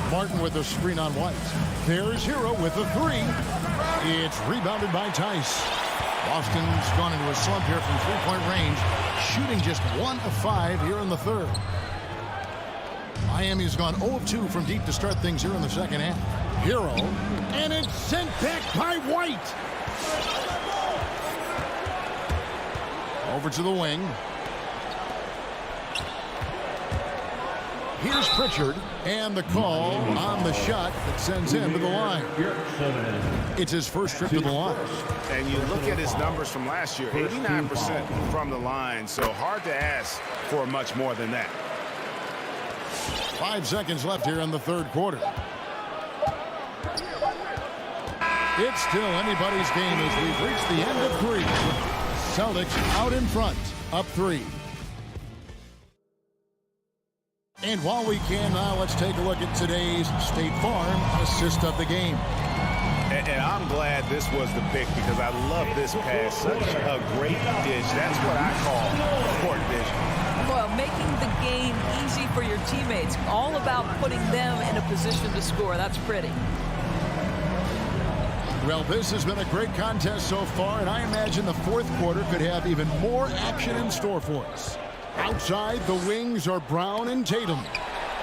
Martin with a screen on White. There's Hero with a 3. It's rebounded by Tice. Boston's gone into a slump here from three-point range, shooting just 1 of 5 here in the third. Miami's gone 0 of 2 from deep to start things here in the second half. Hero, and it's sent back by White. Over to the wing. Here's Pritchard, and the call on the shot that sends him to the line. It's his first trip to the line. And you look at his numbers from last year, 89% from the line, so hard to ask for much more than that. 5 seconds left here in the third quarter. It's still anybody's game as we've reached the end of 3. Celtics out in front, up 3. And while we can now, let's take a look at today's State Farm assist of the game. And I'm glad this was the pick because I love this pass. Such a great dish. That's what I call court vision. Well, making the game easy for your teammates. All about putting them in a position to score. That's pretty. Well, this has been a great contest so far, and I imagine the fourth quarter could have even more action in store for us. Outside, the wings are Brown and Tatum.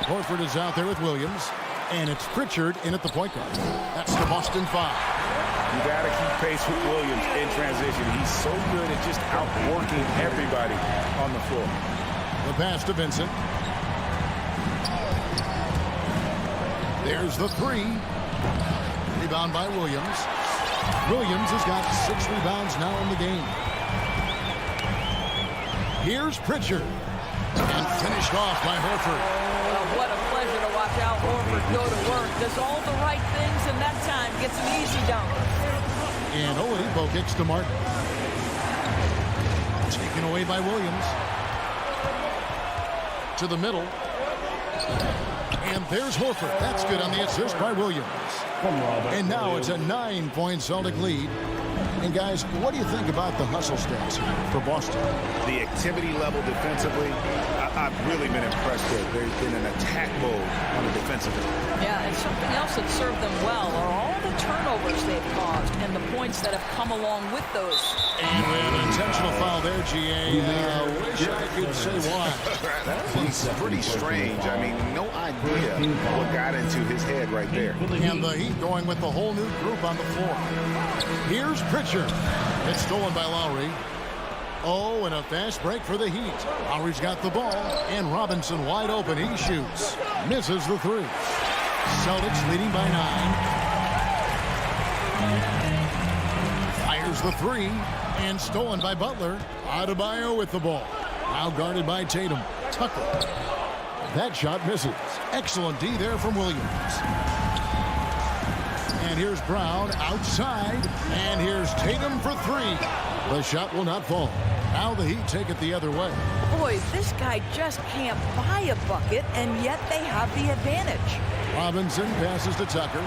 Horford is out there with Williams, and it's Pritchard in at the point guard. That's the Boston 5. You got to keep pace with Williams in transition. He's so good at just outworking everybody on the floor. The pass to Vincent. There's the 3. Rebound by Williams. Williams has got 6 rebounds now in the game. Here's Pritchard. And finished off by Horford. Well, what a pleasure to watch Al Horford go to work. Does all the right things, and that time gets an easy dunk. And Oladipo kicks to Martin. Taken away by Williams. To the middle. And there's Horford. That's good on the assist by Williams. And now it's a 9-point Celtic lead. And guys, what do you think about the hustle stats here for Boston? The activity level defensively, I've really been impressed with. They've been in attack mode on the defensive end. Yeah, and something else that served them well are all the turnovers they've caused and the points that have come along with those. And we have an intentional foul there, GA. Wish I could say why. That was pretty strange. I mean, no idea what got into his head right there. And the Heat going with the whole new group on the floor. Here's Pritchard. It's stolen by Lowry. Oh, and a fast break for the Heat. Lowry's got the ball, and Robinson wide open. He shoots. Misses the three. Celtics leading by 9. Fires the three, and stolen by Butler. Adebayo with the ball. Now guarded by Tatum. Tucker. That shot misses. Excellent D there from Williams. And here's Brown outside. And here's Tatum for three. The shot will not fall. Now the Heat take it the other way. Boy, this guy just can't buy a bucket, and yet they have the advantage. Robinson passes to Tucker.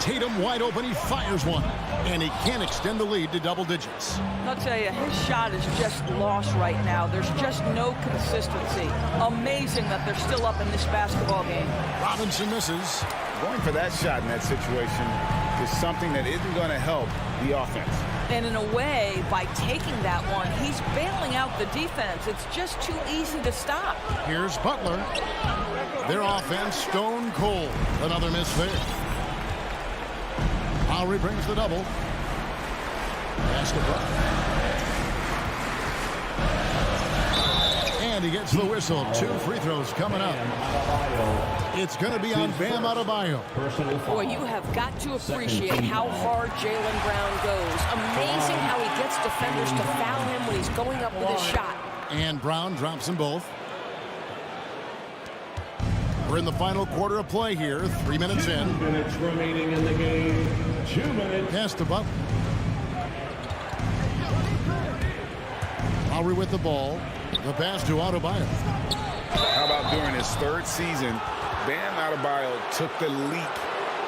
Tatum wide open. He fires one. And he can't extend the lead to double digits. I'll tell you, his shot is just lost right now. There's just no consistency. Amazing that they're still up in this basketball game. Robinson misses. Going for that shot in that situation is something that isn't going to help the offense. And in a way, by taking that one, he's bailing out the defense. It's just too easy to stop. Here's Butler. Their offense stone cold. Another miss there. Lowry brings the double. Pass to Butler. And he gets the whistle. 2 free throws coming up. It's going to be on Bam Adebayo. Boy, you have got to appreciate how hard Jaylen Brown goes. Amazing how he gets defenders to foul him when he's going up with a shot. And Brown drops them both. We're in the final quarter of play here. 3 minutes in. 2 minutes remaining in the game. 2 minutes. Pass to Butler. Lowry with the ball. The pass to Adebayo. How about during his 3rd season, Bam Adebayo took the leap,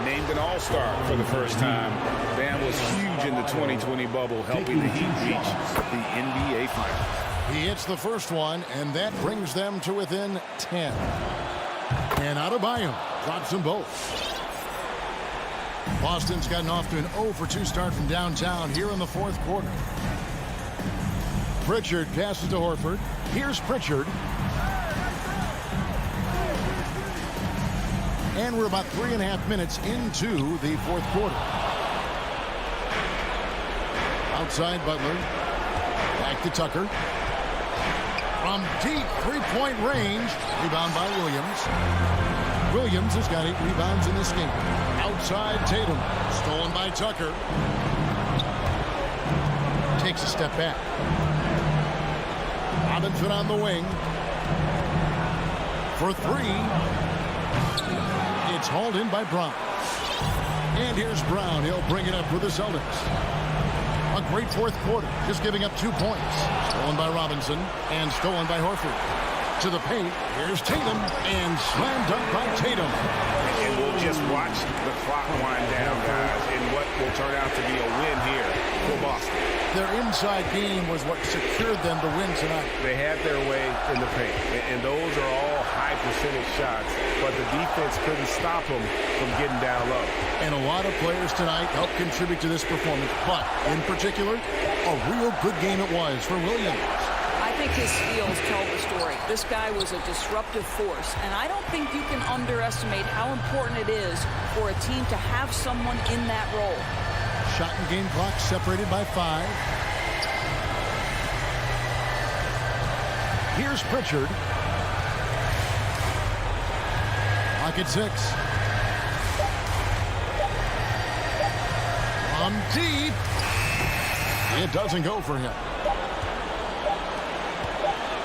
named an all-star for the first time. Bam was huge in the 2020 bubble, helping the Heat reach the NBA Finals. He hits the first one, and that brings them to within 10. And Adebayo drops them both. Boston's gotten off to an 0-for-2 start from downtown here in the 4th quarter. Pritchard passes to Horford. Here's Pritchard. And we're about 3.5 minutes into the 4th quarter. Outside Butler. Back to Tucker. From deep 3-point range. Rebound by Williams. Williams has got 8 rebounds in this game. Outside Tatum. Stolen by Tucker. Takes a step back. Robinson on the wing. For 3. It's hauled in by Brown. And here's Brown. He'll bring it up for the Celtics. A great 4th quarter. Just giving up 2 points. Stolen by Robinson. And stolen by Horford. To the paint. Here's Tatum. And slam dunk by Tatum. And we'll just watch the clock wind down, guys, in what will turn out to be a win here for Boston. Their inside game was what secured them to win tonight. They had their way in the paint, and those are all high percentage shots, but the defense couldn't stop them from getting down low. And a lot of players tonight helped contribute to this performance, but in particular, a real good game it was for Williams. I think his steals tell the story. This guy was a disruptive force, and I don't think you can underestimate how important it is for a team to have someone in that role. Shot and game clock separated by 5. Here's Pritchard. Clock at 6. From deep. It doesn't go for him.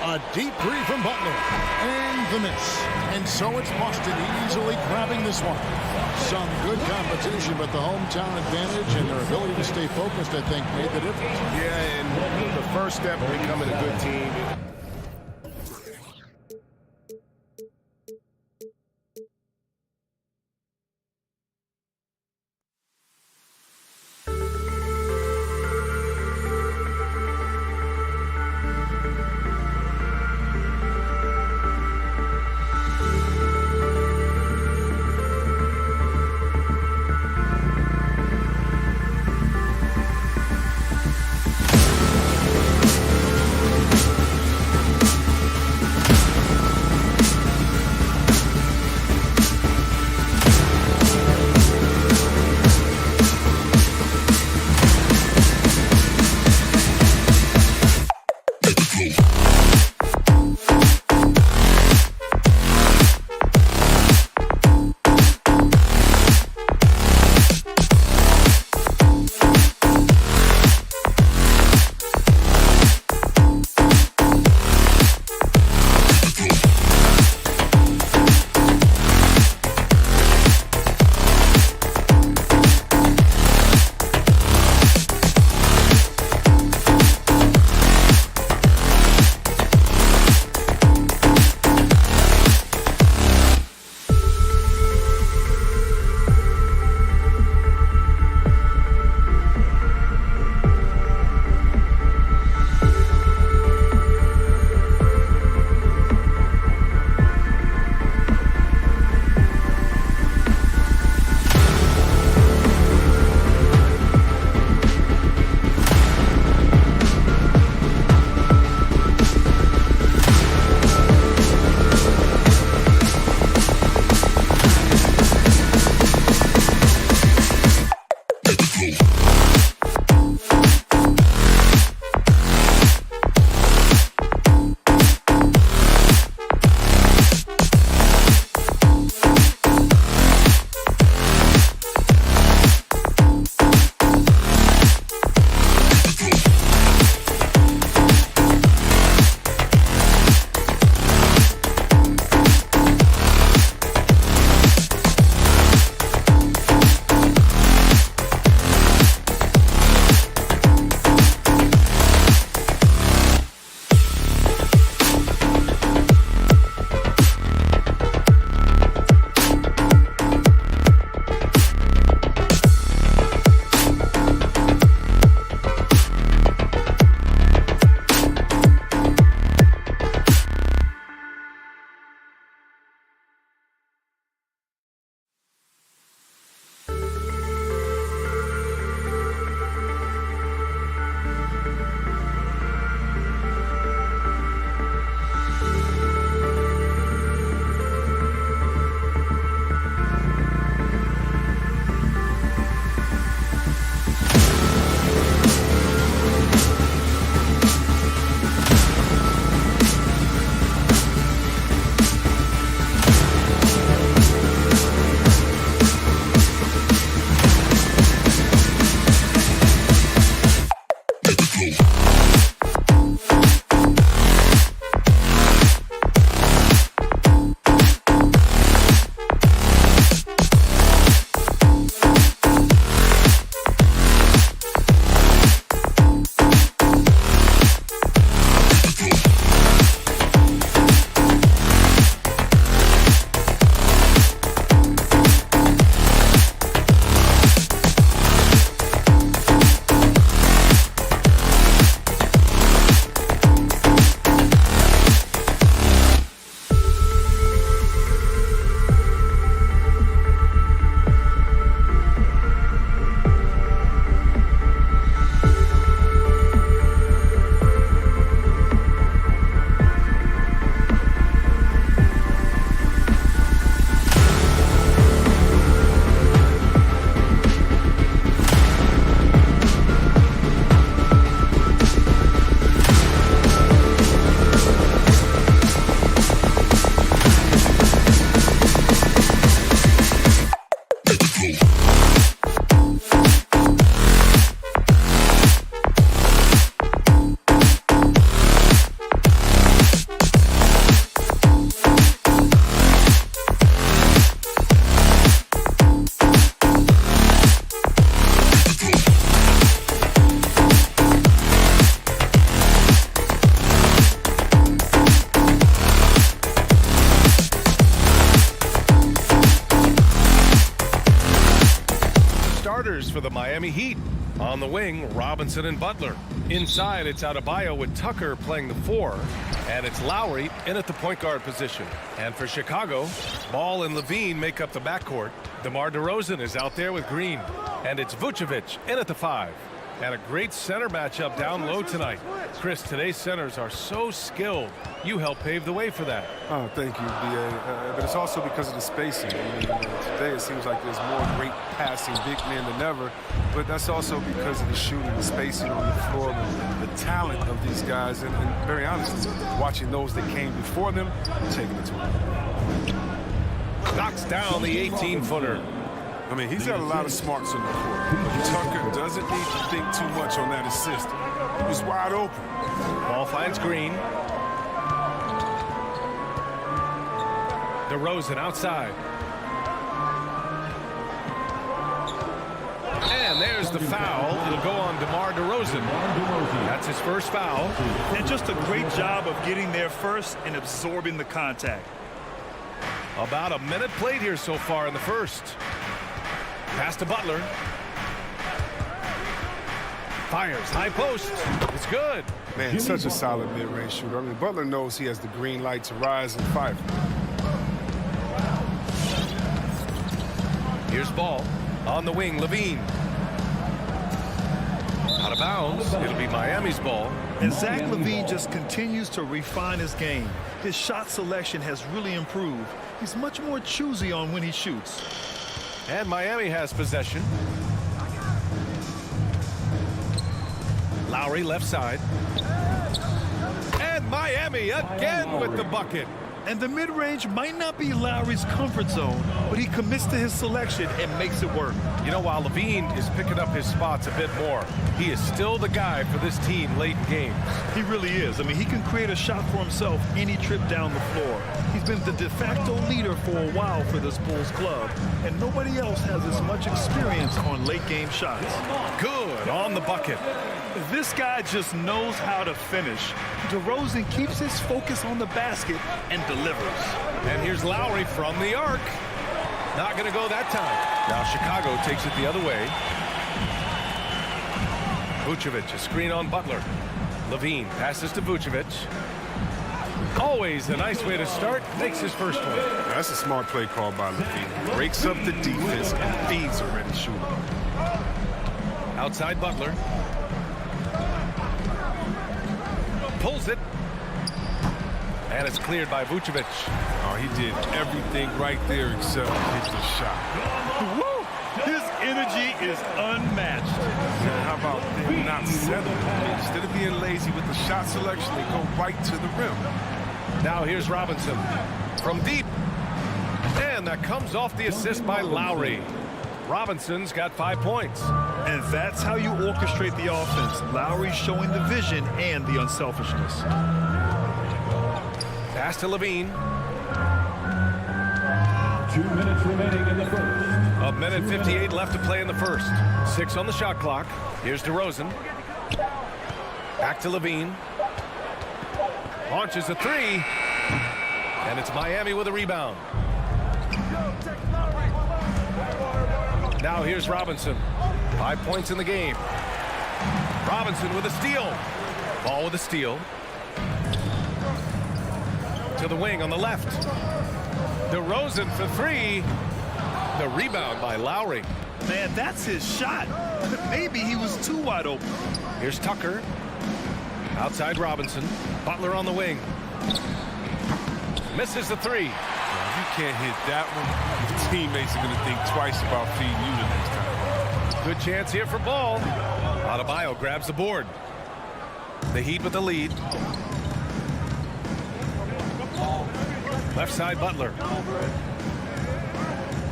A deep 3 from Butler. And the miss. And so it's Boston easily grabbing this one. Some good competition, but the hometown advantage and their ability to stay focused, I think, made the difference. Yeah, and the first step in becoming a good team. for the Miami Heat. On the wing, Robinson and Butler. Inside, it's Adebayo with Tucker playing the 4. And it's Lowry in at the point guard position. And for Chicago, Ball and Levine make up the backcourt. DeMar DeRozan is out there with Green. And it's Vucevic in at the 5. And a great center matchup down low tonight. Chris, today's centers are so skilled. You help pave the way for that. Oh, thank you, B.A. But it's also because of the spacing. I mean, today it seems like there's more great passing big men than ever. But that's also because of the shooting, the spacing on the floor, the talent of these guys. And very honestly, watching those that came before them, taking it to them. Knocks down the 18-footer. I mean, he's got a lot of smarts on the court. But Tucker doesn't need to think too much on that assist. He was wide open. Ball finds Green. DeRozan outside. And there's the foul. It'll go on DeMar DeRozan. That's his first foul. And just a great job of getting there first and absorbing the contact. About a minute played here so far in the first. Pass to Butler. Fires, high post. It's good. Man, such a solid mid-range shooter. I mean, Butler knows he has the green light to rise and fire. Here's Ball. On the wing, Levine. Out of bounds. It'll be Miami's ball. And Zach LaVine just continues to refine his game. His shot selection has really improved. He's much more choosy on when he shoots. And Miami has possession. Lowry left side. And Miami again with the bucket. And the mid-range might not be Lowry's comfort zone, but he commits to his selection and makes it work. You know, while Levine is picking up his spots a bit more, he is still the guy for this team late in games. He really is. I mean, he can create a shot for himself any trip down the floor. He's been the de facto leader for a while for this Bulls club, and nobody else has as much experience on late-game shots. Good on the bucket. This guy just knows how to finish. DeRozan keeps his focus on the basket and delivers. And here's Lowry from the arc. Not going to go that time. Now Chicago takes it the other way. Vucevic, a screen on Butler. Levine passes to Vucevic. Always a nice way to start. Makes his first one. That's a smart play call by Levine. Breaks up the defense and feeds a ready shooter. Outside Butler. Pulls it. And it's cleared by Vucevic. Oh, he did everything right there except hit the shot. Woo! His energy is unmatched. How about them not settling? Instead of being lazy with the shot selection, they go right to the rim. Now here's Robinson from deep. And that comes off the assist by Lowry. Robinson's got 5 points. And that's how you orchestrate the offense. Lowry showing the vision and the unselfishness. Pass to Levine. 2 minutes remaining in the first. A minute 58 left to play in the first. 6 on the shot clock. Here's DeRozan. Back to Levine. Launches a 3. And it's Miami with a rebound. Now here's Robinson. 5 points in the game. Robinson with a steal. Ball with a steal. To the wing on the left. DeRozan for 3. The rebound by Lowry. Man, that's his shot. Maybe he was too wide open. Here's Tucker. Outside Robinson. Butler on the wing. Misses the 3. If you can't hit that one, your teammates are going to think twice about feeding you the next time. Good chance here for Ball. Adebayo grabs the board. The Heat with the lead. Left side Butler.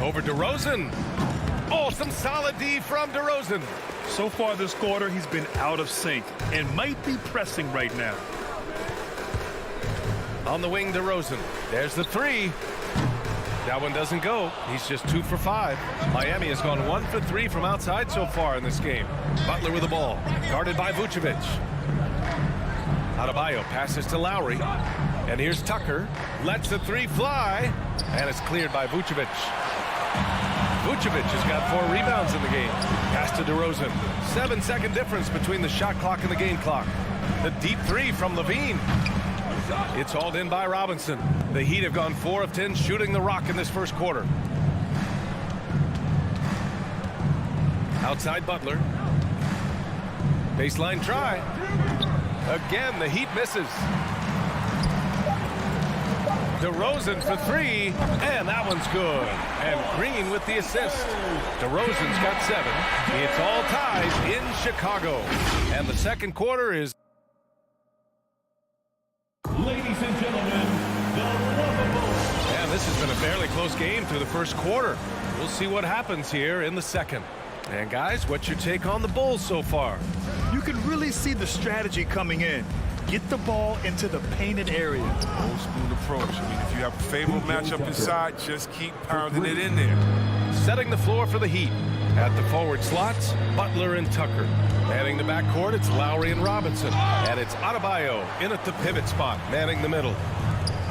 Over DeRozan. Oh, some solid D from DeRozan. So far this quarter, he's been out of sync and might be pressing right now. On the wing, DeRozan. There's the 3. That one doesn't go. He's just 2 for 5. Miami has gone 1 for 3 from outside so far in this game. Butler with the ball. Guarded by Vucevic. Adebayo passes to Lowry. And here's Tucker. Lets the 3 fly. And it's cleared by Vucevic. Vucevic has got 4 rebounds in the game. Pass to DeRozan. 7-second difference between the shot clock and the game clock. The deep 3 from Levine. It's hauled in by Robinson. The Heat have gone 4 of 10 shooting the rock in this first quarter. Outside Butler. Baseline try. Again, the Heat misses. DeRozan for 3, and that one's good. And Green with the assist. DeRozan's got 7. It's all tied in Chicago. And the second quarter is... Ladies and gentlemen, the lovable. And this has been a fairly close game through the first quarter. We'll see what happens here in the second. And guys, what's your take on the Bulls so far? You can really see the strategy coming in. Get the ball into the painted area. Old school approach. I mean, if you have a favorable matchup inside, just keep pounding it in there. Setting the floor for the Heat. At the forward slots, Butler and Tucker. Manning the backcourt, it's Lowry and Robinson. And it's Adebayo in at the pivot spot, manning the middle.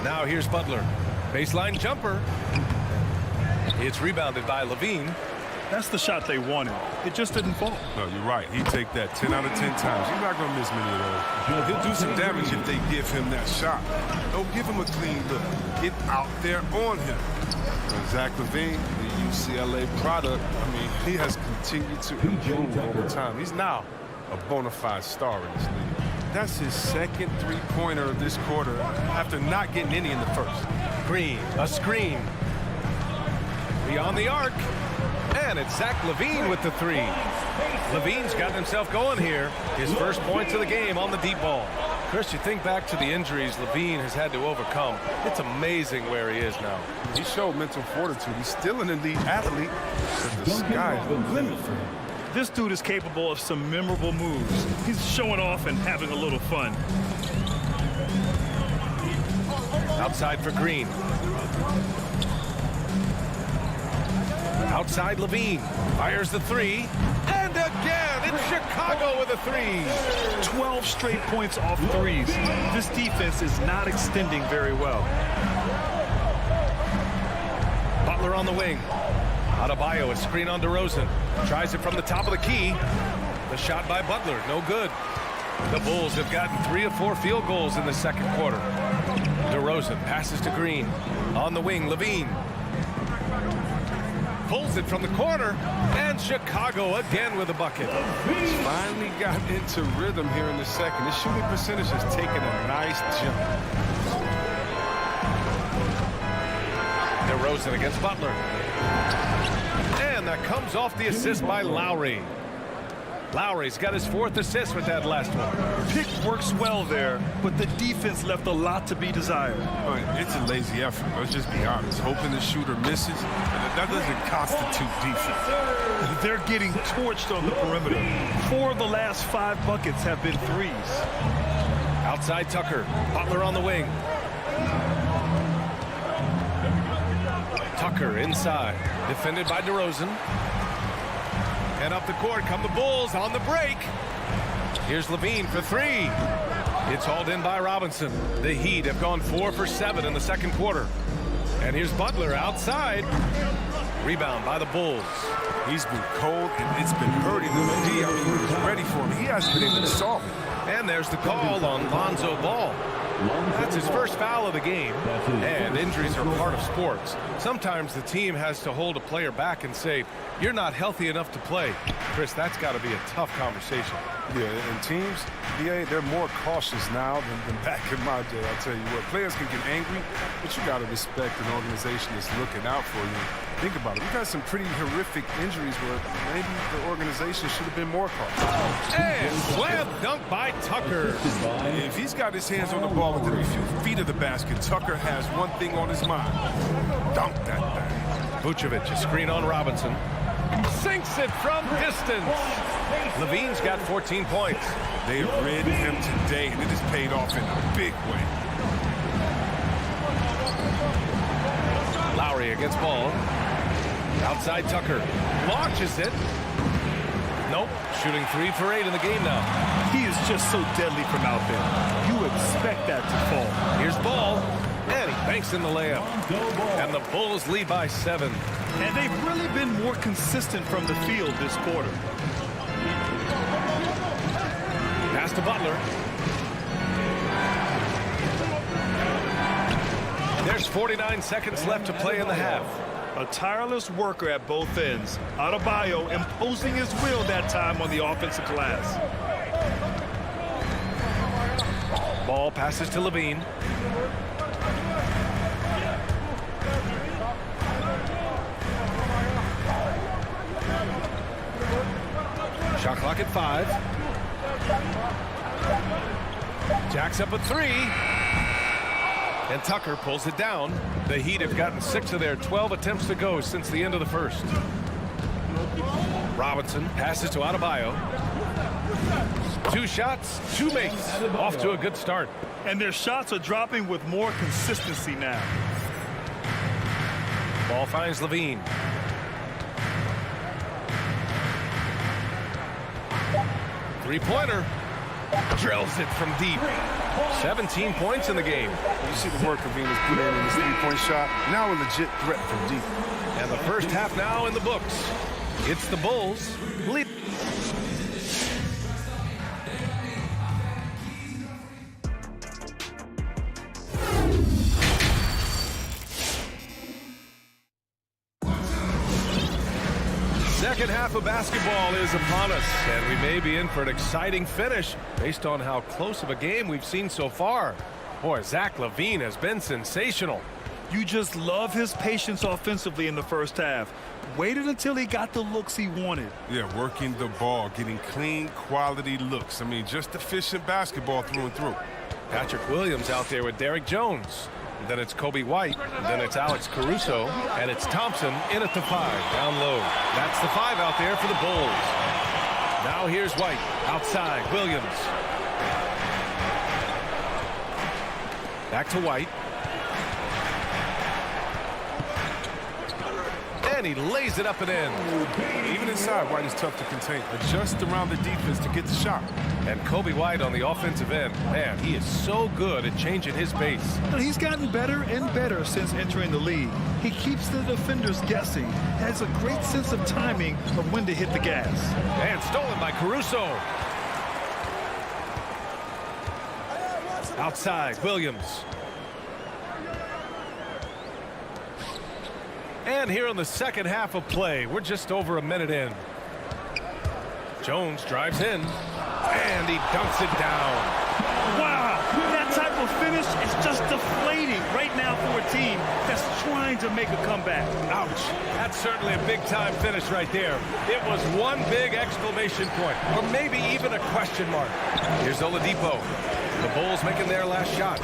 Now here's Butler. Baseline jumper. It's rebounded by Levine. That's the shot they wanted. It just didn't fall. No, you're right. He'd take that 10 out of 10 times. He's not going to miss many of those. He'll do some damage if they give him that shot. Don't give him a clean look. Get out there on him. And Zach LaVine, the UCLA product, I mean, he has continued to improve over time. He's now a bona fide star in this league. That's his second three-pointer of this quarter after not getting any in the first. Green, a screen. Beyond the arc. And it's Zach LaVine with the 3. LaVine's got himself going here. His first points of the game on the deep ball. Chris, you think back to the injuries LaVine has had to overcome. It's amazing where he is now. He showed mental fortitude. He's still an elite athlete, but the sky is the limit for him. This dude is capable of some memorable moves. He's showing off and having a little fun. Outside for Green. Outside Levine. Fires the 3. And again, it's Chicago with a 3. 12 straight points off threes. This defense is not extending very well. Butler on the wing. Adebayo, a screen on DeRozan. Tries it from the top of the key. The shot by Butler, no good. The Bulls have gotten 3 of 4 field goals in the second quarter. DeRozan passes to Green. On the wing, Levine. Pulls it from the corner, and Chicago again with a bucket. He's finally got into rhythm here in the second. His shooting percentage has taken a nice jump. DeRozan against Butler. And that comes off the assist by Lowry. Lowry's got his 4th assist with that last one. Pick works well there, but the defense left a lot to be desired. I mean, it's a lazy effort. Let's just be honest. Hoping the shooter misses, that doesn't constitute defense. They're getting torched on the perimeter. 4 of the last 5 buckets have been threes. Outside Tucker. Butler on the wing. Tucker inside. Defended by DeRozan. And up the court come the Bulls on the break. Here's Levine for 3. It's hauled in by Robinson. The Heat have gone 4 for 7 in the second quarter. And here's Butler outside. Rebound by the Bulls. He's been cold, and it's been hurting him. He was ready for him. He hasn't been able to solve it. And there's the call on Lonzo Ball. That's his first foul of the game, and injuries are part of sports. Sometimes the team has to hold a player back and say, you're not healthy enough to play. Chris, that's got to be a tough conversation. Yeah, and teams, they're more cautious now than back in my day. I'll tell you what, players can get angry, but you got to respect an organization that's looking out for you. Think about it. We've had some pretty horrific injuries where maybe the organization should have been more cautious. And slam dunk by Tucker. If he's got his hands on the ball within a few feet of the basket, Tucker has one thing on his mind. Dunk that thing. Vucevic, a screen on Robinson. Sinks it from distance. Levine's got 14 points. They have rid him today, and it has paid off in a big way. Lowry against Ball. Outside Tucker. Launches it. Nope. Shooting 3 for 8 in the game now. He is just so deadly from out there. You expect that to fall. Here's Ball. And he banks in the layup. And the Bulls lead by 7. And they've really been more consistent from the field this quarter. Pass to Butler. There's 49 seconds left to play in the half. A tireless worker at both ends. Adebayo imposing his will that time on the offensive glass. Ball passes to Levine. Shot clock at 5. Jacks up a 3. And Tucker pulls it down. The Heat have gotten 6 of their 12 attempts to go since the end of the first. Robinson passes to Adebayo. 2 shots, 2 makes. Off to a good start. And their shots are dropping with more consistency now. Ball finds Levine. Three-pointer. Drills it from deep. 17 points in the game. You see the work Levine put in this three-point shot. Now a legit threat from deep. And the first half now in the books. It's the Bulls lead. Second half of basketball is upon us, and we may be in for an exciting finish based on how close of a game we've seen so far. Boy, Zach LaVine has been sensational. You just love his patience offensively in the first half. Waited until he got the looks he wanted. Yeah, working the ball, getting clean, quality looks. I mean, just efficient basketball through and through. Patrick Williams out there with Derek Jones. And then it's Kobe White. And then it's Alex Caruso. And it's Thompson in at the 5, down low. That's the 5 out there for the Bulls. Now here's White. Outside, Williams. Back to White. And he lays it up and in. Even inside, White is tough to contain. Adjust around the defense to get the shot. And Kobe White on the offensive end. Man, he is so good at changing his pace. He's gotten better and better since entering the league. He keeps the defenders guessing. Has a great sense of timing of when to hit the gas. And stolen by Caruso. Outside, Williams. And here in the second half of play, we're just over a minute in. Jones drives in, and he dunks it down. Wow, that type of finish is just deflating right now for a team that's trying to make a comeback. Ouch. That's certainly a big-time finish right there. It was one big exclamation point, or maybe even a question mark. Here's Oladipo. The Bulls making their last shot.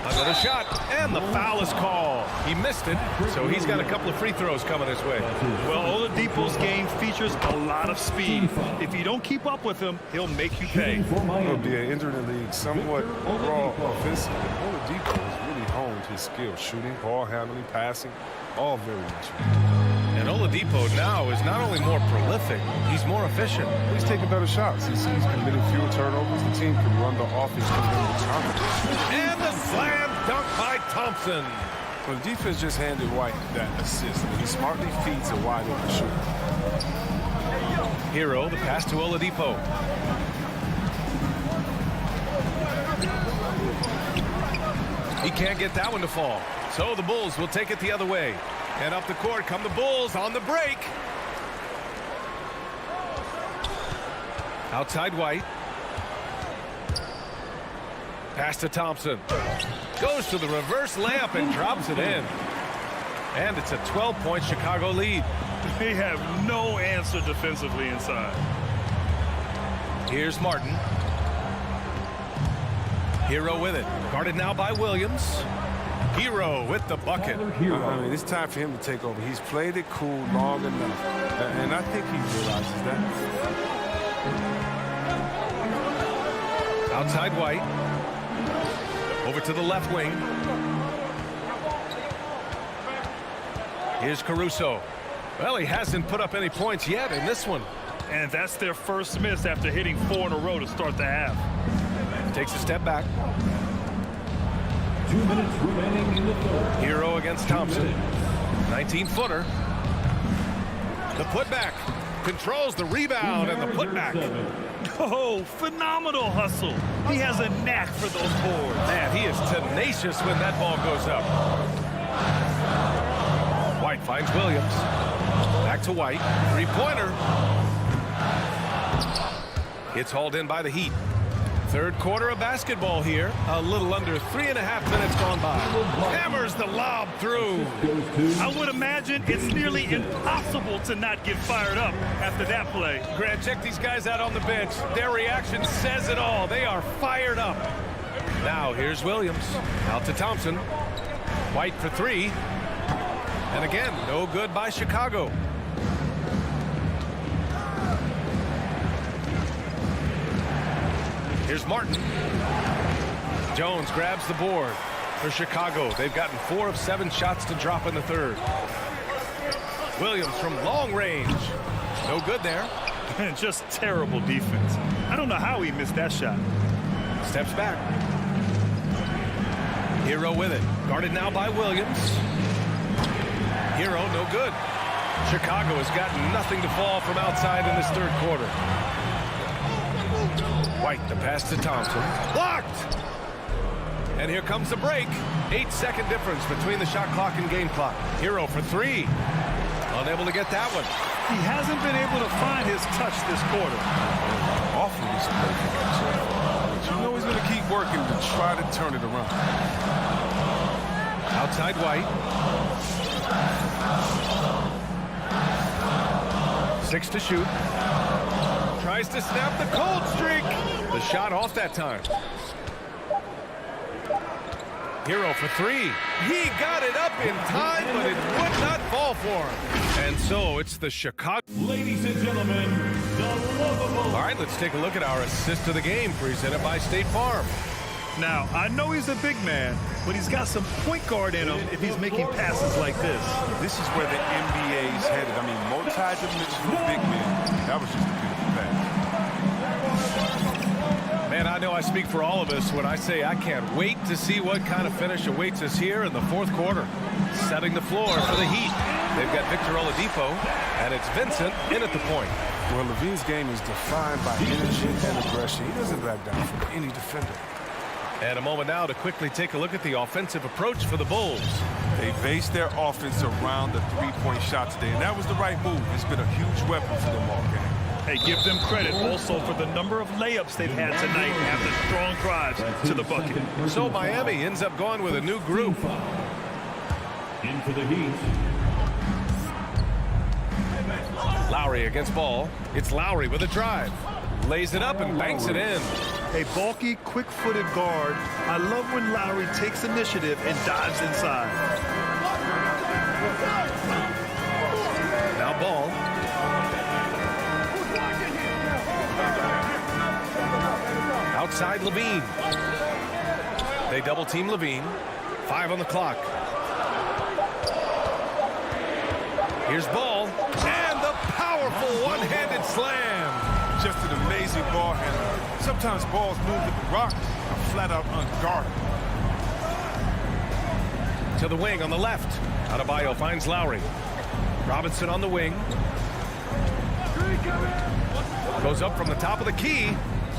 Another shot, and the foul is called. He missed it, so he's got a couple of free throws coming his way. Well, Oladipo's game features a lot of speed. If you don't keep up with him, he'll make you pay. He'll be entering the league somewhat raw offensively. Oladipo has really honed his skills, shooting, ball handling, passing, all very much. And Oladipo now is not only more prolific, he's more efficient. He's taking better shots. He's committing fewer turnovers. The team can run the offense to win the tournament. And the slam dunk by Thompson. Well, the defense just handed White that assist. He smartly feeds a wide open shooter. Hero, the pass to Oladipo. He can't get that one to fall. So the Bulls will take it the other way. And up the court come the Bulls on the break. Outside White. Pass to Thompson. Goes to the reverse layup and drops it in. And it's a 12-point Chicago lead. They have no answer defensively inside. Here's Martin. Hero with it. Guarded now by Williams. Hero with the bucket. I mean, it's time for him to take over. He's played it cool long enough. And I think he realizes that. Outside White. Over to the left wing. Here's Caruso. Well, he hasn't put up any points yet in this one. And that's their first miss after hitting 4 in a row to start the half. Takes a step back. 2 minutes remaining in the third. Hero against Thompson. 19-footer. The putback. Controls the rebound and the putback. Oh, phenomenal hustle. He has a knack for those boards. Man, he is tenacious when that ball goes up. White finds Williams. Back to White. Three-pointer. It's hauled in by the Heat. Third quarter of basketball here. A little under 3.5 minutes gone by. Hammers the lob through. I would imagine it's nearly impossible to not get fired up after that play. Grant, check these guys out on the bench. Their reaction says it all. They are fired up. Now here's Williams. Out to Thompson. White for three. And again, no good by Chicago. Here's Martin. Jones grabs the board for Chicago. They've gotten 4 of 7 shots to drop in the third. Williams from long range. No good there. Just terrible defense. I don't know how he missed that shot. Steps back. Hero with it. Guarded now by Williams. Hero, no good. Chicago has got nothing to fall from outside in this third quarter. White, the pass to Thompson. Blocked! And here comes the break. 8-second difference between the shot clock and game clock. Hero for three. Unable to get that one. He hasn't been able to find his touch this quarter. Awfully disappointed. But you know he's going to keep working to try to turn it around. Outside White. 6 to shoot. Tries to snap the cold streak. The shot off that time. Hero for three. He got it up in time, but it would not fall for him. And so it's the Chicago. Ladies and gentlemen, the lovable. All right, let's take a look at our assist of the game presented by State Farm. Now, I know he's a big man, but he's got some point guard in him if he's making passes like this. This is where the NBA's headed. I mean, multi-dimensional big man. That was just a beautiful pass. Man, I know I speak for all of us when I say I can't wait to see what kind of finish awaits us here in the fourth quarter. Setting the floor for the Heat. They've got Victor Oladipo, and it's Vincent in at the point. Well, Levine's game is defined by energy and aggression. He doesn't back down from any defender. And a moment now to quickly take a look at the offensive approach for the Bulls. They based their offense around the three-point shot today, and that was the right move. It's been a huge weapon for them all game. Hey, give them credit also for the number of layups they've had tonight after strong drives to the bucket. So Miami ends up going with a new group. In for the Heat. Lowry against Ball. It's Lowry with a drive. Lays it up and banks it in. A bulky, quick-footed guard. I love when Lowry takes initiative and dives inside. Now Ball. Outside Levine. They double team Levine. 5 on the clock. Here's Ball. And the powerful one-handed slam. Just an amazing ball handler. Sometimes balls move with the rock are flat out unguarded. To the wing on the left. Adebayo finds Lowry. Robinson on the wing. Goes up from the top of the key.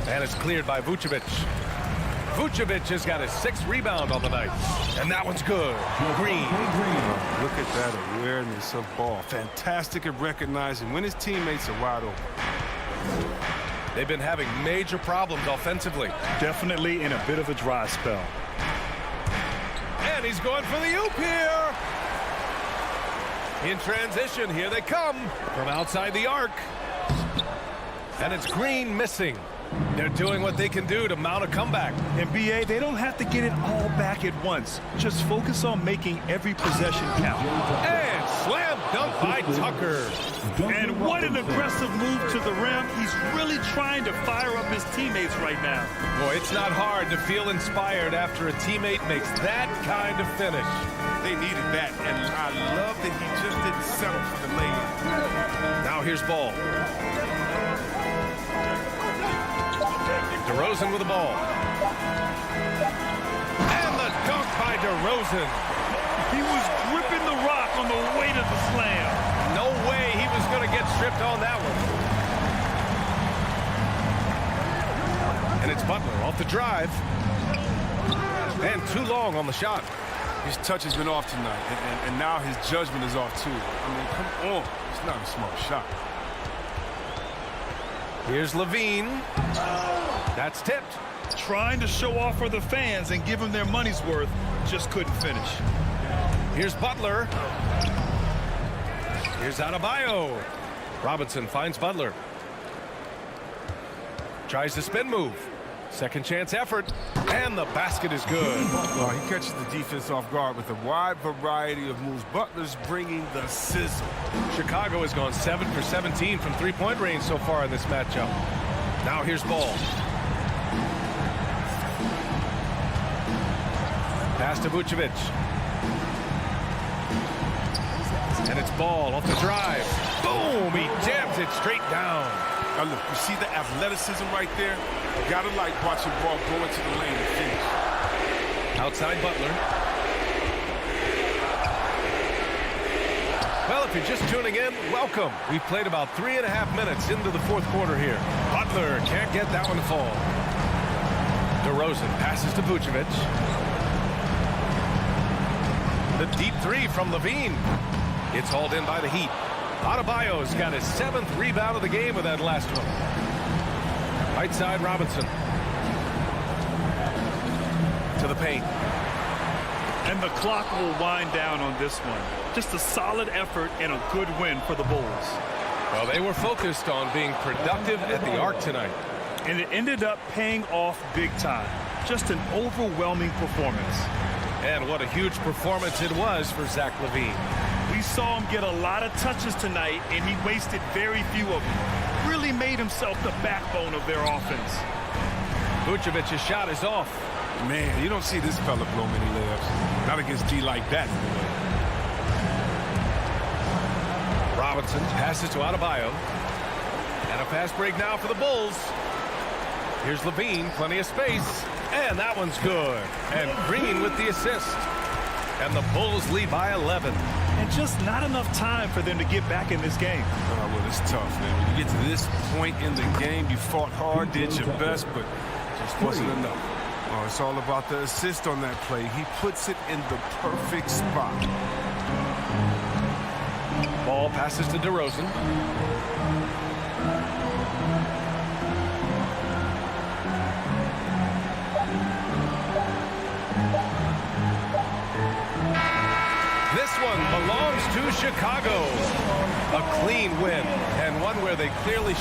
And it's cleared by Vucevic. Vucevic has got his 6th rebound on the night. And that one's good. Green. Look at that awareness of ball. Fantastic at recognizing when his teammates are wide open. They've been having major problems offensively. Definitely in a bit of a dry spell. And he's going for the oop here. In transition, here they come from outside the arc. And it's Green missing. They're doing what they can do to mount a comeback. NBA, they don't have to get it all back at once. Just focus on making every possession count. And slam dunk by Tucker. And what an aggressive move to the rim. He's really trying to fire up his teammates right now. Boy, it's not hard to feel inspired after a teammate makes that kind of finish. They needed that, and I love that he just didn't settle for the lay-in. Now here's Ball. DeRozan with the ball. And the dunk by DeRozan. He was gripping the rock on the weight of the slam. No way he was going to get stripped on that one. And it's Butler off the drive. And too long on the shot. His touch has been off tonight, and now his judgment is off too. I mean, come on. It's not a smart shot. Here's Levine. That's tipped. Trying to show off for the fans and give them their money's worth, just couldn't finish. Here's Butler. Here's Adebayo. Robinson finds Butler. Tries the spin move. Second chance effort. And the basket is good. Well, he catches the defense off guard with a wide variety of moves. Butler's bringing the sizzle. Chicago has gone 7 for 17 from three-point range so far in this matchup. Now here's Ball. Pass to Vucevic. And it's Ball off the drive. Boom! He jams it straight down. Now look, you see the athleticism right there? You gotta like watching Ball go into the lane and finish. Outside Butler. Well, if you're just tuning in, welcome. We've played about 3.5 minutes into the fourth quarter here. Butler can't get that one to fall. DeRozan passes to Vucevic. The deep three from Levine. It's hauled in by the Heat. Adebayo's got his 7th rebound of the game with that last one. Right side Robinson. To the paint. And the clock will wind down on this one. Just a solid effort and a good win for the Bulls. Well, they were focused on being productive at the arc tonight. And it ended up paying off big time. Just an overwhelming performance. And what a huge performance it was for Zach LaVine. We saw him get a lot of touches tonight, and he wasted very few of them. Really made himself the backbone of their offense. Vucevic's shot is off. Man, you don't see this fella blow many layups. Not against D like that. Robinson passes to Adebayo. And a fast break now for the Bulls. Here's Levine, plenty of space. And that one's good. And Green with the assist. And the Bulls lead by 11. And just not enough time for them to get back in this game. Oh, well, it's tough, man. When you get to this point in the game, you fought hard, did your best, but just wasn't enough. Oh, it's all about the assist on that play. He puts it in the perfect spot. Ball passes to DeRozan. This one belongs to Chicago. A clean win, and one where they clearly...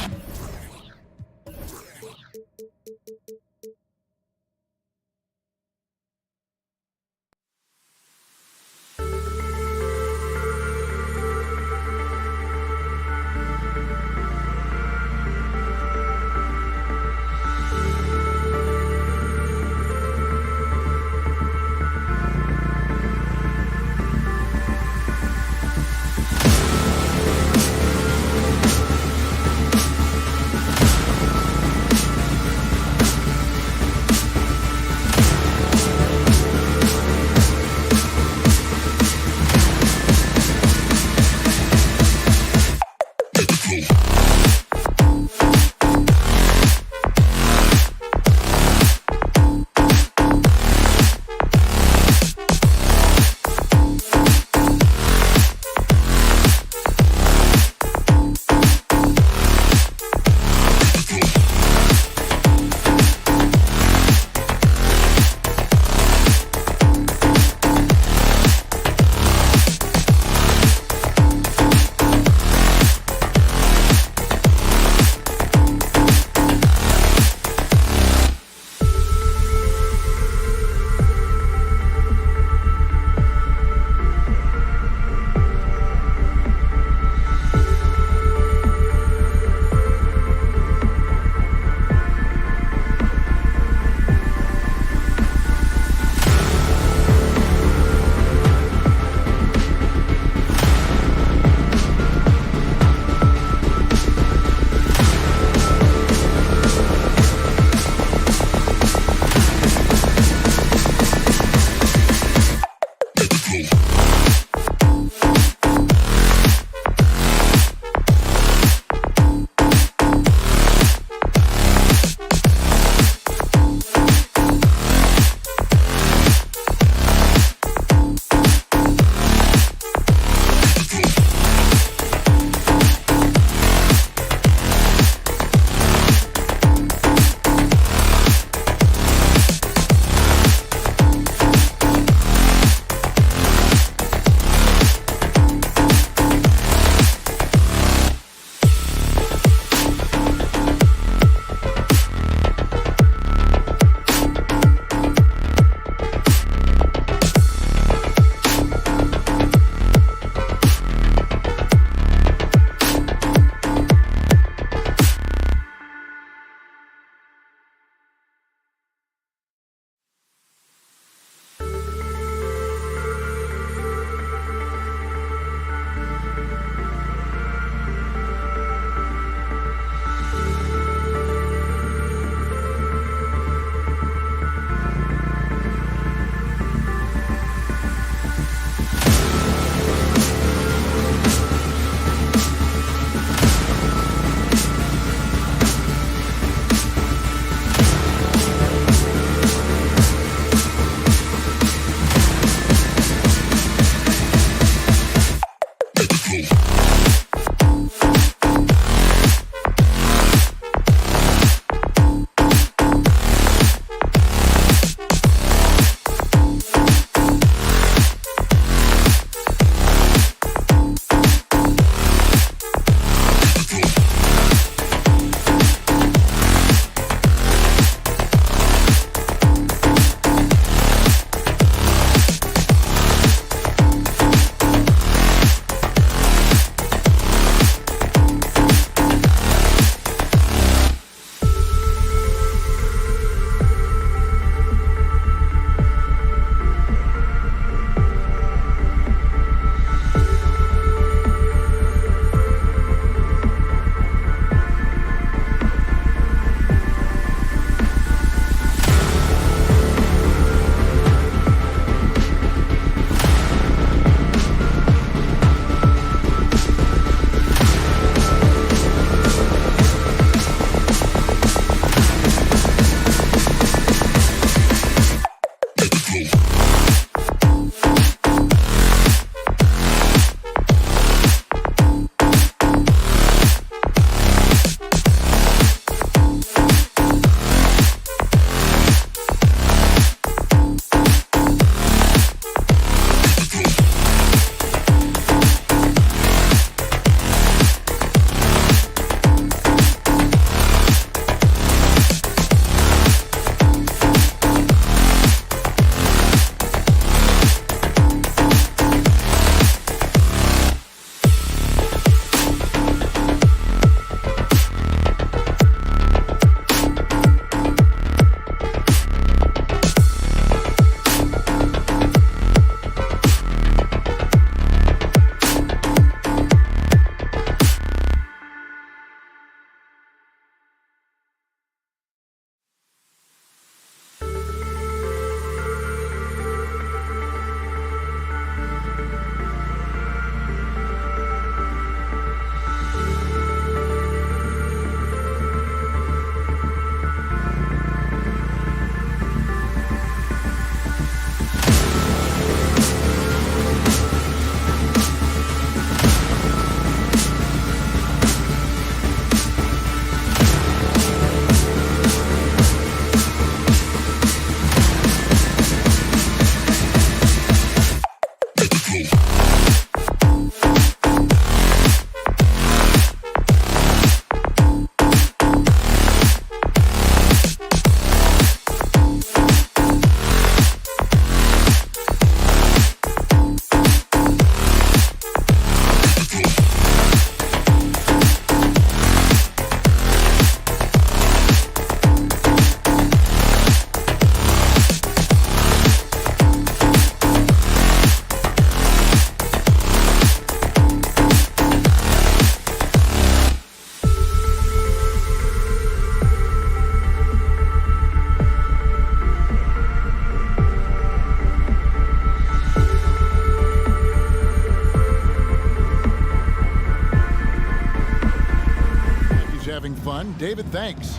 one, David Thanks.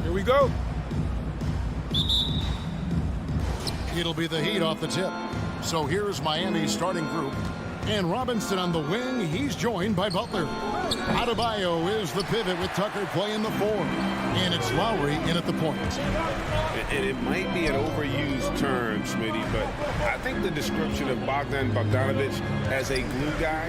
Here we go. It'll be the Heat off the tip. So here's Miami's starting group. And Robinson on the wing, he's joined by Butler. Adebayo is the pivot with Tucker playing the 4. And it's Lowry in at the point. And it might be an overused term, Smitty, but I think the description of Bogdan Bogdanovic as a glue guy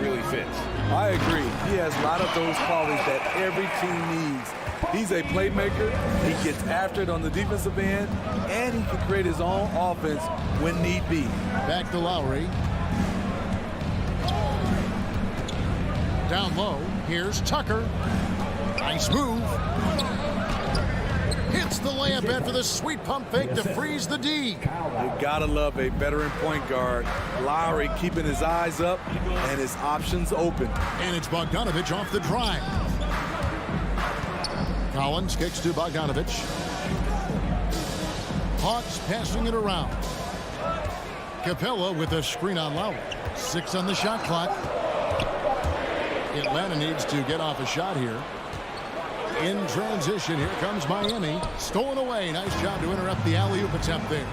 really fits. I agree. He has a lot of those qualities that every team needs. He's a playmaker. He gets after it on the defensive end, and he can create his own offense when need be. Back to Lowry. Down low, here's Tucker. Nice move. Hits the layup after the sweet pump fake to freeze the D. You gotta love a veteran point guard. Lowry keeping his eyes up and his options open. And it's Bogdanovic off the drive. Collins kicks to Bogdanovic. Hawks passing it around. Capella with a screen on Lowry. 6 on the shot clock. Atlanta needs to get off a shot here. In transition, here comes Miami. Stolen away. Nice job to interrupt the alley-oop attempt there.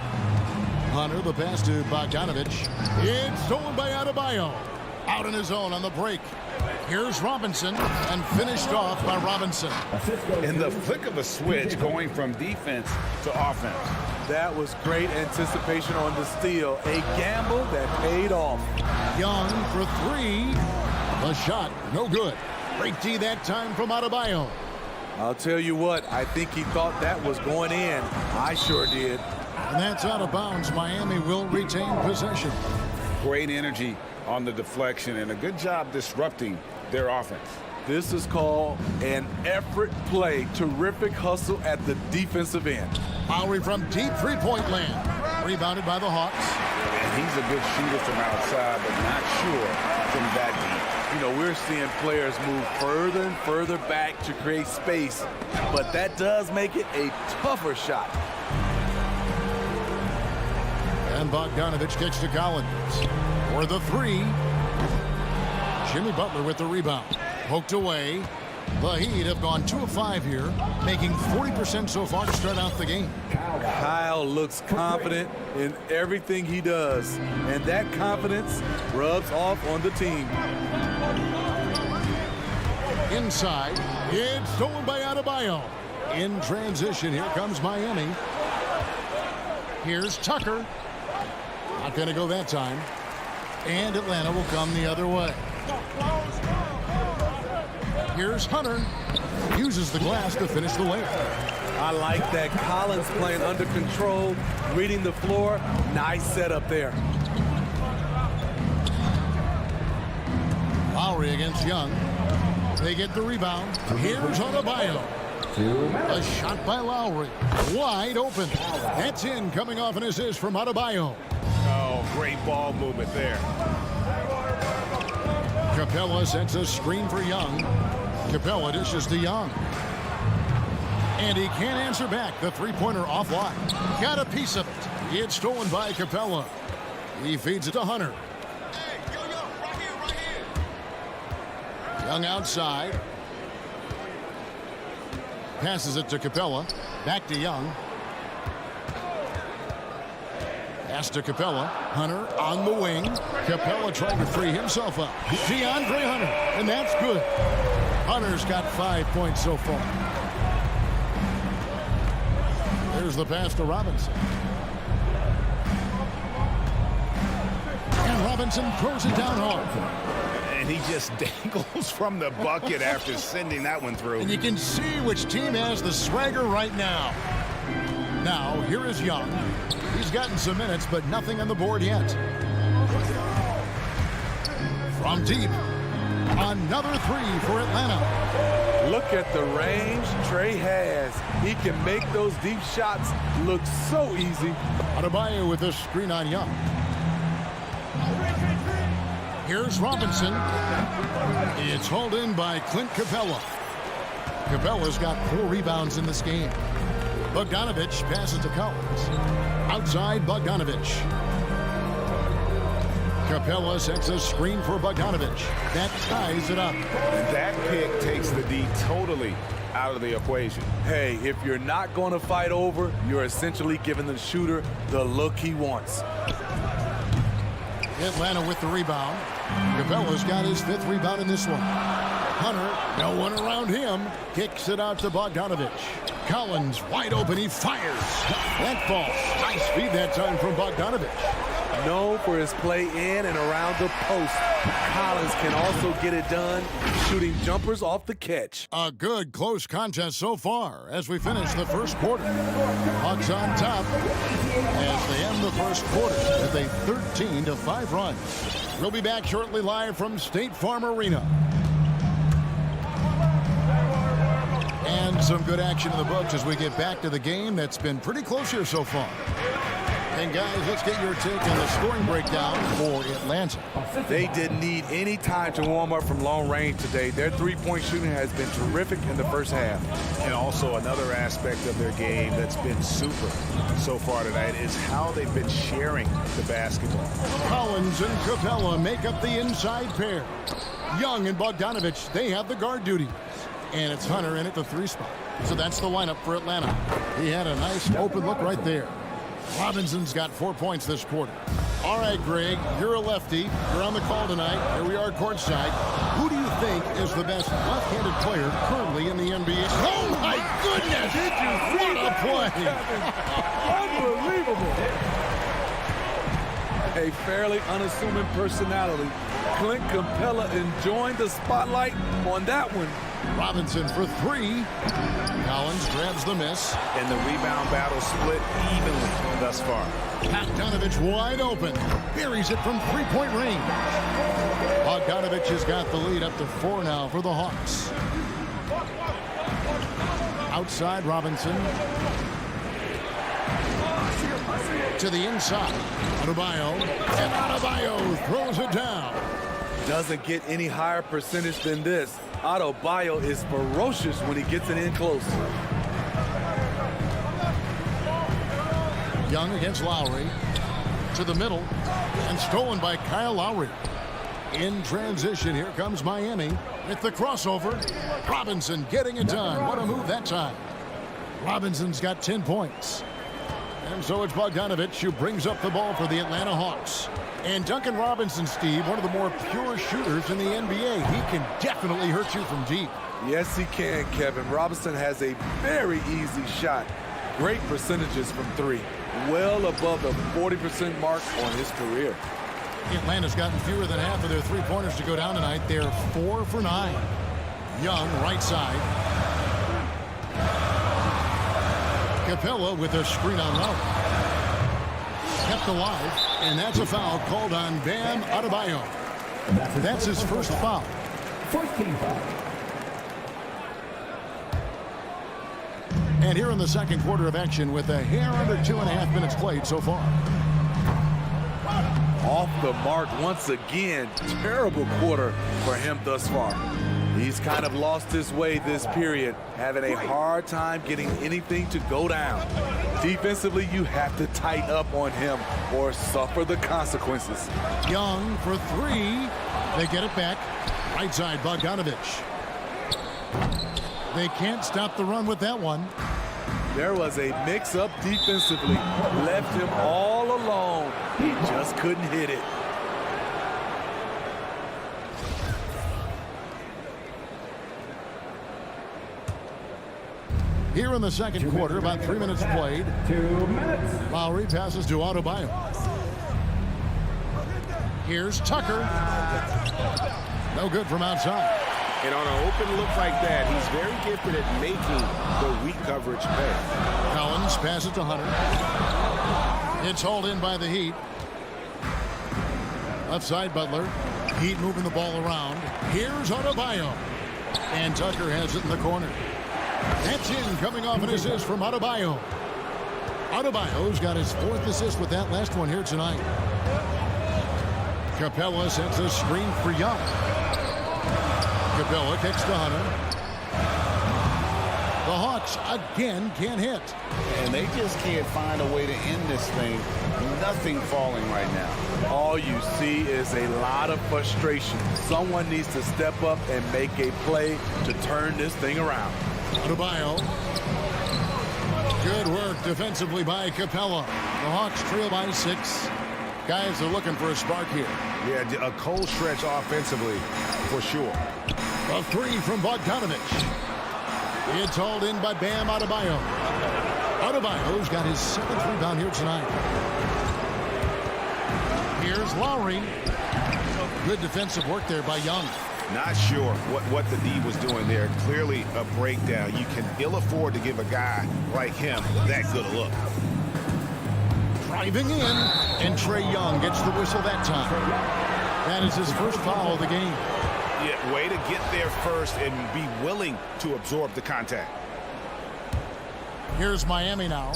Hunter, the pass to Bogdanovic. It's stolen by Adebayo. Out on his own on the break. Here's Robinson, and finished off by Robinson. In the flick of a switch, going from defense to offense. That was great anticipation on the steal. A gamble that paid off. Young for 3. The shot, no good. Great D that time from Adebayo. I'll tell you what, I think he thought that was going in. I sure did. And that's out of bounds. Miami will retain possession. Great energy on the deflection and a good job disrupting their offense. This is called an effort play. Terrific hustle at the defensive end. Lowry from deep three-point land. Rebounded by the Hawks. And he's a good shooter from outside, but not sure from that deep. You know, we're seeing players move further and further back to create space, but that does make it a tougher shot. And Bogdanovic kicks to Collins for the 3. Jimmy Butler with the rebound. Poked away. The Heat have gone 2 of 5 here, making 40% so far to start out the game. Kyle looks confident in everything he does, and that confidence rubs off on the team. Inside, it's stolen by Adebayo. In transition, here comes Miami. Here's Tucker. Not going to go that time. And Atlanta will come the other way. Here's Hunter. Uses the glass to finish the layup. I like that. Collins playing under control, reading the floor. Nice setup there. Lowry against Young. They get the rebound. Here's Adebayo. A shot by Lowry. Wide open. That's in, coming off an assist from Adebayo. Oh, great ball movement there. Capella sets a screen for Young. Capella dishes to Young. And he can't answer back. The three-pointer offline. Got a piece of it. It's stolen by Capella. He feeds it to Hunter. Young outside. Passes it to Capella. Back to Young. Pass to Capella. Hunter on the wing. Capella trying to free himself up. DeAndre Hunter. And that's good. Hunter's got 5 points so far. There's the pass to Robinson. And Robinson throws it down hard. And he just dangles from the bucket after sending that one through. And you can see which team has the swagger right now. Now, here is Young. He's gotten some minutes, but nothing on the board yet. From deep, another 3 for Atlanta. Look at the range Trey has. He can make those deep shots look so easy. Adebayo with a screen on Young. Here's Robinson. It's hauled in by Clint Capella. Capella's got 4 rebounds in this game. Bogdanovic passes to Collins. Outside Bogdanovic. Capella sets a screen for Bogdanovic. That ties it up. And that pick takes the D totally out of the equation. Hey, if you're not going to fight over, you're essentially giving the shooter the look he wants. Atlanta with the rebound. Capella's got his 5th rebound in this one. Hunter, no one around him, kicks it out to Bogdanovich. Collins wide open, he fires. That ball, high speed that time from Bogdanovich. Known for his play in and around the post, Collins can also get it done shooting jumpers off the catch. A good close contest so far as we finish the first quarter. Hawks on top as they end the first quarter with a 13-5 run. We'll be back shortly live from State Farm Arena. And some good action in the books as we get back to the game that's been pretty close here so far. And guys, let's get your take on the scoring breakdown for Atlanta. They didn't need any time to warm up from long range today. Their three-point shooting has been terrific in the first half. And also another aspect of their game that's been super so far tonight is how they've been sharing the basketball. Collins and Capella make up the inside pair. Young and Bogdanovich, they have the guard duties. And it's Hunter in at the 3 spot. So that's the lineup for Atlanta. He had a nice open look right there. Robinson's got 4 points this quarter. All right, Greg, you're a lefty. You're on the call tonight. Here we are courtside. Who do you think is the best left-handed player currently in the NBA? Oh, my goodness! Did you see what a play! Unbelievable! A fairly unassuming personality. Clint Capella enjoying the spotlight on that one. Robinson for 3. Collins grabs the miss. And the rebound battle split evenly thus far. Bogdanovich wide open. Buries it from 3-point range. Bogdanovich has got the lead up to 4 now for the Hawks. Outside Robinson. To the inside. Adebayo. And Adebayo throws it down. Doesn't get any higher percentage than this. Adebayo is ferocious when he gets it in close. Young against Lowry. To the middle. And stolen by Kyle Lowry. In transition, here comes Miami with the crossover. Robinson getting it done. What a move that time. Robinson's got 10 points. And so it's Bogdanovich who brings up the ball for the Atlanta Hawks. And Duncan Robinson, Steve, one of the more pure shooters in the NBA. He can definitely hurt you from deep. Yes, he can, Kevin. Robinson has a very easy shot. Great percentages from 3. Well above the 40% mark on his career. Atlanta's gotten fewer than half of their three-pointers to go down tonight. They're 4 for 9. Young, right side. Capella with a screen on Lowry. Kept alive, and that's a foul called on Bam Adebayo. That's his first foul. First team foul. And here in the second quarter of action with a hair under 2.5 minutes played so far. Off the mark once again. Terrible quarter for him thus far. He's kind of lost his way this period, having a hard time getting anything to go down. Defensively, you have to tighten up on him or suffer the consequences. Young for 3. They get it back. Right side, Bogdanovich. They can't stop the run with that one. There was a mix-up defensively. Left him all alone. He just couldn't hit it. Here in the second quarter, about 3 minutes played. 2 minutes. Lowry passes to Adebayo. Here's Tucker. No good from outside. And on an open look like that, he's very gifted at making the weak coverage pay. Collins passes to Hunter. It's hauled in by the Heat. Left side, Butler. Heat moving the ball around. Here's Adebayo. And Tucker has it in the corner. That's in, coming off an assist from Adebayo. Adebayo's got his 4th assist with that last one here tonight. Capella sets a screen for Young. Capella kicks to Hunter. The Hawks again can't hit. And they just can't find a way to end this thing. Nothing falling right now. All you see is a lot of frustration. Someone needs to step up and make a play to turn this thing around. Adebayo. Good work defensively by Capella. The Hawks trail by 6. Guys are looking for a spark here. Yeah, a cold stretch offensively, for sure. A 3 from Bogdanovich. It's hauled in by Bam Adebayo. Adebayo's got his 7th rebound here tonight. Here's Lowry. Good defensive work there by Young. Not sure what the D was doing there. Clearly a breakdown. You can ill afford to give a guy like him that good a look. Driving in, and Trae Young gets the whistle that time. That is his first foul of the game. Yeah, way to get there first and be willing to absorb the contact. Here's Miami now.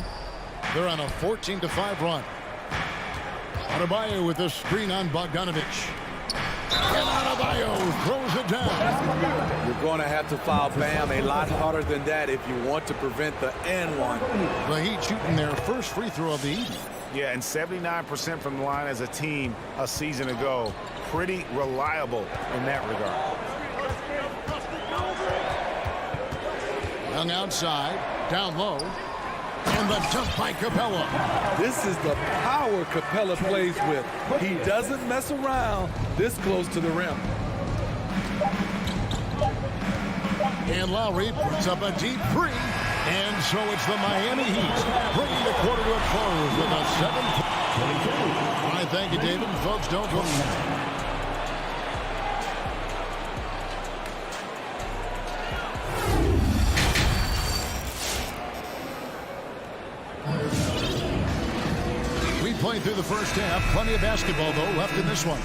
They're on a 14-5 run. Adebayo with the screen on Bogdanovich. And Adebayo throws it down. You're going to have to foul Bam a lot harder than that if you want to prevent the N1. The Heat shooting their first free throw of the evening. Yeah, and 79% from the line as a team a season ago. Pretty reliable in that regard. Young outside, down low. And the dunk by Capella. This is the power Capella plays with. He doesn't mess around this close to the rim. And Lowry puts up a deep 3. And so it's the Miami Heat bringing the quarter to a close with a 7-22. All right, thank you, David. Folks, don't go. We played through the first half. Plenty of basketball, though, left in this one.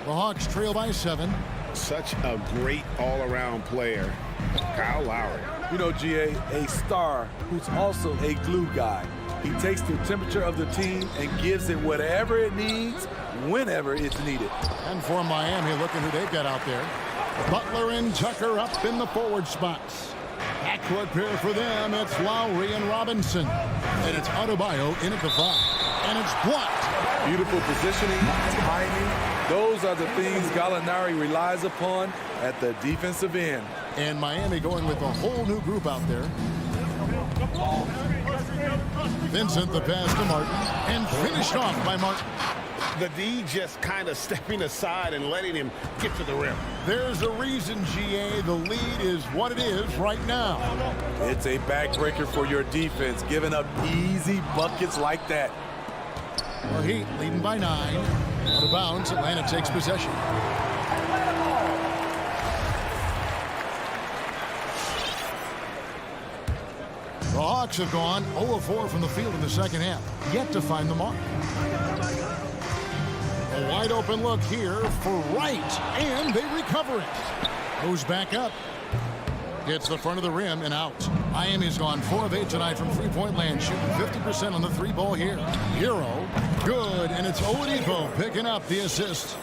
The Hawks trail by 7. Such a great all-around player, Kyle Lowry. You know, GA, a star who's also a glue guy. He takes the temperature of the team and gives it whatever it needs, whenever it's needed. And for Miami, look at who they've got out there. Butler and Tucker up in the forward spots. Backcourt pair for them, it's Lowry and Robinson. And it's Adebayo in at the 5. And it's blocked. Beautiful positioning, timing. Those are the things Gallinari relies upon at the defensive end. And Miami going with a whole new group out there. Vincent the pass to Martin. And finished off by Martin. The D just kind of stepping aside and letting him get to the rim. There's a reason, GA, the lead is what it is right now. It's a backbreaker for your defense, giving up easy buckets like that. The Heat leading by 9. Out of bounds, Atlanta takes possession. The Hawks have gone 0 of 4 from the field in the second half, yet to find the mark. A wide open look here for Wright, and they recover it. Goes back up. Hits the front of the rim and out. Miami's gone 4 of 8 tonight from three-point land, shooting 50% on the 3-ball here. Hero, good, and it's Oladipo picking up the assist.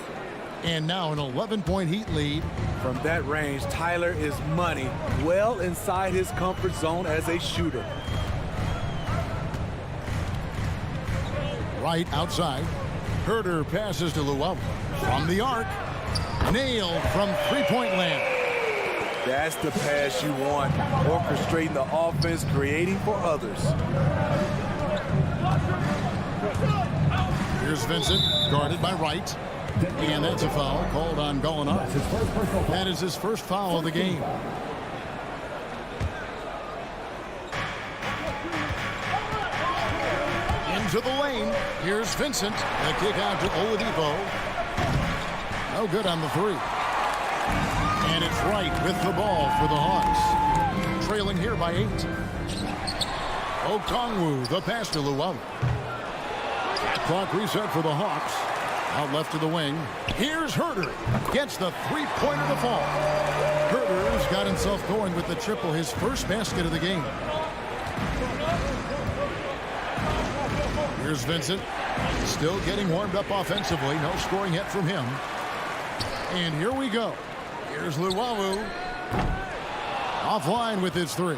And now an 11-point Heat lead. From that range, Tyler is money, well inside his comfort zone as a shooter. Right outside. Herter passes to Luau. From the arc. Nailed from three-point land. That's the pass you want. Orchestrating the offense, creating for others. Here's Vincent, guarded by Wright. And that's a foul called on Gallinari. That is his first foul of the game. Into the lane. Here's Vincent. The kick out to Oladipo. No good on the 3. And it's Wright with the ball for the Hawks. Trailing here by 8. Okongwu, the pass to Luau. Clock reset for the Hawks. Out left to the wing. Here's Herter. Gets the three-pointer to fall. Herter's got himself going with the triple, his first basket of the game. Here's Vincent. Still getting warmed up offensively. No scoring yet from him. And here we go. Here's Luau. Offline with his 3.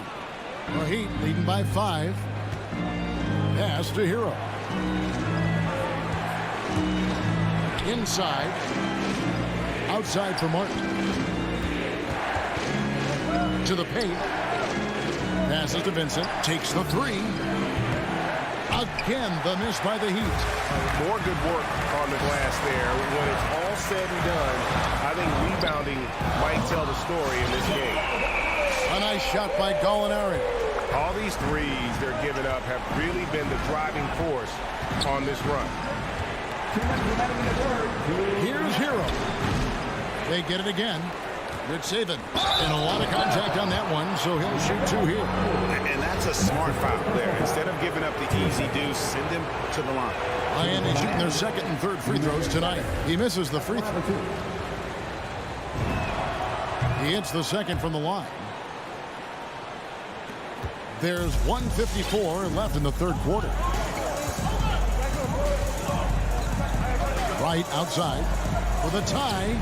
The Heat leading by 5. Pass to Hero. Inside. Outside for Martin. into the paint. Passes to Vincent. Takes the three. Again, the miss by the Heat. More good work on the glass there. When it's all said and done, I think rebounding might tell the story in this game. A nice shot by Gallinari. All these threes they're giving up have really been the driving force on this run. Here's Hero. They get it again. Good saving. And a lot of contact on that one, so he'll shoot two here. And that's a smart foul there. Instead of giving up the easy deuce, send him to the line. Miami shooting their second and third free throws tonight. He misses the free throw. He hits the second from the line. There's 1:54 left in the third quarter. Right outside for the tie.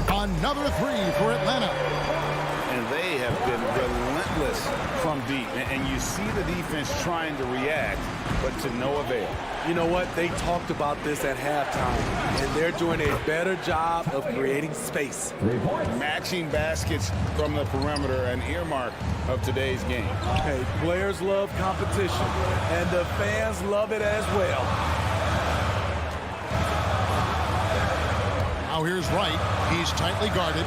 Another three for Atlanta. And they have been relentless from deep. And you see the defense trying to react, but to no avail. You know what? They talked about this at halftime, and they're doing a better job of creating space. Matching baskets from the perimeter, an earmark of today's game. Hey, players love competition, and the fans love it as well. Now here's Wright. He's tightly guarded.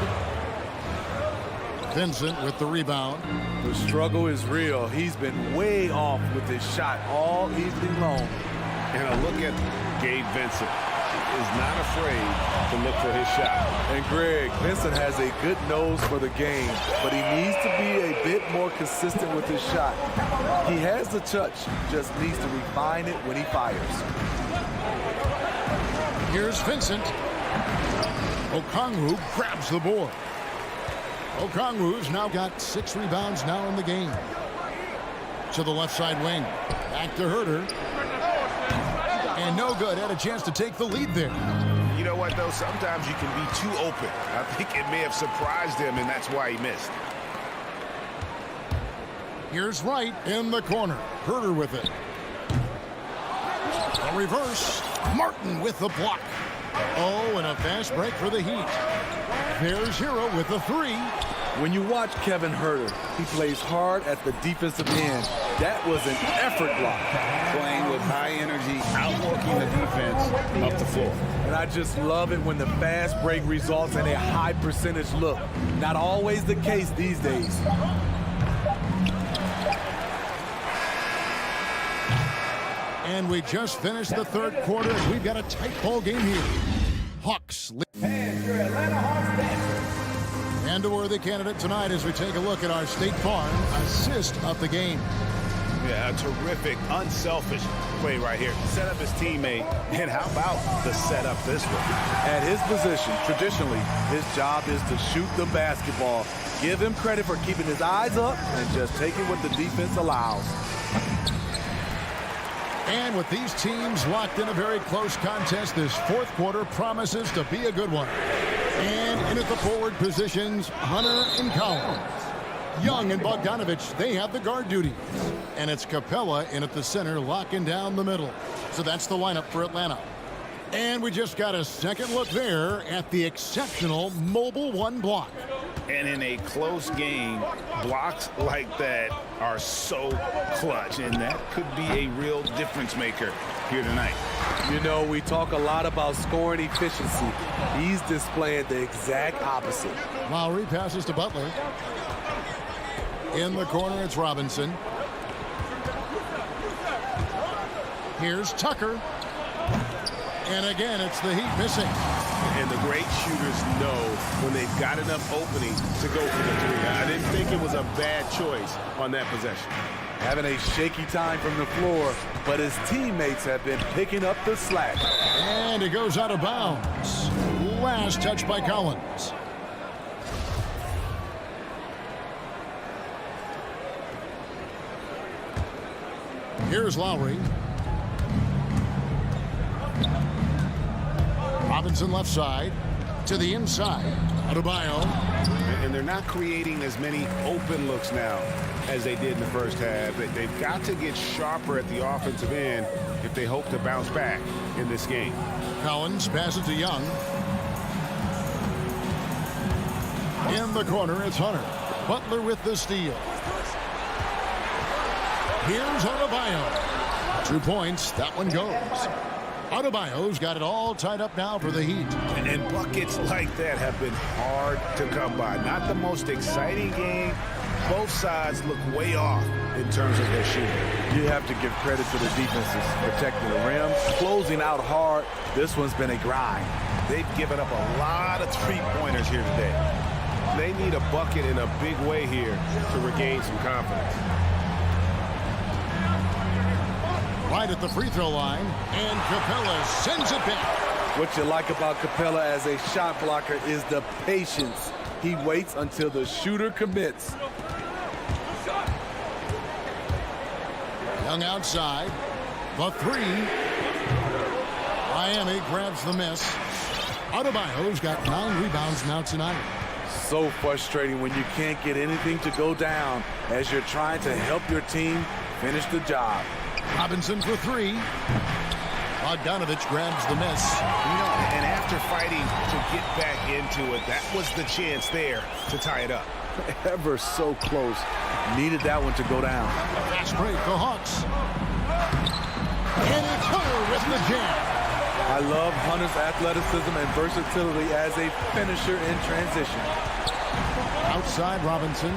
Vincent with the rebound. The struggle is real. He's been way off with his shot all evening long. And a look at Gabe Vincent. Is not afraid to look for his shot. And Greg, Vincent has a good nose for the game, but he needs to be a bit more consistent with his shot. He has the touch, just needs to refine it when he fires. Here's Vincent. Okongwu grabs the board. Okongwu's now got 6 rebounds now in the game. To the left side wing. Back to Herter. And no good. Had a chance to take the lead there. You know what, though? Sometimes you can be too open. I think it may have surprised him, and that's why he missed. Here's Wright in the corner. Herter with it. A reverse. Martin with the block. Oh, and a fast break for the Heat. There's Hero with the three. When you watch Kevin Herter, he plays hard at the defensive end. That was an effort block. Playing with high energy, outworking the defense up the floor. And I just love it when the fast break results in a high percentage look. Not always the case these days. And we just finished the third quarter. We've got a tight ball game here. Hawks. And a worthy candidate tonight as we take a look at our State Farm assist of the game. Yeah, a terrific, unselfish play right here. Set up his teammate, and how about the setup this one? At his position, traditionally, his job is to shoot the basketball. Give him credit for keeping his eyes up and just taking what the defense allows. And with these teams locked in a very close contest, this fourth quarter promises to be a good one. And in at the forward positions, Hunter and Collins. Young and Bogdanovich, they have the guard duty. And it's Capella in at the center, locking down the middle. So that's the lineup for Atlanta. And we just got a second look there at the exceptional Mobile One block. And in a close game, blocks like that are so clutch, and that could be a real difference maker here tonight. You know, we talk a lot about scoring efficiency. He's displaying the exact opposite. Lowry passes to Butler. In the corner, it's Robinson. Here's Tucker. And again, it's the Heat missing. And the great shooters know when they've got enough opening to go for the three. I didn't think it was a bad choice on that possession. Having a shaky time from the floor, but his teammates have been picking up the slack. And it goes out of bounds. Last touch by Collins. Here's Lowry. Robinson left side to the inside. Adebayo. And they're not creating as many open looks now as they did in the first half. They've got to get sharper at the offensive end if they hope to bounce back in this game. Collins passes to Young. In the corner, it's Hunter. Butler with the steal. Here's Adebayo. 2 points. That one goes. Adebayo's got it all tied up now for the Heat. And buckets like that have been hard to come by. Not the most exciting game. Both sides look way off in terms of their shooting. You have to give credit to the defenses protecting the rim, closing out hard. This one's been a grind. They've given up a lot of three-pointers here today. They need a bucket in a big way here to regain some confidence. Right at the free throw line, and Capella sends it back. What you like about Capella as a shot blocker is the patience. He waits until the shooter commits. Young outside. The three. Miami grabs the miss. Adebayo's got 9 rebounds now tonight. So frustrating when you can't get anything to go down as you're trying to help your team finish the job. Robinson for 3. Bogdanovich grabs the miss. You know, and after fighting to get back into it, that was the chance there to tie it up. Ever so close. Needed that one to go down. Fast break, the Hawks. And it's Hunter with the jam. I love Hunter's athleticism and versatility as a finisher in transition. Outside Robinson.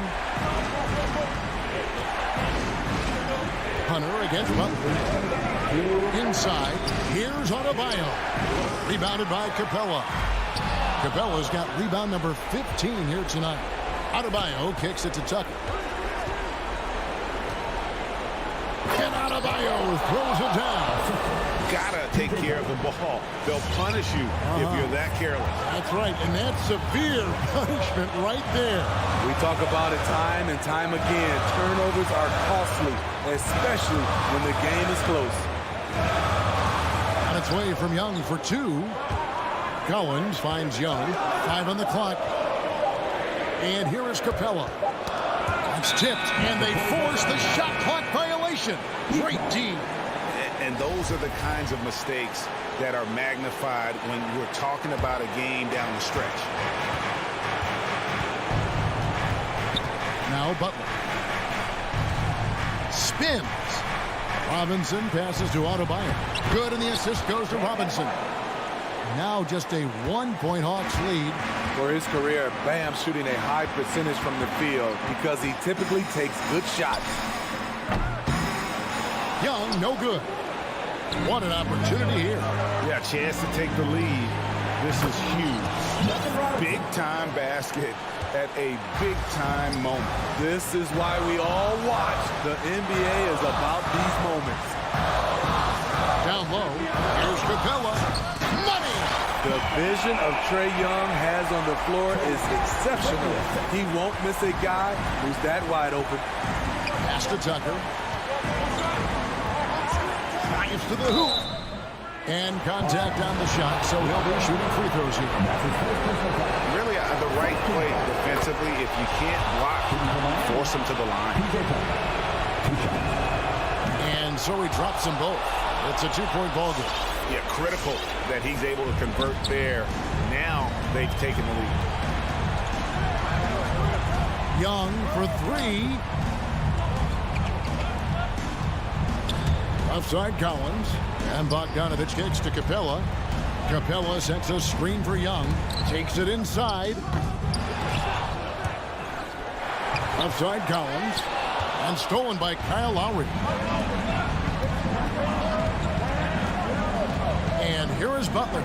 Hunter against Butler. Inside, here's Adebayo. Rebounded by Capella. Capella's got rebound number 15 here tonight. Adebayo kicks it to Tucker. And Adebayo throws it down. Gotta take care of the ball. They'll punish you if you're that careless. That's right, and that's severe punishment right there. We talk about it time and time again. Turnovers are costly, especially when the game is close. On its way from Young for 2. Collins finds Young. 5 on the clock. And here is Capella. It's tipped, and they force the shot clock violation. Great D. And those are the kinds of mistakes that are magnified when we're talking about a game down the stretch. Now Butler. Spins. Robinson passes to Adebayo. Good, and the assist goes to Robinson. Now just a 1-point Hawks lead. For his career, Bam shooting a high percentage from the field because he typically takes good shots. Young, no good. What an opportunity here. Yeah, chance to take the lead. This is huge. Big-time basket at a big-time moment. This is why we all watch. The NBA is about these moments. Down low, here's Capella. Money! The vision of Trae Young has on the floor is exceptional. He won't miss a guy who's that wide open. Pass to Tucker. Drives to the hoop. And contact on the shot, so he'll be shooting free throws here. Really the right play defensively. If you can't block, force him to the line. And so he drops them both. It's a 2-point ball game. Yeah, critical that he's able to convert there. Now they've taken the lead. Young for 3. Offside Collins. And Bogdanovich kicks to Capella. Capella sets a screen for Young. Takes it inside. Offside Collins. And stolen by Kyle Lowry. And here is Butler.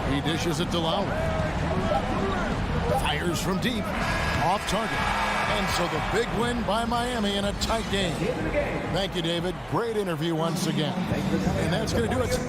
He dishes it to Lowry. Fires from deep. Off target. And so the big win by Miami in a tight game. Thank you, David. Great interview once again. And that's going to do it.